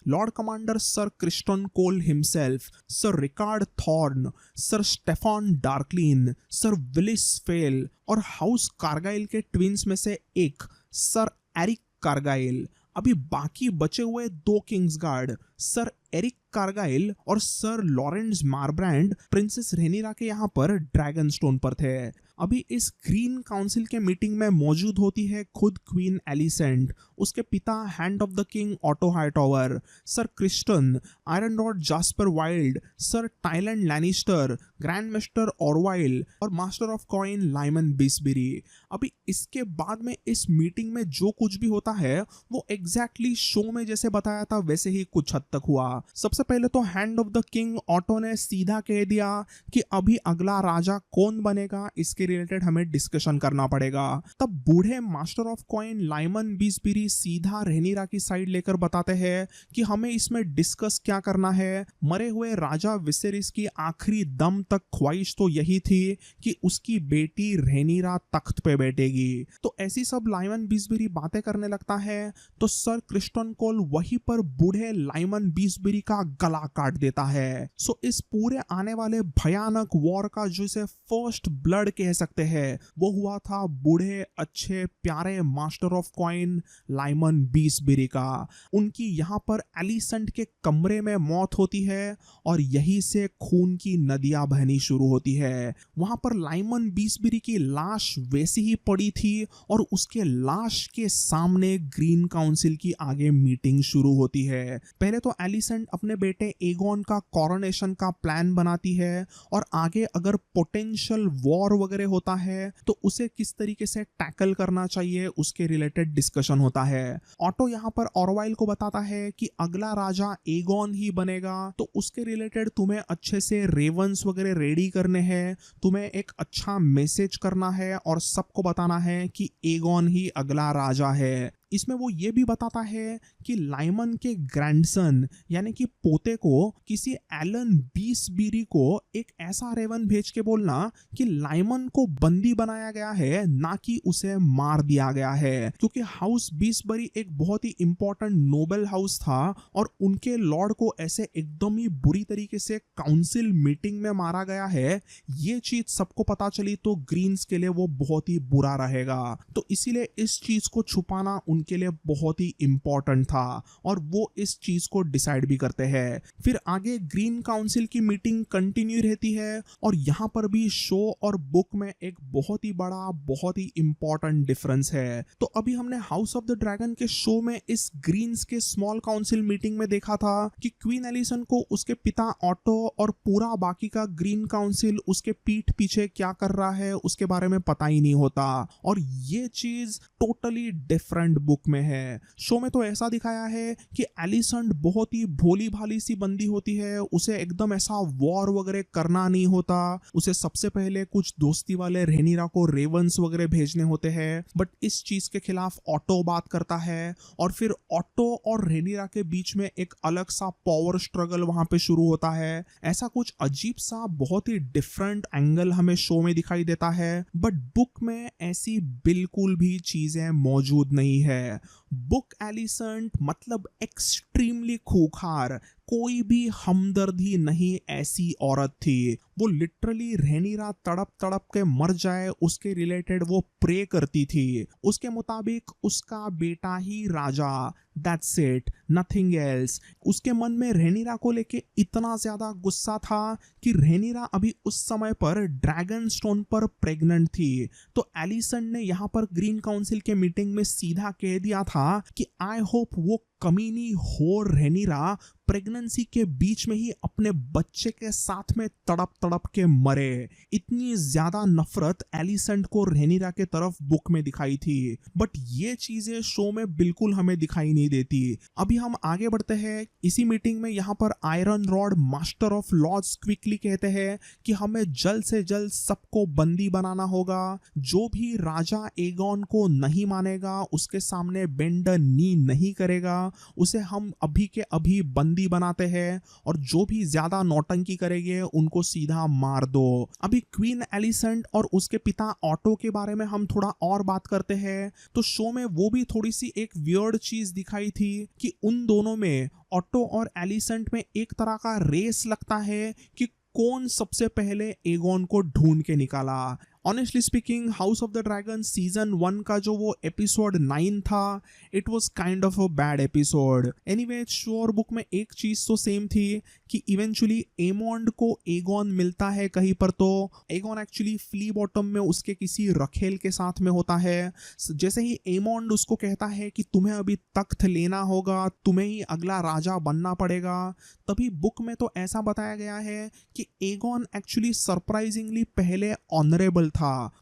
Lord commander sir Criston Cole himself, sir Rickard Thorne, sir Steffon Darklyn, sir Willis Fell और हाउस कारगाइल के ट्विंस में से एक सर एरिक कारगाइल। अभी बाकी बचे हुए 2 किंग्सगार्ड सर एरिक कारगाइल और सर लॉरेंस मारब्रांड प्रिंसेस रेनिरा के यहाँ पर ड्रैगन स्टोन पर थे। अभी इस ग्रीन काउंसिल के मीटिंग में मौजूद होती है खुद क्वीन एलिसेंट, उसके पिता hand of the king Otto Hightower, sir Criston, iron lord Jasper Wylde, sir Tyland Lannister, grand maester Orwyle और master of coin Lyman Beesbury. अभी इसके बाद में इस मीटिंग में जो कुछ भी होता है वो एग्जैक्टली शो में जैसे बताया था वैसे ही कुछ हद तक हुआ। सबसे पहले तो hand of the king auto ने सीधा कह दिया कि अभी अगला राजा कौन बनेगा इसके रिलेटेड हमें डिस्कशन करना पड़ेगा। तब बूढ़े मास्टर ऑफ कॉइन लाइमन बिस्बेरी सीधा रेनिरा की साइड लेकर बताते हैं कि हमें इसमें डिस्कस क्या करना है। मरे हुए राजा विसेरिस की आखिरी दम तक ख्वाहिश तो यही थी कि उसकी बेटी रेनिरा तख्त पे बैठेगी। तो ऐसी सब लाइमन बिस्बेरी बातें करने लगता है तो सर क्रिस्टन कोल वहीं पर बूढ़े लाइमन बिस्बेरी का गला काट देता है। सो इस पूरे आने वाले भयानक वॉर का जो इसे फर्स्ट ब्लड कह सकते हैं वो हुआ था बूढ़े अच्छे प्यारे मास्टर ऑफ कॉइन लाइमन बिस्बेरी का। उनकी यहाँ पर एलिसेंट के कमरे में मौत होती है और यहीं से खून की नदियां बहनी शुरू होती है। वहां पर लाइमन बिस्बेरी की लाश वैसी ही पड़ी थी और उसके लाश के सामने ग्रीन काउंसिल की आगे मीटिंग शुरू होती है। पहले तो एलिसेंट अपने बेटे एगोन का कॉरोनेशन का प्लान बनाती है और आगे अगर पोटेंशियल वॉर वगैरह होता है तो उसे किस तरीके से टैकल करना चाहिए उसके रिलेटेड डिस्कशन होता है। ऑटो यहाँ पर ऑरवाइल को बताता है कि अगला राजा एगोन ही बनेगा तो उसके रिलेटेड तुम्हें अच्छे से रेवंस वगैरह रेडी करने हैं, तुम्हें एक अच्छा मैसेज करना है और सबको बताना है कि एगोन ही अगला राजा है। इसमें वो ये भी बताता है कि लाइमन के ग्रैंडसन यानी कि पोते को किसी एलन बीसबेरी को एक ऐसा रेवन भेज के बोलना कि लाइमन को बंदी बनाया गया है, ना कि उसे मार दिया गया है, क्योंकि हाउस बीसबेरी एक बहुत ही इंपॉर्टेंट नोबल हाउस था और उनके लॉर्ड को ऐसे एकदम ही बुरी तरीके से काउंसिल मीटिंग में मारा गया है। ये चीज सबको पता चली तो ग्रीन्स के लिए वो बहुत ही बुरा रहेगा, तो इसीलिए इस चीज को छुपाना उनके लिए बहुत ही इंपॉर्टेंट था और वो इस चीज को डिसाइड भी करते हैं। फिर आगे ग्रीन काउंसिल की मीटिंग कंटिन्यू रहती है और यहाँ पर भी शो और बुक में एक बहुत ही बड़ा बहुत ही इंपॉर्टेंट डिफरेंस है। तो अभी हमने हाउस ऑफ द ड्रैगन के शो में इस ग्रीन्स के स्मॉल काउंसिल मीटिंग में देखा था कि क्वीन एलिसन को उसके पिता ऑटो और पूरा बाकी का ग्रीन काउंसिल उसके पीठ पीछे क्या कर रहा है उसके बारे में पता ही नहीं होता, और ये चीज टोटली डिफरेंट बुक में है। शो में तो ऐसा दिखाया है कि एलिसन बहुत ही भोली भाली सी बंदी होती है, उसे एकदम ऐसा वॉर वगैरह करना नहीं होता, उसे सबसे पहले कुछ दोस्ती वाले रेनिरा को रेवंस वगैरह भेजने होते हैं, बट इस चीज के खिलाफ ऑटो बात करता है और फिर ऑटो और रेनिरा के बीच में एक अलग सा पावर स्ट्रगल वहां पे शुरू होता है। ऐसा कुछ अजीब सा बहुत ही डिफरेंट एंगल हमें शो में दिखाई देता है, बट बुक में ऐसी बिल्कुल भी चीजें मौजूद नहीं है। बुक एलिसेंट मतलब एक्सट्रीमली खूंखार, कोई भी हमदर्दी नहीं ऐसी औरत थी। वो लिटरली रेनिरा तड़प तड़प के मर जाए उसके रिलेटेड वो प्रे करती थी। उसके मुताबिक उसका बेटा ही राजा, दैट्स इट, नथिंग एल्स। उसके मन में रेनिरा को लेके इतना ज्यादा गुस्सा था कि रेनिरा अभी उस समय पर ड्रैगन स्टोन पर प्रेग्नेंट थी। तो एलिसन ने यहाँ पर ग्रीन काउंसिल के मीटिंग में सीधा कह दिया था कि आई होप वो कमीनी हो रेनिरा प्रेगनेंसी के बीच में ही अपने बच्चे के साथ में तड़प तड़प के मरे। इतनी ज्यादा नफरत एलिसेंट को रेनिरा के तरफ बुक में दिखाई थी, बट ये चीजें शो में बिल्कुल हमें दिखाई नहीं देती। अभी हम आगे बढ़ते हैं। इसी मीटिंग में यहाँ पर Ironrod master of laws quickly कहते हैं कि हमें जल्द से जल्द सबको बंदी बनाना होगा। जो भी राजा एगॉन को नहीं मानेगा, उसके सामने बेंड नी नहीं करेगा, उसे हम अभी के अभी बंदी बनाते हैं और जो भी ज्यादा नौटंकी करेंगे उनको सीधा मार दो। अभी क्वीन एलिसेंट और उसके पिता ऑटो के बारे में हम थोड़ा और बात करते हैं। तो शो में वो भी थोड़ी सी एक वियर्ड चीज दिखाई थी कि उन दोनों में, ऑटो और एलिसेंट में, एक तरह का रेस लगता है कि कौन सबसे पहले एगॉन को ढूंढ के निकाला। Honestly speaking, house of the dragon season 1 का जो वो एपिसोड 9 था, it was kind of a bad episode. Anyway, show और बुक में एक चीज तो सेम थी कि इवेंचुअली एमोंड को एगॉन मिलता है कहीं पर। तो एगॉन एक्चुअली फ्ली बॉटम में उसके किसी रखेल के साथ में होता है। जैसे ही एमोंड उसको कहता है कि तुम्हें अभी तख्त लेना होगा, तुम्हें ही अगला राजा बनना पड़ेगा, तभी बुक में तो ऐसा बताया गया है कि एगॉन एक्चुअली सरप्राइजिंगली पहले ऑनरेबल था।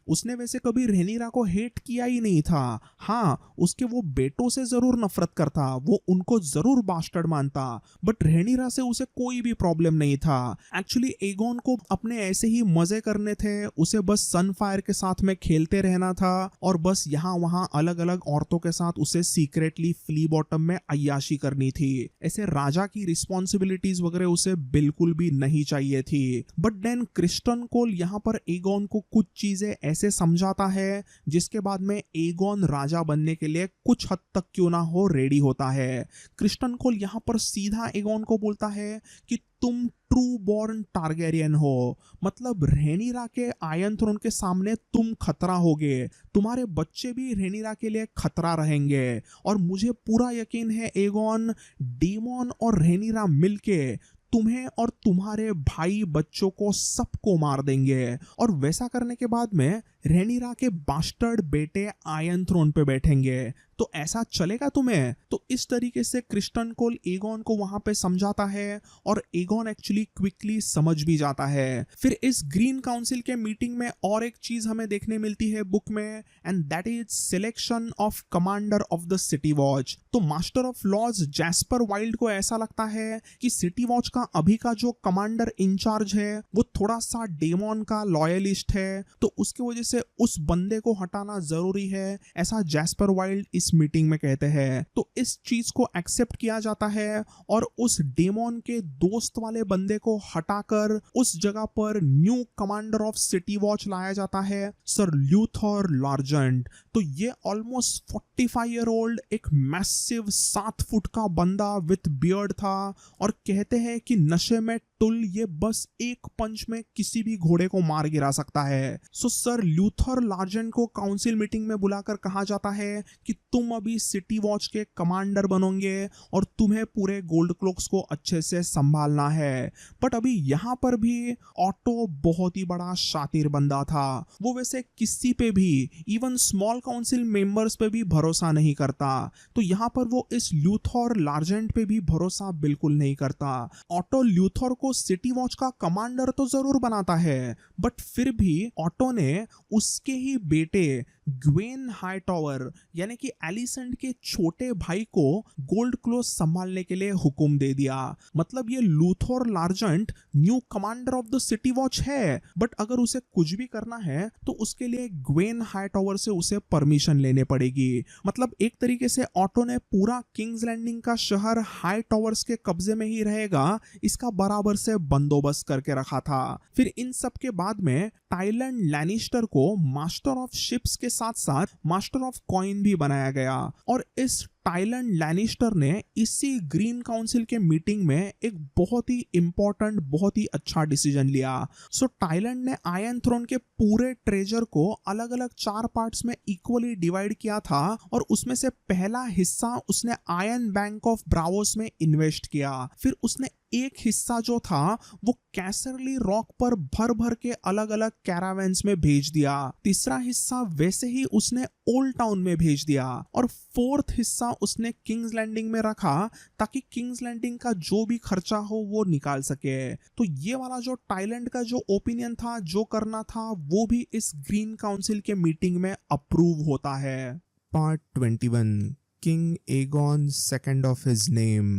उसने वैसे कभी रेनिरा को हेट किया ही नहीं था। हाँ, उसके वो बेटों से जरूर नफरत करता, वो उनको जरूर बास्टर्ड मानता, बट रेनिरा से उसे कोई भी प्रॉब्लम नहीं था। एक्चुअली एगॉन को अपने ऐसे ही मजे करने थे, उसे बस सनफायर के साथ में खेलते रहना था और बस यहाँ वहाँ अलग अलग औरतों के साथ उसे सीक्रेटली फ्ली बॉटम में अय्याशी करनी थी। ऐसे राजा की रिस्पॉन्सिबिलिटीज वगैरह उसे बिल्कुल भी नहीं चाहिए थी। बट देन क्रिस्टन कोल यहाँ पर एगॉन को कुछ चीजें ऐसे समझाता है जिसके बाद में एगॉन राजा बनने के लिए कुछ हद तक क्यों ना हो रेडी होता है। क्रिस्टन कोल यहाँ पर सीधा एगॉन को बोलता है कि तुम ट्रू बॉर्न टारगेरियन हो, मतलब रेनिरा के आयरन थ्रोन के सामने तुम खतरा होगे, तुम्हारे बच्चे भी रेनिरा के लिए खतरा रहेंगे। और मुझे पूरा यकीन है एगॉन, डेमन और रेनिरा मिलके तुम्हें और तुम्हारे भाई बच्चों को सबको मार देंगे, और वैसा करने के बाद में रेनिरा के बास्टर्ड बेटे आयरन थ्रोन पे बैठेंगे। तो ऐसा चलेगा तुम्हें? तो इस तरीके से क्रिस्टन कोल एगॉन को वहां पे समझाता है और एगॉन एक्चुअली क्विकली समझ भी जाता है। फिर इस ग्रीन काउंसिल के मीटिंग में और एक चीज हमें देखने मिलती है बुक में, and that is selection of commander of the city watch. तो master of laws Jasper Wylde को ऐसा लगता है कि सिटी वॉच का अभी का जो कमांडर इंचार्ज है वो थोड़ा सा डेमन का लॉयलिस्ट है, तो उसके वजह से उस बंदे को हटाना जरूरी है, ऐसा जैस्पर वाइल्ड इस मीटिंग में कहते हैं। तो इस चीज को एक्सेप्ट किया जाता है और उस डेमन के दोस्त वाले बंदे को हटाकर उस जगह पर new commander of city watch लाया जाता है, सर ल्यूथर लार्जेंट। तो ये ऑलमोस्ट 45 ईयर ओल्ड एक मैसिव 7 फुट का बंदा विथ बियर्ड था और कहते हैं कि नशे में टुल ये बस एक पंच में किसी भी घोड़े को मार गिरा सकता है। सो सर ल्यूथर लार्जेंट को काउंसिल मीटिंग में बुलाकर कहा जाता है कि तुम अभी सिटी वॉच के कमांडर बनोगे और तुम्हें पूरे गोल्ड क्लोक्स को अच्छे से संभालना है। बट अभी यहाँ पर भी ऑटो बहुत ही बड़ा शातिर बंदा था। वो वैसे किसी पे भी, इवन स्मॉल काउंसिल मेंबर्स पे भी भरोसा नहीं करता। तो यहाँ पर वो इस ल्यूथर लार्जेंट पे भी भरोसा बिल्कुल नहीं करता। ऑटो ल्यूथर को सिटी वॉच का कमांडर तो जरूर बनाता है, बट फिर भी ऑटो ने उसके ही बेटे ग्वेन हाईटॉवर यानी कि एलिसेंट के छोटे भाई को गोल्ड क्लोज संभालने के लिए हुक्म दे दिया। मतलब ये Luthor Largent new commander of the city watch है, बट अगर उसे कुछ भी करना है तो उसके लिए ग्वेन हाईटॉवर से उसे परमिशन लेने पड़ेगी। मतलब एक तरीके से ऑटो ने पूरा किंग्स लैंडिंग का शहर हाई टॉवर्स के कब्जे में ही रहेगा, इसका बराबर से बंदोबस्त करके रखा था। फिर इन सब के बाद में टाइलैंड लैनिस्टर को मास्टर ऑफ शिप्स के साथ साथ मास्टर ऑफ कॉइन भी बनाया गया और इस टाइलैंड लैनिस्टर ने इसी ग्रीन काउंसिल के मीटिंग में एक बहुत ही इंपॉर्टेंट, बहुत ही अच्छा डिसीजन लिया। सो टाइलैंड ने आयरन थ्रोन के पूरे ट्रेजर को अलग अलग 4 पार्ट्स में इक्वली डिवाइड किया था और उसमें से पहला हिस्सा उसने आयरन बैंक ऑफ ब्रावोस में इन्वेस्ट किया। फिर उसने एक हिस्सा जो था वो कैसरली रॉक पर भर भर के अलग अलग कैरावेंस में भेज दिया। तीसरा हिस्सा वैसे ही उसने ओल्ड टाउन में भेज दिया और 4th हिस्सा उसने किंग्स लैंडिंग में रखा ताकि किंग्स लैंडिंग का जो भी खर्चा हो वो निकाल सके। तो ये वाला जो टाइलैंड का जो ओपिनियन था, जो करना था, वो भी इस ग्रीन काउंसिल के मीटिंग में अप्रूव होता है। Part 21 King Aegon II of his name.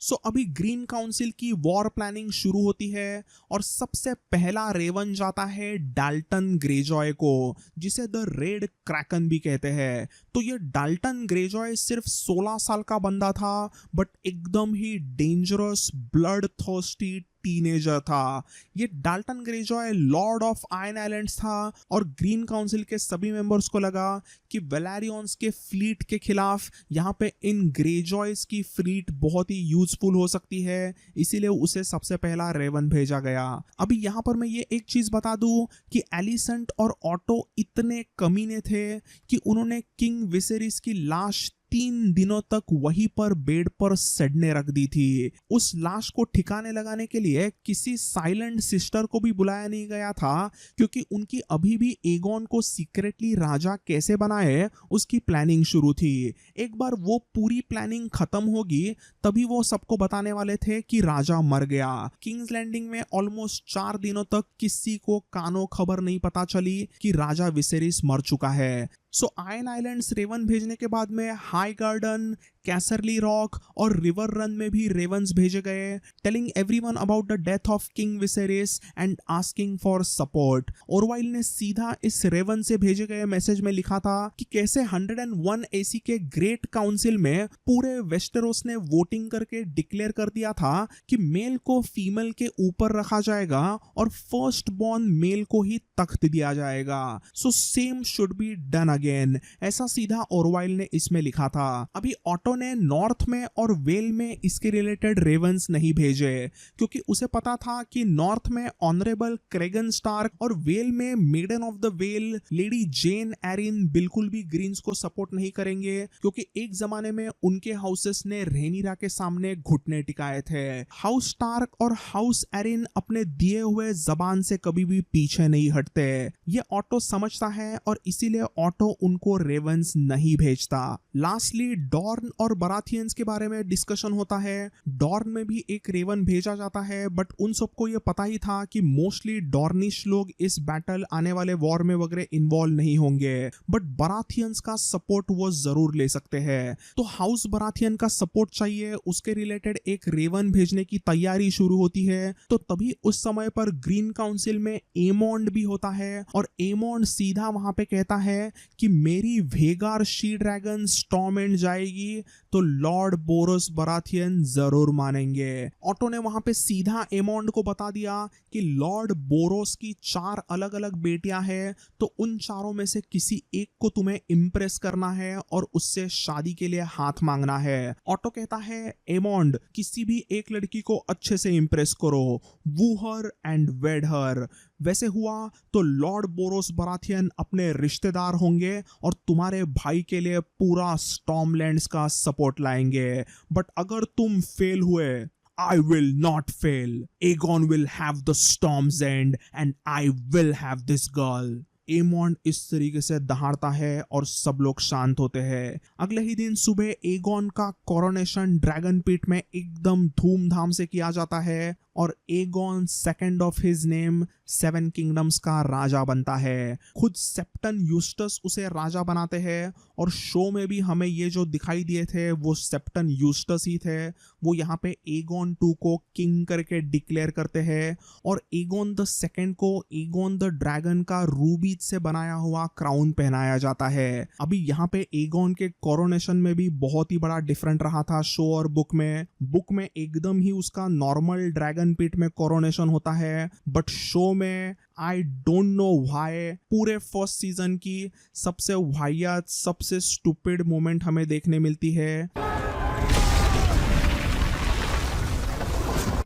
सो अभी ग्रीन काउंसिल की वॉर प्लानिंग शुरू होती है और सबसे पहला रेवन जाता है डाल्टन ग्रेजॉय को, जिसे द रेड क्रैकन भी कहते हैं। तो ये डाल्टन ग्रेजॉय सिर्फ 16 साल का बंदा था, बट एकदम ही डेंजरस, ब्लड थर्स्टी टीनेजर था। ये Dalton Greyjoy Lord of iron islands था और ग्रीन काउंसिल के सभी मेंबर्स को लगा कि वेलारियंस के फ्लीट के खिलाफ यहाँ पे इन ग्रेजॉयस की फ्लीट बहुत ही यूजफुल हो सकती है, इसीलिए उसे सबसे पहला रेवन भेजा गया। अभी यहाँ पर मैं ये एक चीज बता दूं कि एलिसेंट और ऑटो इतने कमीने थे कि उन्होंने किंग विसेरिस की लाश 3 दिनों तक वहीं पर बेड पर सड़ने रख दी थी। उस लाश को ठिकाने लगाने के लिए किसी साइलेंट सिस्टर को भी बुलाया नहीं गया था, क्योंकि उनकी अभी भी एगोन को सीक्रेटली राजा कैसे बनाए उसकी प्लानिंग शुरू थी। एक बार वो पूरी प्लानिंग खत्म होगी तभी वो सबको बताने वाले थे कि राजा मर गया। किंग्स लैंडिंग में ऑलमोस्ट 4 दिनों तक किसी को कानो खबर नहीं पता चली कि राजा विसेरिस मर चुका है। सो आयरन आइलैंड्स रेवन भेजने के बाद में हाई गार्डन, कैसरली रॉक और रिवर रन में भी रेवंस भेजे गए, telling everyone about the death of king Viserys and asking for support. Orwyle ने सीधा इस रेवन से भेजे गए मैसेज में लिखा था कि कैसे 101 एसी के ग्रेट काउंसिल में पूरे वेस्टेरोस ने वोटिंग करके डिक्लेयर कर दिया था कि मेल को फीमेल के ऊपर रखा जाएगा और फर्स्ट बॉर्न मेल को ही तख्त दिया जाएगा। So same should be done again, ऐसा सीधा ओरवाइल ने इसमें लिखा था। अभी ऑटो ने नॉर्थ में और वेल में इसके रिलेटेड रेवंस नहीं भेजे, क्योंकि उसे पता था कि नॉर्थ में ऑनरेबल क्रेगन स्टार्क और वेल में maiden of the Vale lady Jeyne Arryn बिल्कुल भी ग्रीन्स को सपोर्ट नहीं करेंगे, क्योंकि एक जमाने में उनके हाउसेस ने रेनिरा के सामने घुटने टिकाए थे। हाउस स्टार्क और हाउस एरिन अपने दिए हुए जबान से कभी भी पीछे नहीं हटते। ये ऑटो समझता है और इसीलिए ऑटो उनको रेवंस नहीं भेजता। लास्टली डॉर्न और बराथियंस के बारे में डिस्कशन होता है। डॉर्न में भी एक रेवन भेजा जाता है, बट उन सबको ये पता ही था कि मोस्टली डॉर्निश लोग इस बैटल आने वाले वॉर में वगैरह इन्वॉल्व नहीं होंगे, बट बराथियंस का सपोर्ट वो जरूर ले सकते हैं। तो हाउस बराथियन का सपोर्ट चाहिए, उसके रिलेटेड एक रेवन भेजने की तैयारी शुरू होती है। तो तभी उस समय पर ग्रीन काउंसिल में एमोंड भी होता है और एमोंड सीधा वहां पे कहता है कि मेरी वेगार शी ड्रैगन स्टॉर्म एंड जाएगी तो लॉर्ड बोरोस बराथियन जरूर मानेंगे। ऑटो ने वहां पे सीधा एमोंड को बता दिया कि लॉर्ड बोरोस की 4 अलग अलग बेटियां हैं, तो उन चारों में से किसी एक को तुम्हें इम्प्रेस करना है और उससे शादी के लिए हाथ मांगना है। ऑटो कहता है एमोंड किसी भी एक लड़की को अच्छे से इम्प्रेस करो, वू हर एंड वेड हर। वैसे हुआ तो लॉर्ड बोरोस बराथियन अपने रिश्तेदार होंगे और तुम्हारे भाई के लिए पूरा स्टॉर्मलैंड्स का सपोर्ट लाएंगे। बट अगर तुम फेल हुए, I will not fail. Aegon will have the storm's end and I will have this girl. एमोंड इस तरीके से दहाड़ता है और सब लोग शांत होते हैं। अगले ही दिन सुबह एगॉन का कोरोनेशन ड्रैगन पिट में एकदम धूमधाम से किया जाता है और Aegon second of his name 7 kingdoms का राजा बनता है। खुद सेप्टन यूस्टस उसे राजा बनाते हैं और शो में भी हमें ये जो दिखाई दिए थे वो सेप्टन यूस्टस ही थे। वो यहाँ पे एगॉन 2 को किंग करके डिक्लेयर करते हैं और एगॉन द सेकंड को एगॉन द ड्रैगन का रूबी से बनाया हुआ क्राउन पहनाया जाता है। अभी यहाँ पे एगॉन के कोरोनेशन में भी बहुत ही बड़ा डिफरेंट रहा था शो और बुक में। बुक में एकदम ही उसका नॉर्मल ड्रैगन पिट में कोरोनेशन होता है, बट शो में आई डोंट नो व्हाई पूरे फर्स्ट सीजन की सबसे वाहियात सबसे स्टूपिड मोमेंट हमें देखने मिलती है।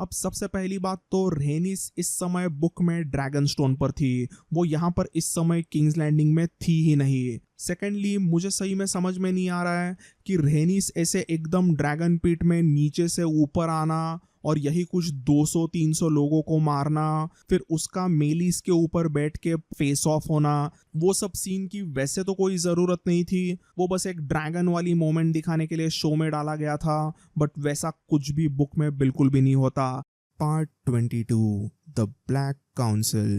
अब सबसे पहली बात तो रेनिस इस समय बुक में ड्रैगन स्टोन पर थी, वो यहाँ पर इस समय किंग्स लैंडिंग में थी ही नहीं। सेकेंडली मुझे सही में समझ में नहीं आ रहा है कि रेनिस ऐसे एकदम ड्रैगन पिट में नीचे से ऊपर आना और यही कुछ 200-300 लोगों को मारना, फिर उसका मेलिस के ऊपर बैठ के फेस ऑफ होना, वो सब सीन की वैसे तो कोई ज़रूरत नहीं थी। वो बस एक ड्रैगन वाली मोमेंट दिखाने के लिए शो में डाला गया था, बट वैसा कुछ भी बुक में बिल्कुल भी नहीं होता। Part 22 The Black Council।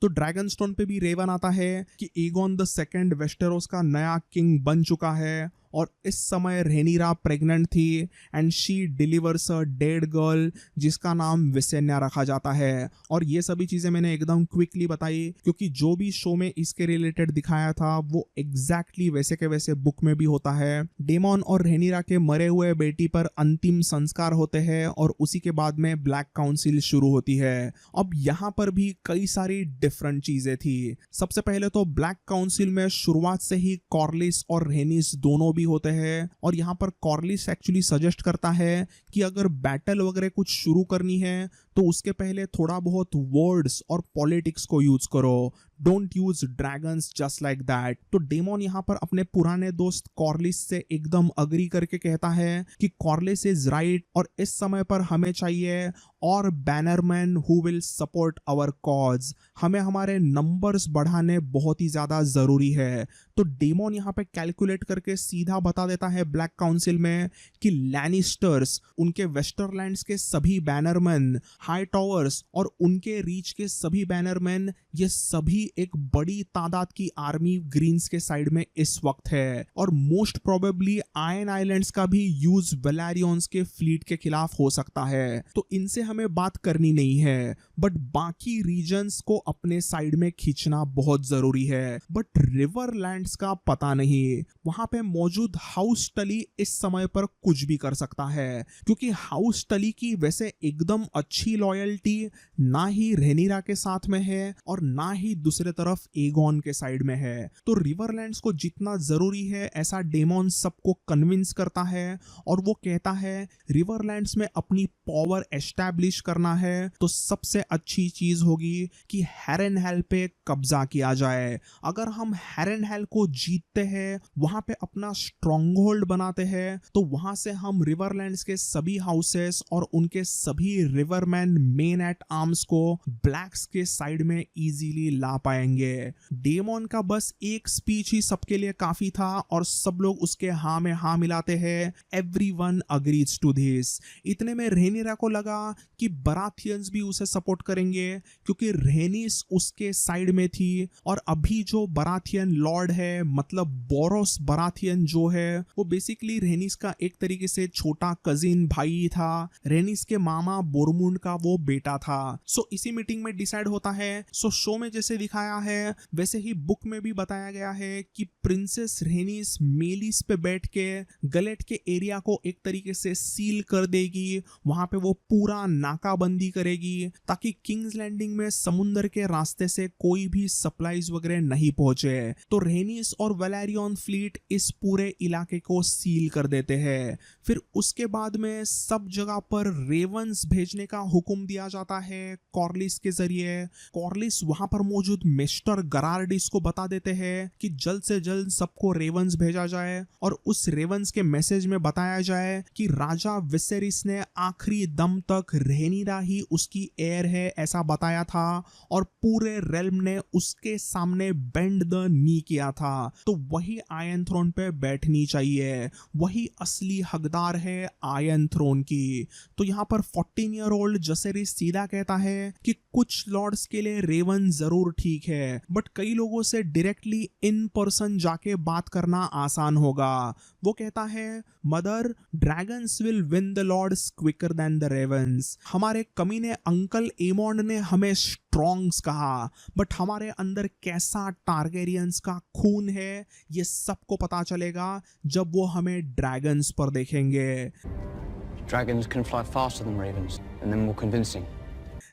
तो ड्रैगन स्टोन पे भी रेवन आता है कि एगॉन द सेकंड वेस्टेरोस का नया किंग बन चुका है और इस समय रेनिरा प्रेग्नेंट थी and she delivers a dead girl जिसका नाम विसेन्या रखा जाता है। और ये सभी चीज़ें मैंने एकदम क्विकली बताई क्योंकि जो भी शो में इसके रिलेटेड दिखाया था वो एग्जैक्टली वैसे के वैसे बुक में भी होता है। डेमन और रेनिरा के मरे हुए बेटी पर अंतिम संस्कार होते हैं और उसी के बाद में ब्लैक काउंसिल शुरू होती है। अब यहाँ पर भी कई सारी डिफरेंट चीज़ें थी। सबसे पहले तो ब्लैक काउंसिल में शुरुआत से ही कॉर्लिस और रेनिस दोनों होते हैं और यहाँ पर कॉर्लिस एक्चुअली सजेस्ट करता है कि अगर बैटल वगैरह कुछ शुरू करनी है तो उसके पहले थोड़ा बहुत वर्ड्स और पॉलिटिक्स को यूज करो, don't use dragons just like that. तो डेमन यहाँ पर अपने पुराने दोस्त कॉर्लिस से एकदम अग्री करके कहता है कि कॉर्लिस इज राइट और इस समय पर हमें चाहिए और bannermen who will support our cause. हमें हमारे नंबर्स बढ़ाने बहुत ही ज्यादा जरूरी है। तो डेमन यहाँ पे कैलकुलेट करके सीधा बता देता है ब्लैक काउंसिल में कि लैनिस्टर्स, उनके वेस्टरलैंड्स के सभी बैनरमैन, हाई टावर्स और उनके रीच के सभी बैनरमैन, ये सभी एक बड़ी तादाद की आर्मी ग्रीन्स के साइड में इस वक्त है और मोस्ट प्रोबेबली आयन आइलैंड्स का भी यूज वेलारियंस के फ्लीट के खिलाफ हो सकता है। तो इनसे हमें बात करनी नहीं है, बट बाकी रीजन्स को अपने साइड में खींचना बहुत जरूरी है। बट रिवरलैंड्स का पता नहीं, वहां पे मौजूद हाउस टली इस समय पर कुछ भी कर सकता है क्योंकि हाउस टली की वैसे एकदम अच्छी लॉयल्टी ना ही रेनिरा के साथ में है और ना ही दूसरे तरफ एगॉन के साइड में है। तो रिवरलैंड्स को जितना जरूरी है ऐसा डेमन सबको कन्विंस करता है और वो कहता है रिवरलैंड्स में अपनी पावर एस्टैब्लिश करना है तो सबसे अच्छी चीज होगी कि हैरेनहेल पे कब्जा किया जाए। अगर हम हैरेनहेल को जीतते हैं, वहां पे अपना स्ट्रॉन्गहोल्ड बनाते हैं, तो वहां से हम रिवरलैंड्स के सभी हाउसेस और उनके सभी रिवरमैन एंड मेन एट आर्म्स को ब्लैक्स के साइड में इजीली ला पाएंगे। डेमन का बस एक स्पीच ही सबके लिए काफी था और सब लोग उसके हाँ में हाँ मिलाते हैं। Everyone agrees to this. इतने में रेनिरा को लगा कि बराथियंस भी उसे सपोर्ट करेंगे क्योंकि रेनिस उसके साइड में थी और अभी जो बराथियन लॉर्ड है मतलब बोरोस बराथियन जो है वो बेसिकली रेनिस का एक तरीके से छोटा कजिन भाई था। रेनिस के मामा बोरमुंड का वो बेटा था। सो इसी मीटिंग में डिसाइड होता है। सो शो में जैसे दिखाया है वैसे ही बुक में भी बताया गया है कि प्रिंसेस रेनिस मेलिस पे बैठ के गलेट के एरिया को एक तरीके से सील कर देगी। वहां पे वो पूरा नाकाबंदी करेगी ताकि किंग्स लैंडिंग में समुंदर के रास्ते से कोई भी सप्लाईज वगैरह नहीं पहुंचे। तो रेनिस और वैलेरियन फ्लीट इस पूरे इलाके को सील कर देते हैं। फिर उसके बाद में सब जगह पर रेवंस भेजने का हुक्म दिया जाता है कॉर्लिस के जरिए। कॉर्लिस वहां पर मौजूद मिस्टर गरार्डिस को बता देते हैं कि जल्द से जल्द सबको रेवंस भेजा जाए और उस रेवंस के मैसेज में बताया जाए कि राजा विसेरिस ने आखिरी दम तक रेनिरा ही उसकी हेयर है ऐसा बताया था और पूरे रेल्म ने उसके सामने बेंड द नी किया था। तो वही आयरन थ्रोन पे बैठनी चाहिए, वही असली हकदार है आयरन थ्रोन की। तो यहाँ पर 14 ईयर ओल्ड जसेरिस सीधा कहता है कि कुछ लॉर्ड्स के लिए रेवन जरूर ठीक है बट कई लोगों से डायरेक्टली इन पर्सन जाके बात करना आसान होगा। वो कहता है mother dragons will win the lords quicker than the ravens. हमारे कमीने अंकल एमोंड ने हमें स्ट्रॉन्ग्स कहा बट हमारे अंदर कैसा टारगेरियंस का खून है ये सबको पता चलेगा जब वो हमें ड्रैगन्स पर देखेंगे। Dragons can fly faster than ravens, and they're more convincing.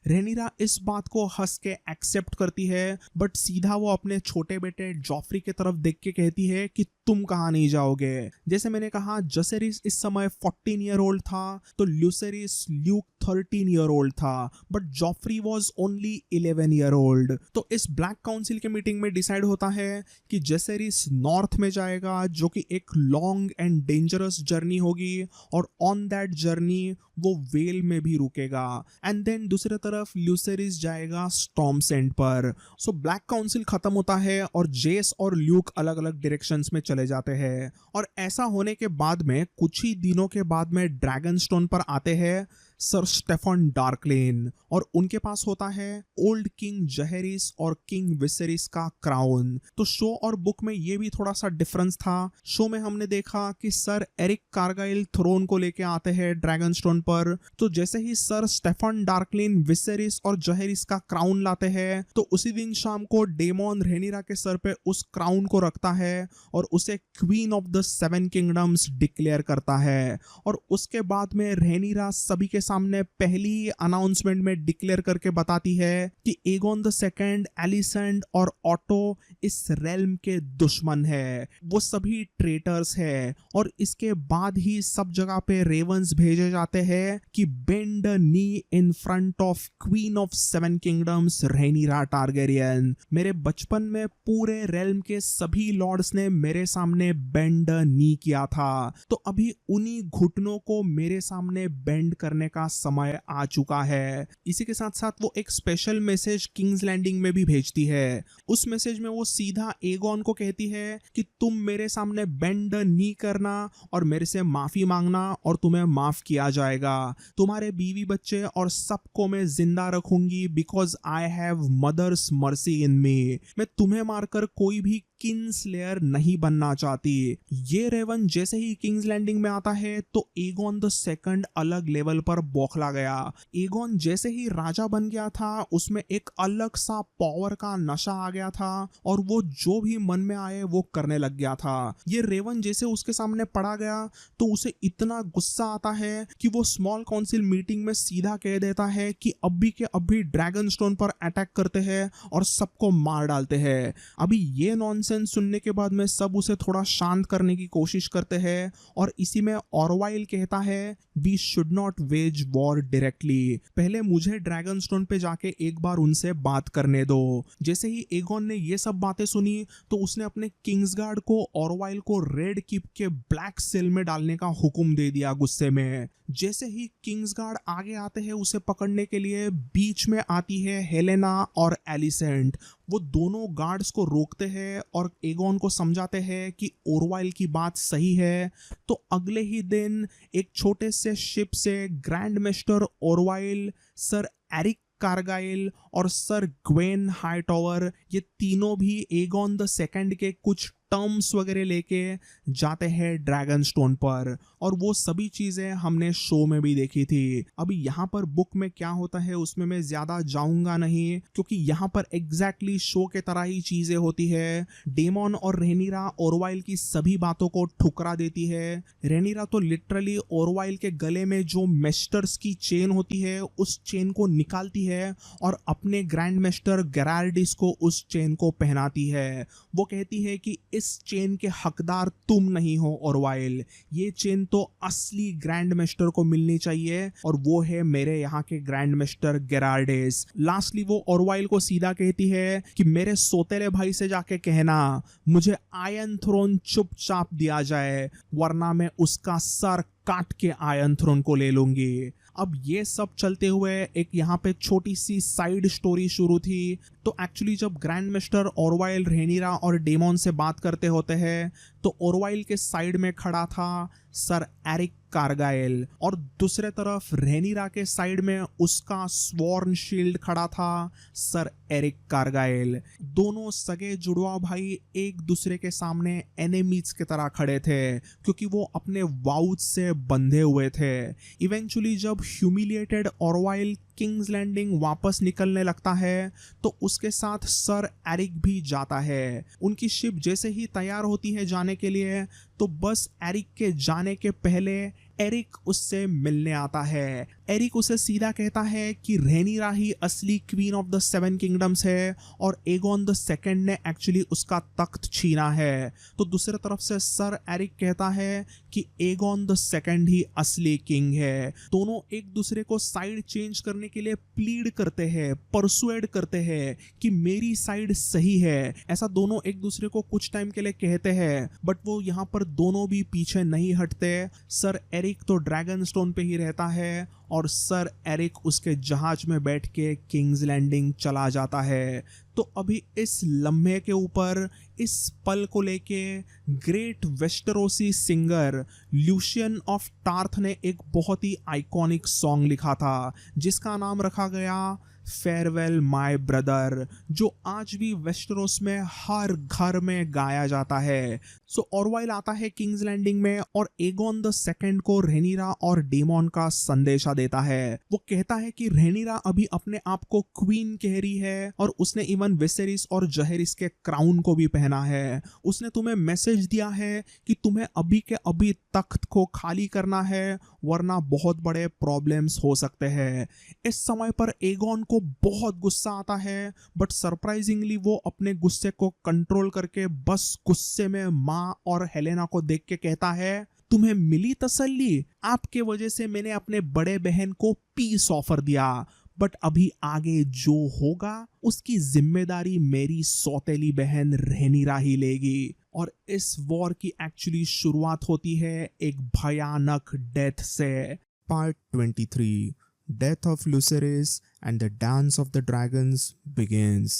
Rhaenyra इस बात को हंस के एक्सेप्ट करती है बट सीधा वो अपने छोटे बेटे जॉफ्री के तरफ देख के कहती है कि तुम कहाँ नहीं जाओगे। जैसे मैंने कहा जसेरिस इस समय 14 ईयर ओल्ड था तो ल्यूसेरिस ल्यूक 13 ईयर ओल्ड था but Geoffrey was only 11 year old. तो इस ब्लैक काउंसिल के मीटिंग में डिसाइड होता है कि जसेरिस नॉर्थ में जाएगा जो कि एक लॉन्ग एंड डेंजरस जर्नी होगी और ऑन दैट जर्नी वो वेल में भी रुकेगा एंड देन दूसरे तरफ ल्यूसेरिस जाएगा स्टॉर्म सेंट पर। सो ब्लैक काउंसिल खत्म होता है और जेस और ल्यूक अलग अलग डायरेक्शंस में चले जाते हैं और ऐसा होने के बाद में कुछ ही दिनों के बाद में ड्रैगन स्टोन पर आते हैं सर स्टेफन डार्कलेन और उनके पास होता है ओल्ड किंग जहेरिस और किंग विसेरिस का क्राउन। तो शो और बुक में ये भी थोड़ा सा डिफरेंस था। शो में हमने देखा कि सर एरिक कारगाइल थ्रोन को लेके आते हैं ड्रैगन स्टोन पर। तो जैसे ही सर स्टेफन डार्कलेन विसेरिस और जहेरिस का क्राउन लाते हैं तो उसी दिन शाम को डेमोन रेनिरा के सर पे उस क्राउन को रखता है और उसे queen of the 7 kingdoms declare करता है। और उसके बाद में रेनिरा सभी के सामने पहली अनाउंसमेंट में डिक्लेयर करके बताती है कि एगोन द सेकंड, एलिसेंड और ऑटो इस रेल्म के दुश्मन है, वो सभी ट्रेटर्स है। और इसके बाद ही सब जगह पे रेवंस भेजे जाते हैं कि bend knee in front of queen of 7 kingdoms Rhaenyra Targaryen. मेरे बचपन में पूरे रेल्म के सभी लॉर्ड्स ने मेरे सामने बेंड नी किया था तो अभी उन्हीं घुटनों को मेरे सामने बेंड करने का समय आ चुका है। इसी के साथ साथ वो एक स्पेशल मैसेज किंग्स लैंडिंग में भी भेजती है। उस मैसेज में वो सीधा एगोन को कहती है कि तुम मेरे सामने बेंड नी करना और मेरे से माफी मांगना और तुम्हें माफ किया जाएगा। तुम्हारे बीवी बच्चे और सबको मैं जिंदा रखूंगी because I have mother's mercy in me. मैं तुम्हें मारकर कोई भी किंग्सलेयर नहीं बनना चाहती। ये रेवन जैसे ही किंग्स लैंडिंग में आता है तो एगोन द सेकंड अलग लेवल पर बौखला गया। एगोन जैसे ही राजा बन गया था उसमें एक अलग सा पावर का नशा आ गया था और वो जो भी मन में आए वो करने लग गया था। ये रेवन जैसे उसके सामने पड़ा गया तो उसे इतना गुस्सा आता है कि वो स्मॉल काउंसिल मीटिंग में सीधा कह देता है कि अभी के अभी ड्रैगन स्टोन पर अटैक करते हैं और सबको मार डालते हैं। अभी ये नॉनसेंस नॉनसेंस सुनने के बाद में सब उसे थोड़ा शांत करने की कोशिश करते हैं और इसी में ऑरवाइल कहता है we should not wage war directly, पहले मुझे ड्रैगनस्टोन पे जाके एक बार उनसे बात करने दो। जैसे ही एगोन ने ये सब बातें सुनी तो उसने अपने किंग्सगार्ड को ऑरवाइल को रेड कीप के ब्लैक सेल में डालने का हुक्म दे दिया गुस्से में। जैसे ही किंग्सगार्ड आगे आते हैं उसे पकड़ने के लिए, बीच में आती है हेलेना और एलिसेंट। वो दोनों गार्ड्स को रोकते हैं और एगोन को समझाते हैं कि ओरवाइल की बात सही है। तो अगले ही दिन एक छोटे से शिप से ग्रैंड मास्टर ओरवाइल, सर एरिक कारगाइल और सर ग्वेन हाईटॉवर, ये तीनों भी एगोन द सेकंड के कुछ टर्म्स वगैरह लेके जाते हैं ड्रैगन स्टोन पर, और वो सभी चीजें हमने शो में भी देखी थी। अभी यहाँ पर बुक में क्या होता है उसमें मैं ज्यादा जाऊंगा नहीं, क्योंकि यहाँ पर एग्जैक्टली शो के तरह ही चीजें होती है। डेमन और रेनिरा ओरवाइल की सभी बातों को ठुकरा देती है। रेनिरा तो लिटरली ओरवाइल के गले में जो मेस्टर्स की चेन होती है उस चेन को निकालती है और अपने ग्रैंड मास्टर गेराल्डिस को उस चेन को पहनाती है। वो कहती है कि इस चेन के हकदार तुम नहीं हो ओरवाइल, ये चेन तो असली ग्रैंड मास्टर को मिलनी चाहिए और वो है मेरे यहाँ के ग्रैंड मास्टर गेराल्डिस। लास्टली वो ओरवाइल को सीधा कहती है कि मेरे सोतेले भाई से जाके कहना मुझे आयरन थ्रोन चुपचाप दिया जाए, वरना मैं उसका सर काट के आयरन थ्रोन को ले लूंगी। अब ये सब चलते हुए एक यहाँ पे छोटी सी साइड स्टोरी शुरू थी। तो एक्चुअली जब ग्रैंड मास्टर ओरवाइल, रेनिरा और डेमन से बात करते होते हैं तो ओरवाइल के साइड में खड़ा था सर एरिक कारगाइल और दूसरे तरफ रेनिरा के साइड में उसका स्वॉर्न शील्ड खड़ा था सर एरिक कारगाइल। दोनों सगे जुड़वा भाई एक दूसरे के सामने एनिमीज की तरह खड़े थे, क्योंकि वो अपने वाउज से बंधे हुए थे। इवेंचुअली जब ह्यूमिलिएटेड ओरवाइल किंग्स लैंडिंग वापस निकलने लगता है तो उसके साथ सर एरिक भी जाता है। उनकी शिप जैसे ही तैयार होती है जाने के लिए तो बस एरिक के जाने के पहले एरिक उससे मिलने आता है। एरिक उसे सीधा कहता है कि रेनिरा ही असली क्वीन ऑफ द 7 किंगडम्स है और एगोन द सेकंड ने एक्चुअली उसका तख्त छीना है। तो दूसरी तरफ से सर एरिक कहता है कि एगोन द सेकंड ही असली किंग है। दोनों एक दूसरे को साइड चेंज करने के लिए प्लीड करते हैं, परसुएड करते हैं कि मेरी साइड सही है। ऐसा दोनों एक दूसरे को कुछ टाइम के लिए कहते हैं, बट वो यहाँ पर दोनों भी पीछे नहीं हटते। सर एरिक तो ड्रैगन स्टोन पे ही रहता है और सर एरिक उसके जहाज में बैठ के किंग्स लैंडिंग चला जाता है। तो अभी इस लम्हे के ऊपर इस पल को लेके ग्रेट वेस्टरोसी सिंगर ल्यूशियन ऑफ टार्थ ने एक बहुत ही आइकॉनिक सॉन्ग लिखा था जिसका नाम रखा गया फेयरवेल माय ब्रदर, जो आज भी वेस्टरोस में हर घर में गाया जाता है। सो ऑरवाइल आता है किंग्स लैंडिंग में और एगोन द सेकंड को रेनिरा और डेमन का संदेशा देता है। वो कहता है कि रेनिरा अभी अपने आप को क्वीन कह रही है और उसने इवन विसेरिस और जहेरिस के क्राउन को भी पहना है। उसने तुम्हें मैसेज दिया है कि तुम्हें अभी के अभी तख्त को खाली करना है, वरना बहुत बड़े प्रॉब्लम्स हो सकते हैं। इस समय पर एगोन को बहुत गुस्सा आता है, बट सरप्राइजिंगली वो अपने गुस्से को कंट्रोल करके बस गुस्से में माँ और हेलेना को देख के कहता है तुम्हें मिली तसल्ली, आपके वजह से मैंने अपने बड़े बहन को पीस ऑफर दिया, बट अभी आगे जो होगा उसकी जिम्मेदारी मेरी सौतेली बहन रेनिरा ही लेगी। और इस वॉर की एक्चुअली शुरुआत होती है एक भयानक डेथ से। Part 23 Death of Lucerys and the Dance of the Dragons begins.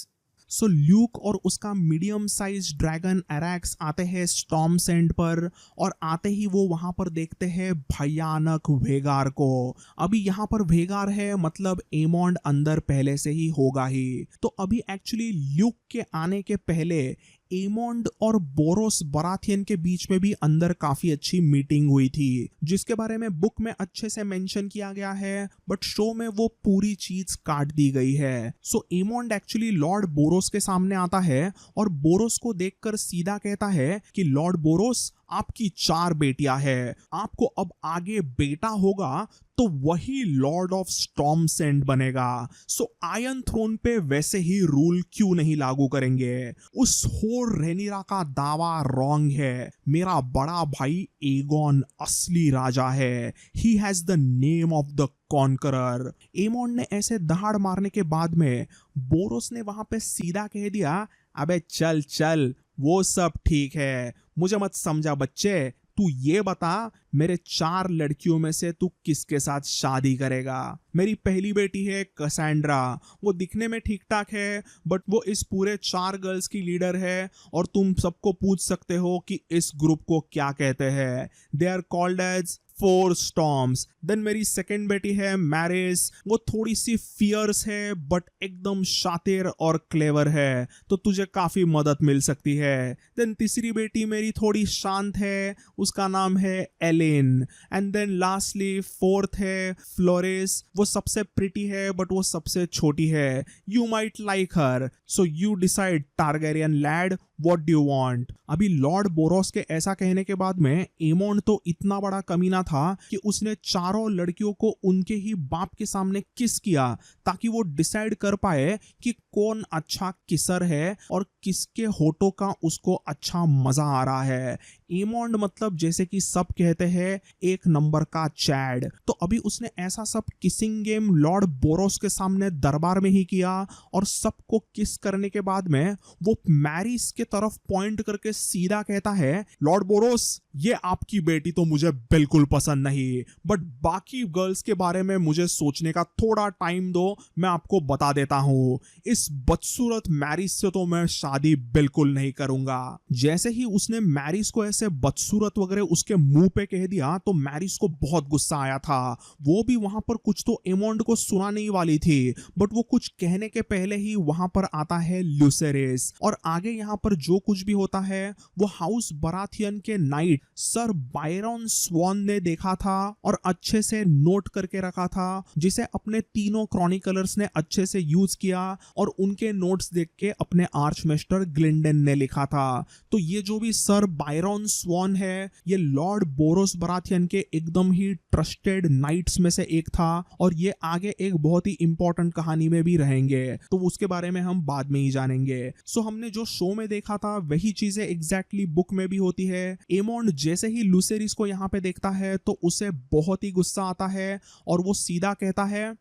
So Luke और उसका मीडियम साइज ड्रैगन एरैक्स आते हैं स्टॉर्म सेंड पर और आते ही वो वहां पर देखते हैं भयानक वेगार को। अभी यहाँ पर वेगार है मतलब एमोंड अंदर पहले से ही होगा ही। तो अभी एक्चुअली ल्यूक के आने के पहले एमोंड और बोरोस बराथियन के बीच में भी अंदर काफी अच्छी मीटिंग हुई थी, जिसके बारे में बुक में अच्छे से मेंशन किया गया है, बट शो में वो पूरी चीज काट दी गई है। सो एमोंड एक्चुअली लॉर्ड बोरोस के सामने आता है और बोरोस को देखकर सीधा कहता है कि लॉर्ड बोरोस, आपकी 4 बेटियां हैं, आपको अब आगे बेटा होगा तो वही लॉर्ड ऑफ स्टॉर्म सेंड बनेगा। सो आयरन थ्रोन पे वैसे ही रूल क्यों नहीं लागू करेंगे? उस होर रेनिरा का दावा रॉन्ग है। मेरा बड़ा भाई एगॉन असली राजा है। He has the name of the conqueror. Aemond ने ऐसे दहाड़ मारने के बाद में बोरोस ने वहां पे सीधा कह दिया, अबे चल चल वो सब ठीक है, मुझे मत समझा बच्चे। तू ये बता मेरे 4 लड़कियों में से तू किसके साथ शादी करेगा? मेरी पहली बेटी है कसांड्रा, वो दिखने में ठीक ठाक है बट वो इस पूरे 4 गर्ल्स की लीडर है और तुम सबको पूछ सकते हो कि इस ग्रुप को क्या कहते हैं। They are called as 4 storms. Then मेरी सेकंड बेटी है मैरिस, वो थोड़ी सी फियर्स है बट एकदम शातिर और क्लेवर है, तो तुझे काफी मदद मिल सकती है। देन तीसरी बेटी मेरी थोड़ी शांत है, उसका नाम है Allen. And then lastly 4th है फ्लोरेस, वो सबसे प्रिटी है बट वो सबसे छोटी है। You might like her, so you decide Targaryen lad what do you want. अभी लॉर्ड बोरोस के ऐसा कहने के बाद में एमॉन तो इतना बड़ा कमीना था कि उसने 4 लड़कियों को उनके ही बाप के सामने किस किया ताकि वो डिसाइड कर पाए कि कौन अच्छा किसर है और किसके होठों का उसको अच्छा मजा आ रहा है। एमॉन्ड मतलब जैसे कि सब कहते हैं 1 नंबर का चैड। तो अभी उसने ऐसा सब किसिंग गेम लॉर्ड बोरोस के सामने दरबार में ही किया और सबको किस करने के बाद में वो मैरिस के तरफ पॉइंट करके सीधा कहता है, लॉर्ड बोरोस ये आपकी बेटी तो मुझे बिल्कुल पसंद नहीं, बट बाकी गर्ल्स के बारे में मुझे सोचने का थोड़ा टाइम दो, मैं आपको बता देता हूँ। इस बदसूरत मैरिस से तो मैं शादी बिल्कुल नहीं करूंगा। जैसे ही उसने मैरिस को ऐसे बदसूरत वगैरह उसके मुंह पे कह दिया तो मैरिस को बहुत गुस्सा आया था। वो भी वहां पर कुछ तो एमॉन्ड को सुनाने ही वाली थी बट वो कुछ कहने के पहले ही वहां पर आता है ल्यूसेरिस और आगे यहाँ पर जो कुछ भी होता है वो हाउस बराथियन के नाइट सर बायरन स्वॉन ने देखा था और अच्छे से नोट करके रखा था, जिसे अपने तीनों क्रॉनिकलर्स ने अच्छे से यूज किया और उनके नोट्स देख के अपने आर्चमेस्टर ग्लिंडन ने लिखा था। तो ये जो भी सर बायरन स्वॉन है ये लॉर्ड बोरोस बराथियन के एकदम ही ट्रस्टेड नाइट्स में से एक था और ये आगे एक बहुत ही इंपॉर्टेंट कहानी में भी रहेंगे, तो उसके बारे में हम बाद में ही जानेंगे। सो हमने जो शो में देखा था वही चीजें एग्जैक्टली बुक में भी होती है। एमॉन्ड जैसे ही लूसेरिस को यहाँ पे देखता है तो उसे बहुत ही गुस्सा आता है और वो सीधा कहता है,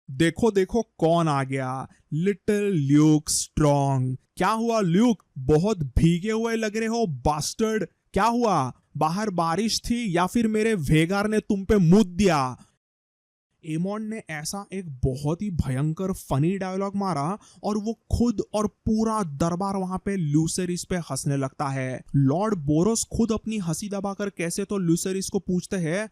देखो देखो कौन आ गया, लिटिल ल्यूक स्ट्रॉन्ग। क्या हुआ ल्यूक, बहुत भीगे हुए लग रहे हो बास्टर्ड। क्या हुआ, बाहर बारिश थी या फिर मेरे वेगार ने तुम पे मुद दिया? एमॉन्ड ने ऐसा एक बहुत ही भयंकर फनी डायलॉग मारा और वो खुद और पूरा दरबार वहां पे लूसेरिस पे हंसने लगता है। लॉर्ड बोरोस खुद अपनी हंसी दबाकर कैसे तो लूसेरिस को पूछते हैं,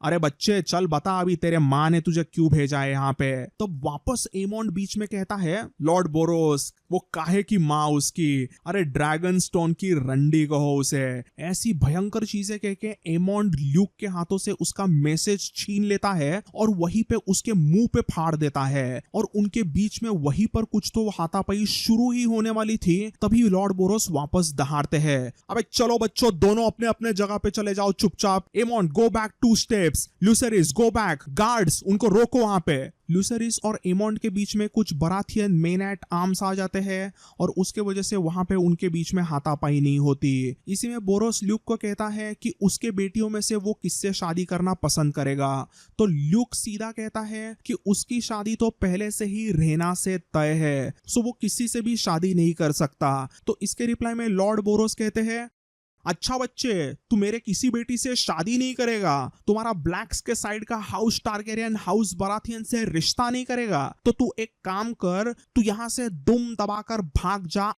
अरे बच्चे चल बता अभी तेरे माँ ने तुझे क्यों भेजा है यहाँ पे? तो वापस एमॉन्ड बीच में कहता है, लॉर्ड बोरोस वो काहे की माँ उसकी, अरे ड्रैगन स्टोन की रंडी कहो उसे। ऐसी भयंकर चीजें कह के एमॉन्ड ल्यूक के हाथों से उसका मैसेज छीन लेता है और वहीं पे उसके मुंह पे फाड़ देता है और उनके बीच में वहीं पर कुछ तो हाथापाई शुरू ही होने वाली थी। तभी लॉर्ड बोरोस वापस दहाड़ते हैं, अबे चलो बच्चों दोनों अपने अपने जगह पे चले जाओ चुपचाप। Aemond go back 2 steps, Lucerys go back, guards उनको रोको वहां पे। लूसेरिस और एमॉन्ड के बीच में कुछ बराथियन मेन एट आर्म्स आ जाते हैं और उसके वजह से वहां पे उनके बीच में हाथापाई नहीं होती। इसी में बोरोस ल्यूक को कहता है कि उसके बेटियों में से वो किससे शादी करना पसंद करेगा। तो ल्यूक सीधा कहता है कि उसकी शादी तो पहले से ही रेना से तय है, सो वो किसी से भी शादी नहीं कर सकता। तो इसके रिप्लाई में लॉर्ड बोरोस कहते हैं, अच्छा बच्चे तू मेरे किसी बेटी से शादी नहीं करेगा, तुम्हारा ब्लैक्स के साइड का हाउस टारगेरियन हाउस बराथियन से रिश्ता नहीं करेगा, तो तू एक काम कर, तू यहां से दुम दबाकर भाग जा।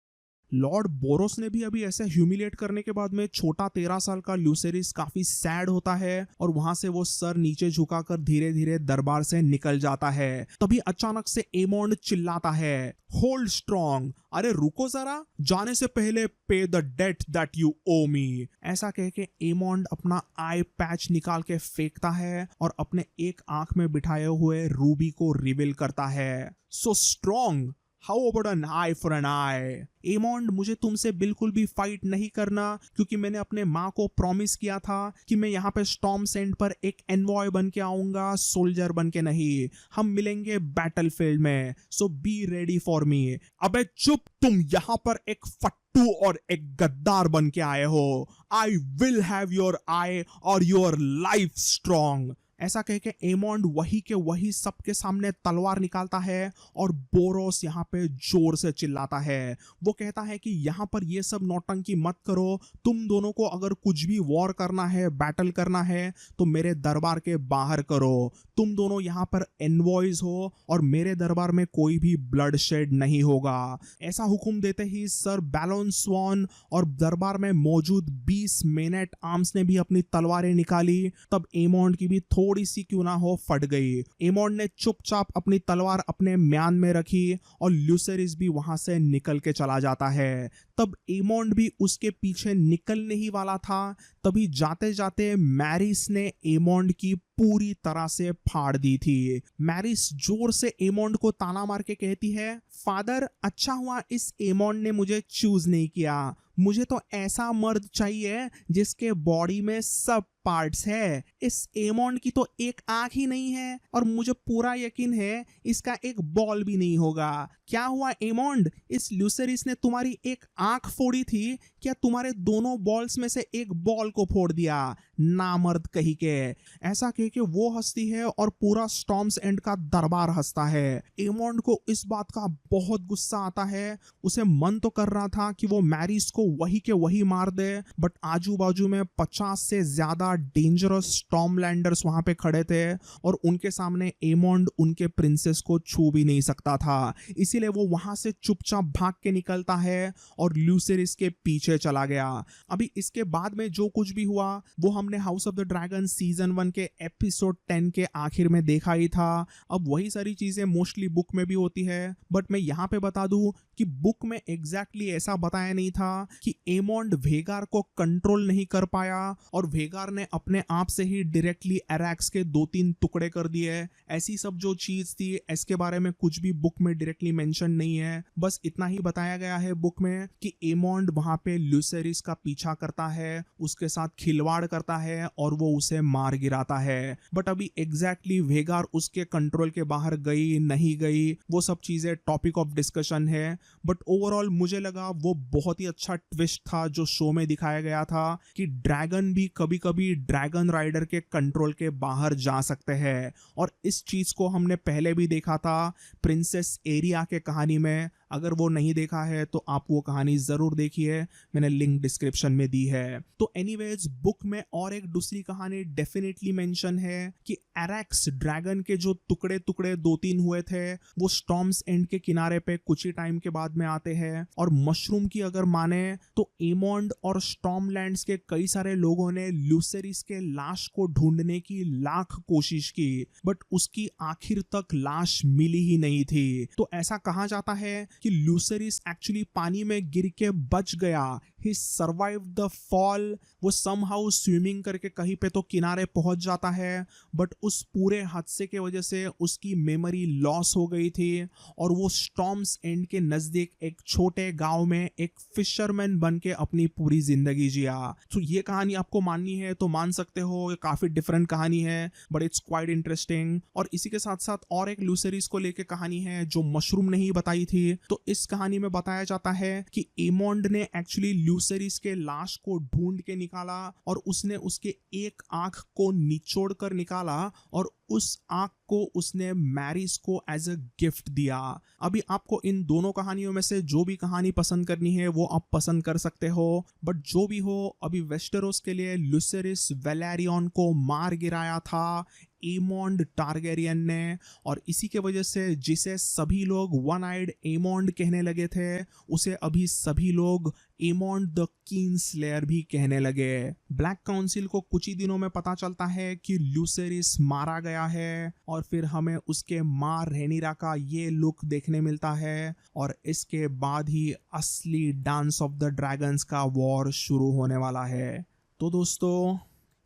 लॉर्ड बोरोस ने भी अभी ऐसे ह्यूमिलेट करने के बाद में छोटा 13 साल का लूसेरिस काफी सैड होता है और वहां से वो सर नीचे झुकाकर धीरे धीरे दरबार से निकल जाता है। तभी अचानक से एमॉन्ड चिल्लाता है, होल्ड स्ट्रॉन्ग, अरे रुको जरा, जाने से पहले पे द डेट दैट यू ओ मी। ऐसा कह के एमॉन्ड अपना आई पैच निकाल के फेंकता है और अपने एक आंख में बिठाए हुए रूबी को रिवील करता है। So strong, how about an eye for an eye? Aemond, मुझे तुमसे बिल्कुल भी फाइट नहीं करना, क्योंकि मैंने अपने माँ को प्रॉमिस किया था कि मैं यहाँ पे स्टॉर्म्स एंड पर एक एनवॉय बन के आऊंगा, सोल्जर बन के नहीं। हम मिलेंगे बैटलफील्ड में, सो बी रेडी फॉर मी। अबे चुप, तुम यहाँ पर एक फट्टू और एक गद्दार बन के आए हो। आई विल हैव योर आई और योर लाइफ स्ट्रॉन्ग। ऐसा कह के एमोंड वही के वही सबके सामने तलवार निकालता है और बोरोस यहाँ पे जोर से चिल्लाता है। वो कहता है कि यहाँ पर ये सब नौटंकी मत करो, तुम दोनों को अगर कुछ भी वॉर करना है, बैटल करना है, तो मेरे दरबार के बाहर करो। तुम दोनों यहाँ पर एनवॉयज हो और मेरे दरबार में कोई भी ब्लड शेड नहीं होगा। ऐसा हुक्म देते ही सर बैलोन स्वॉन और दरबार में मौजूद 20 मेन एट आर्म्स ने भी अपनी तलवारें निकाली। तब एमोंड की भी थोड़ी सी क्यों ना हो फट गई। एमोंड ने चुपचाप अपनी तलवार अपने म्यान में रखी और ल्यूसेरिस भी वहां से निकल के चला जाता है। तब एमोंड भी उसके पीछे निकलने ही वाला था, तभी जाते जाते मैरिस ने एमोंड की पूरी तरह से फाड़ दी थी। मैरिस जोर से एमोंड को ताना मार के कहती है, फादर, अच्छा हुआ इस एमोंड ने मुझे चूज नहीं किया। मुझे तो ऐसा मर्द चाहिए जिसके बॉडी में सब पार्ट्स है। इस एमोंड की तो एक आंख ही नहीं है और मुझे पूरा यकीन है इसका एक बॉल भी नहीं होगा। क्या हुआ एमोंड, इस ल्यूसेरिस ने तुम्हारी एक आंख फोड़ी थी, क्या तुम्हारे दोनों बॉल्स में से एक बॉल को फोड़ दिया? नामर्द कही के। ऐसा कह के वो हंसती है और पूरा स्टॉर्म्स एंड का दरबार हंसता है। एमोंड को इस बात का बहुत गुस्सा आता है। उसे मन तो कर रहा था कि वो मैरिस को वही के वही मार दे, बट आजू बाजू में 50 से ज्यादा डेंजरस स्टॉर्मलैंडर्स वहां पे खड़े थे और उनके सामने एमोंड उनके प्रिंसेस को छू भी नहीं सकता था। इसीलिए वो वहां से चुपचाप भाग के निकलता है और ल्यूसेरिस के पीछे चला गया। अभी इसके बाद में जो कुछ भी हुआ वो हमने house of the dragon season 1 के एपिसोड 10 के आखिर में देखा ही था। अब वही सारी चीजें मोस्टली बुक में भी होती है, बट मैं यहाँ पे बता दूं कि बुक में एग्जैक्टली ऐसा बताया नहीं था कि एमोंड वेगार को कंट्रोल नहीं कर पाया और वेगार ने अपने आप से ही डायरेक्टली एरैक्स के 2-3 टुकड़े कर दिए। ऐसी सब जो चीज थी इसके बारे में कुछ भी बुक में डायरेक्टली मेंशन नहीं है। बस इतना ही बताया गया है बुक में कि एमोंड वहां पे ल्यूसेरिस का पीछा करता है, उसके साथ खिलवाड़ करता है और वो उसे मार गिराता है। बट अभी एग्जैक्टली वेगार उसके कंट्रोल के बाहर गई नहीं गई वो सब चीजें टॉपिक ऑफ डिस्कशन है। बट ओवरऑल मुझे लगा वो बहुत ही अच्छा ट्विस्ट था जो शो में दिखाया गया था कि ड्रैगन भी कभी कभी ड्रैगन राइडर के कंट्रोल के बाहर जा सकते हैं। और इस चीज को हमने पहले भी देखा था प्रिंसेस एरिया के कहानी में। अगर वो नहीं देखा है तो आप वो कहानी जरूर देखिए, मैंने लिंक डिस्क्रिप्शन में दी है। तो एनीवेज बुक में और एक दूसरी कहानी डेफिनेटली मेंशन है कि एरैक्स ड्रैगन के जो टुकड़े टुकड़े 2-3 हुए थे वो स्टॉर्म्स एंड के किनारे पे कुछ ही टाइम के बाद में आते हैं। और मशरूम की अगर माने तो एमोंड और स्टॉर्मलैंड्स के कई सारे लोगों ने ल्यूसेरिस के लाश को ढूंढने की लाख कोशिश की, बट उसकी आखिर तक लाश मिली ही नहीं थी। तो ऐसा कहा जाता है कि ल्यूसेरिस एक्चुअली पानी में गिर के बच गया। ही सर्वाइव्ड द फॉल। वो समहाउ स्विमिंग करके कहीं पे तो किनारे पहुंच जाता है, बट उस पूरे हादसे के वजह से उसकी मेमोरी लॉस हो गई थी और वो स्टॉर्म्स एंड के नजदीक एक छोटे गांव में एक फिशरमैन बन के अपनी पूरी जिंदगी जिया। तो ये कहानी आपको माननी है तो मान सकते हो, ये काफी डिफरेंट कहानी है बट इट्स क्वाइट इंटरेस्टिंग। और इसी के साथ साथ और एक ल्यूसेरिस को लेके कहानी है जो मशरूम ने ही बताई थी। तो इस कहानी में बताया जाता है कि एमोंड ने एक्चुअली ल्यूसेरिस के लाश को ढूंढ के निकाला और उसने उसके एक आंख को निचोड़ कर निकाला और उस आंख को उसने मैरिस को एज अ गिफ्ट दिया। अभी आपको इन दोनों कहानियों में से जो भी कहानी पसंद करनी है वो आप पसंद कर सकते हो, बट जो भी हो अभी वेस्टेरोस के लिए ल्यूसेरिस वेलेरियन को मार गिराया था एमोंड टारगेरियन ने, और इसी के वजह से जिसे सभी लोग वन आइड एमोंड कहने लगे थे उसे अभी सभी लोग एमोंड द कीन स्लेयर भी कहने लगे। ब्लैक काउंसिल को कुछ ही दिनों में पता चलता है कि ल्यूसेरिस मारा गया है और फिर हमें उसके मां रेनिरा का ये लुक देखने मिलता है और इसके बाद ही असली डांस ऑफ द ड्रैगन्स का वॉर शुरू होने वाला है। तो दोस्तों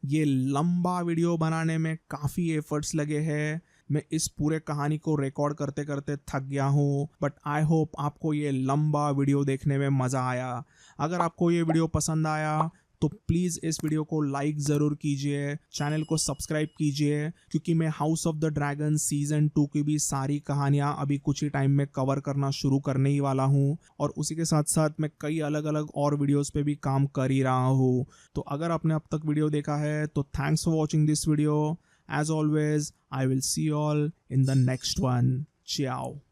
ये लंबा वीडियो बनाने में काफ़ी एफर्ट्स लगे हैं, मैं इस पूरे कहानी को रिकॉर्ड करते करते थक गया हूँ, बट आई होप आपको ये लंबा वीडियो देखने में मज़ा आया। अगर आपको ये वीडियो पसंद आया तो प्लीज़ इस वीडियो को लाइक ज़रूर कीजिए, चैनल को सब्सक्राइब कीजिए, क्योंकि मैं house of the dragon season 2 की भी सारी कहानियाँ अभी कुछ ही टाइम में कवर करना शुरू करने ही वाला हूँ, और उसी के साथ साथ मैं कई अलग अलग और वीडियोस पे भी काम कर ही रहा हूँ। तो अगर आपने अब तक वीडियो देखा है तो thanks for watching this video. As always I will see you all in the next one. Ciao.